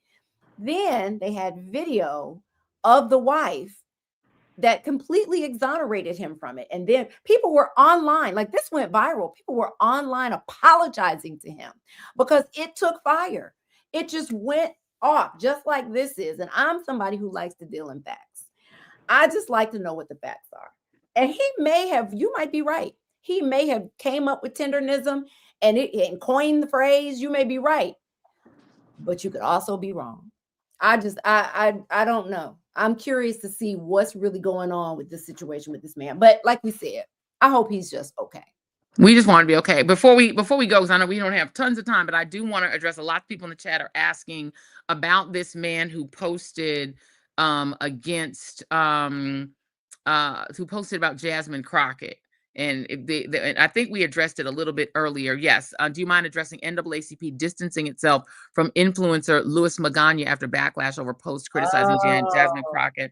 Then they had video of the wife that completely exonerated him from it. And then people were online, like this went viral. People were online apologizing to him because it took fire. It just went off, just like this is. And I'm somebody who likes to deal in facts. I just like to know what the facts are. And you might be right. He may have came up with tendernism and coined the phrase. You may be right, but you could also be wrong. I don't know. I'm curious to see what's really going on with this situation with this man. But like we said, I hope he's just okay. We just want to be okay. Before we go, because I know we don't have tons of time, but I do want to address, a lot of people in the chat are asking about this man who posted against who posted about Jasmine Crockett. And and I think we addressed it a little bit earlier. Yes. Do you mind addressing NAACP distancing itself from influencer Louis Magana after backlash over post criticizing Jasmine Oh, Crockett?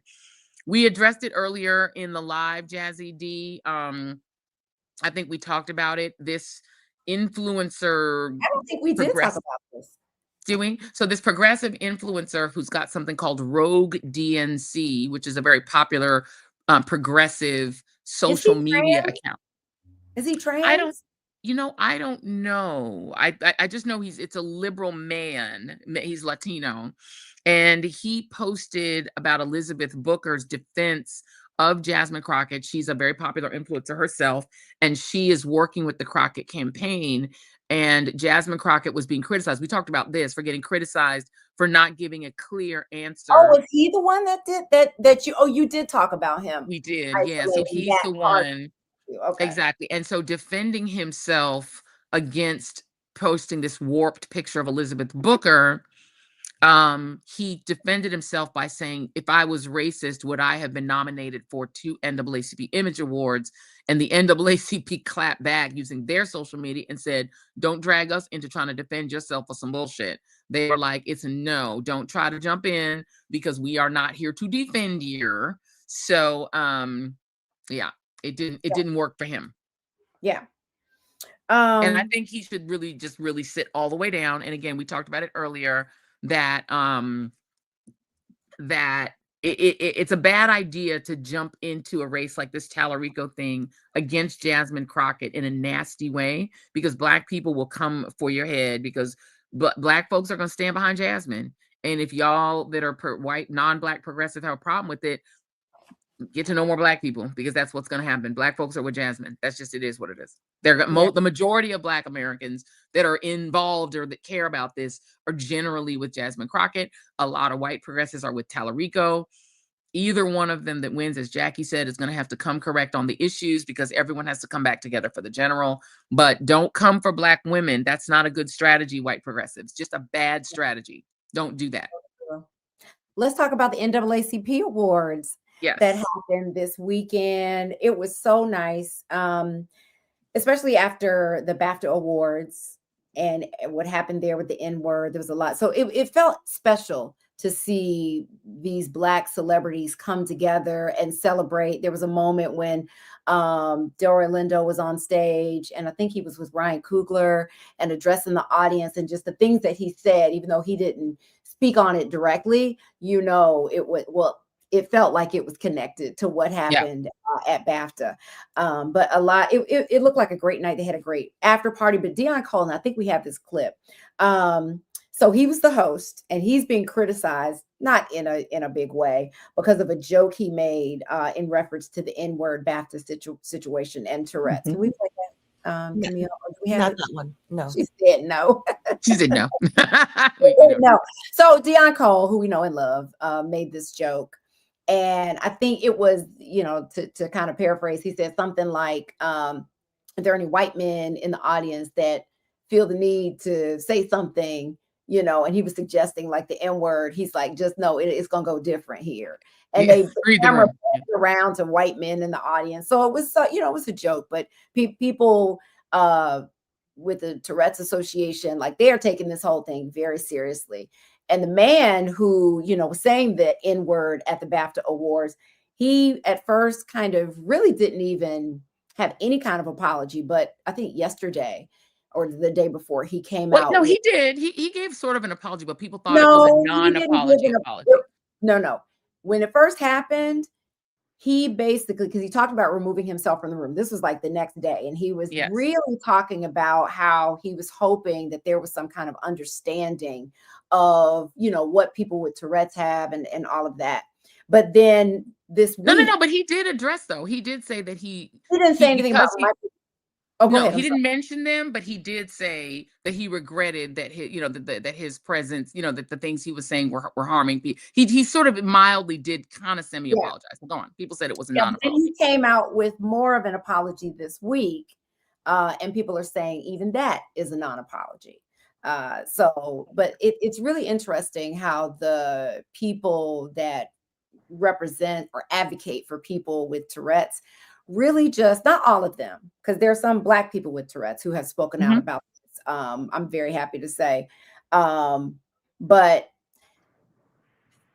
We addressed it earlier in the live, Jazzy D. I think we talked about it. This influencer I don't think we did talk progressive about this. doing so. This progressive influencer who's got something called Rogue DNC, which is a very popular progressive Is he social media trans? account. Is he I don't, trans? I don't know. I just know it's a liberal man. He's Latino, and he posted about Elizabeth Booker's defense of Jasmine Crockett. She's a very popular influencer herself, and she is working with the Crockett campaign. And Jasmine Crockett was being criticized. We talked about this for getting criticized for not giving a clear Oh, answer. was he the one that did that you, oh, you did talk about him We did, yeah. So isolating he's that the part of one. you. Okay. Exactly. And so defending himself against posting this warped picture of Elizabeth Booker, he defended himself by saying, if I was racist, would I have been nominated for 2 NAACP Image Awards? And the NAACP clapped back using their social media and said, don't drag us into trying to defend yourself for some bullshit. They were like, it's a no, don't try to jump in because we are not here to defend you. So, yeah, it didn't work for him. Yeah. And I think he should really sit all the way down. And again, we talked about it earlier that that it's a bad idea to jump into a race like this Tallarico thing against Jasmine Crockett in a nasty way, because Black people will come for your head, because Black folks are going to stand behind Jasmine. And if y'all that are white, non-Black progressive have a problem with it, get to know more Black people, because that's what's going to happen. Black folks are with Jasmine. That's just, it is what it is. The majority of Black Americans that are involved or that care about this are generally with Jasmine Crockett. A lot of white progressives are with Tallarico. Either one of them that wins, as Jackie said, is going to have to come correct on the issues, because everyone has to come back together for the general. But don't come for Black women. That's not a good strategy, white progressives. Just a bad strategy. Don't do that. Let's talk about the NAACP awards that Yes. happened this weekend. It was so nice, especially after the BAFTA awards and what happened there with the N word. There was a lot. So it felt special to see these Black celebrities come together and celebrate. There was a moment when Delroy Lindo was on stage, and I think he was with Ryan Coogler, and addressing the audience, and just the things that he said, even though he didn't speak on it directly, it was, well, it felt like it was connected to what happened at BAFTA. But it looked like a great night. They had a great after party. But Deion Cole, and I think we have this clip. So he was the host, and he's being criticized, not in a big way, because of a joke he made in reference to the N-word BAFTA situation and Tourette's. Can we play that, Camille? Or do we have Not it? that one. No. She said no. She said no. No. So Deion Cole, who we know and love, made this joke. And I think it was, to kind of paraphrase, he said something like, are there any white men in the audience that feel the need to say something, and he was suggesting like the N word. He's like, just know it's going to go different here. And Yeah, they read the camera room. around to white men in the audience. So it was, it was a joke, but people, with the Tourette's Association, like, they are taking this whole thing very seriously. And the man who, was saying the N word at the BAFTA Awards, he at first kind of really didn't even have any kind of apology. But I think yesterday or the day before, he came Wait, out. no, he did. He gave sort of an apology, but people thought it was a No, he didn't give non-apology an apology. No. When it first happened, he basically, because he talked about removing himself from the room. This was like the next day. And he was Yes. really talking about how he was hoping that there was some kind of understanding of, what people with Tourette's have and all of that. But then this week. No, but he did address, though. He did say that he didn't say anything about Oh, go no, ahead. he didn't mention them, but he did say that he regretted that that his presence, that the things he was saying were harming people. He sort of mildly did kind of semi-apologize. Go on. People said it was a non-apology. He came out with more of an apology this week, and people are saying even that is a non-apology. But it's really interesting how the people that represent or advocate for people with Tourette's really just, not all of them, because there are some Black people with Tourette's who have spoken out Mhm. about this. I'm very happy to say. But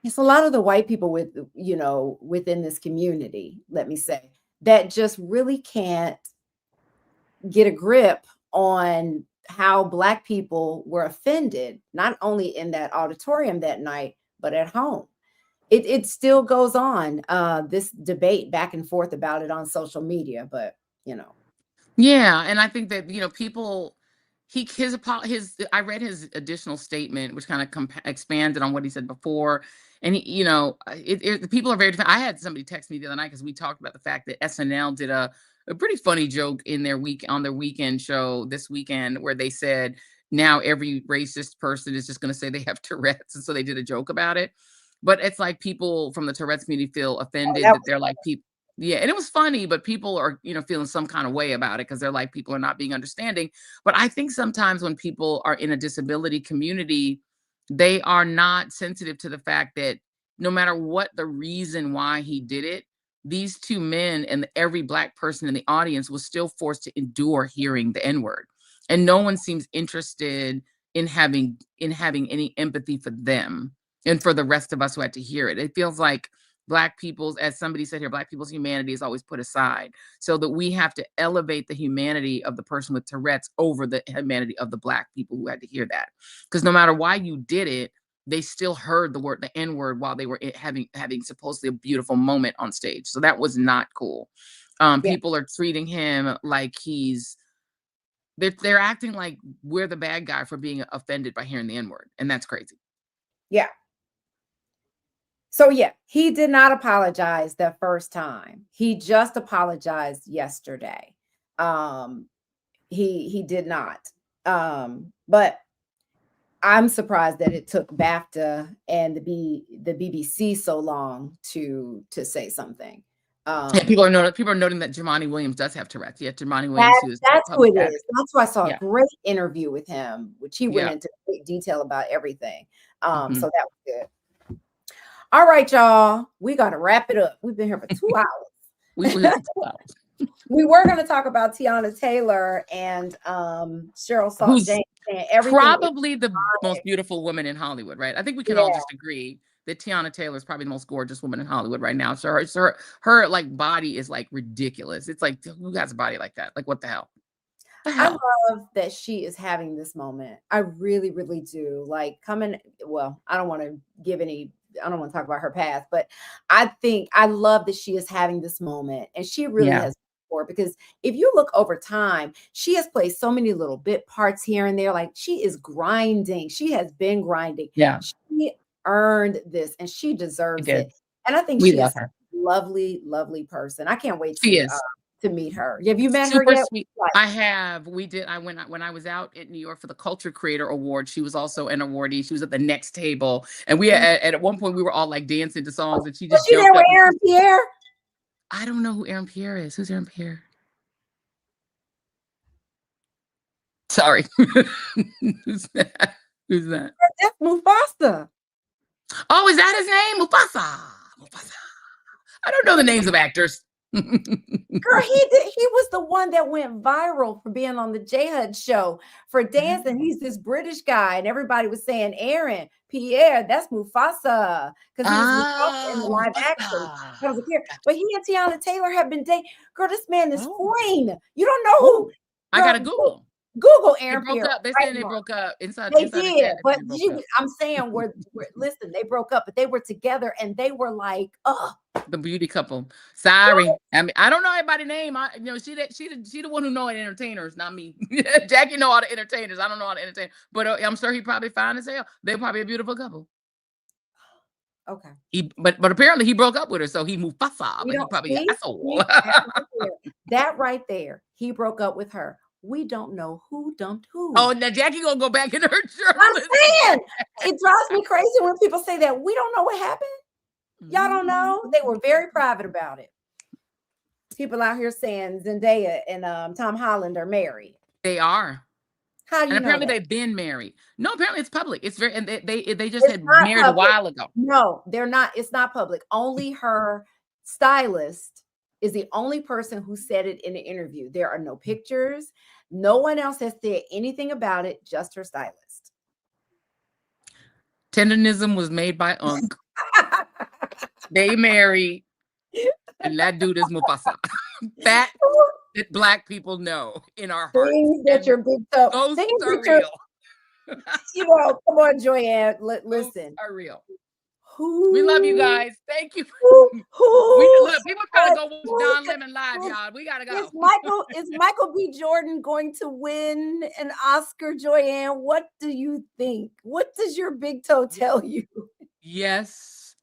it's a lot of the white people within this community, let me say, that just really can't get a grip on how Black people were offended, not only in that auditorium that night, but at home. It still goes on, this debate back and forth about it on social media, but Yeah, and I think that people, I read his additional statement, which kind of expanded on what he said before, and the people are very different. I had somebody text me the other night because we talked about the fact that SNL did a pretty funny joke in their weekend show this weekend, where they said now every racist person is just going to say they have Tourette's, and so they did a joke about it. But it's like people from the Tourette's community feel offended that that they're like people. Yeah, and it was funny, but people are, feeling some kind of way about it because they're like, people are not being understanding. But I think sometimes when people are in a disability community, they are not sensitive to the fact that no matter what the reason why he did it, these two men and every Black person in the audience was still forced to endure hearing the N-word. And no one seems interested in having any empathy for them and for the rest of us who had to hear it. It feels like Black people's, as somebody said here, Black people's humanity is always put aside, so that we have to elevate the humanity of the person with Tourette's over the humanity of the Black people who had to hear that. Because no matter why you did it, they still heard the N-word while they were having supposedly a beautiful moment on stage. So that was not cool. yeah, People are treating him like they're acting like we're the bad guy for being offended by hearing the N-word, and that's crazy. yeah. So yeah, he did not apologize the first time. He just apologized yesterday. He did not. But I'm surprised that it took BAFTA and the BBC so long to say something. Yeah, people are noting that Jumaane Williams does have Tourette's. Yeah, Jumaane Williams, That, who is the that's who public it is. advocate. That's why I saw a Yeah, great interview with him, which he went yeah. into great detail about everything. Mhm. So that was good. All right, y'all. We got to wrap it up. We've been here for 2 hours. We will hit the 2 hours. We were going to talk about Tiana Taylor and Cheryl Salt Who's James and everything. probably the most beautiful woman in Hollywood, right? I think we can all Yeah. just agree that Tiana Taylor is probably the most gorgeous woman in Hollywood right now. So her like body is like ridiculous. It's like, who has a body like that? Like, what the hell? I love that she is having this moment. I really, really do. Like well, I don't want to talk about her past, but I love that she is having this moment, and she really Yeah. has before, because if you look over time, she has played so many little bit parts here and there. Like, she is grinding. She has been grinding. Yeah. She earned this, and she We deserves did. it. And I think We she love is a her. lovely, lovely person. I can't wait She is. to meet her. Have you met her Super yet? sweet. Like, I have. We did. When I was out in New York for the Culture Creator Award, she was also an awardee. She was at the next table, and we at one point we were all like dancing to songs, and she was just she there jumped with up. Aaron Pierre? I don't know who Aaron Pierre is. Who's Aaron Pierre? Sorry. Who's that? Who's that? That's Mufasa. Oh, is that his name? Mufasa. Mufasa. I don't know the names of actors. Girl, he was the one that went viral for being on the J Hud show for dancing. He's this British guy, and everybody was saying Aaron Pierre, that's Mufasa, because he was Mufasa in the live action. That was a kid. But he and Tiana Taylor have been dating. Girl, this man is queen. You don't know who. I gotta Google. Google They Aaron broke Pierre. up. They said they broke up inside. They inside did, the but they broke up. I'm saying listen, they broke up, but they were together, and they were like, The beauty couple. Sorry, I mean, I don't know everybody's name. She the one who know it entertainers, not me. Jackie know all the entertainers. I don't know all the entertainers, but I'm sure he probably fine as hell. They're probably a beautiful couple. okay. But apparently he broke up with her, so he Mufasa, but he probably an asshole. That right there, he broke up with her. We don't know who dumped who. Oh, now Jackie gonna go back in her journal. I'm saying, it drives me crazy when people say that. We don't know what happened. Y'all don't know. They were very private about it. People out here saying Zendaya and Tom Holland are married. They are. How do you and know apparently that? they've been married. No, apparently it's public. It's very, and they just It's had not married a public. while ago. No, they're not. It's not public. Only her stylist is the only person who said it in the interview. There are no pictures. No one else has said anything about it, just her stylist. Tenderism was made by Unc. They married, and that dude is Mufasa. That Black people know in our hearts. Things that your big toe. Ghosts Things are that your, real. come on, Joanne. Ghosts Listen. are real. Who, We love you guys. Thank you. Who, People trying to go watch Don Lemon live, y'all. We gotta go. Is Michael B. Jordan going to win an Oscar, Joanne? What do you think? What does your big toe tell you? Yes.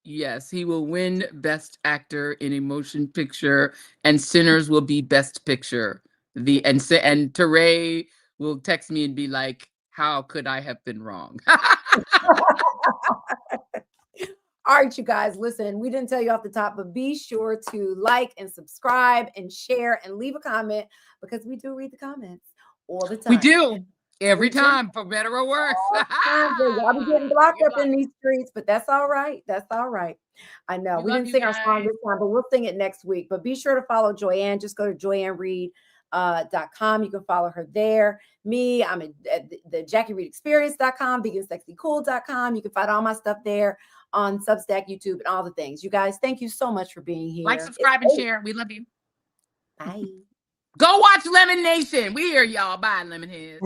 He will win Best Actor in a Motion Picture, and Sinners will be Best Picture. And Teray will text me and be like, "How could I have been wrong?" All right, you guys, listen, we didn't tell you off the top, but be sure to like and subscribe and share and leave a comment, because we do read the comments all the time. We do. Every time, for better or worse. Y'all be getting blocked up in these streets, but that's all right. That's all right. I know we didn't sing our song this time, but we'll sing it next week. But be sure to follow Joanne. Just go to JoanneReid.com. You can follow her there. Me, I'm at the JackieReidExperience.com, VeganSexyCool.com. You can find all my stuff there on Substack, YouTube, and all the things. You guys, thank you so much for being here. Like, subscribe, and share. We love you. Bye. Go watch Lemon Nation. We hear y'all. Bye, Lemonheads.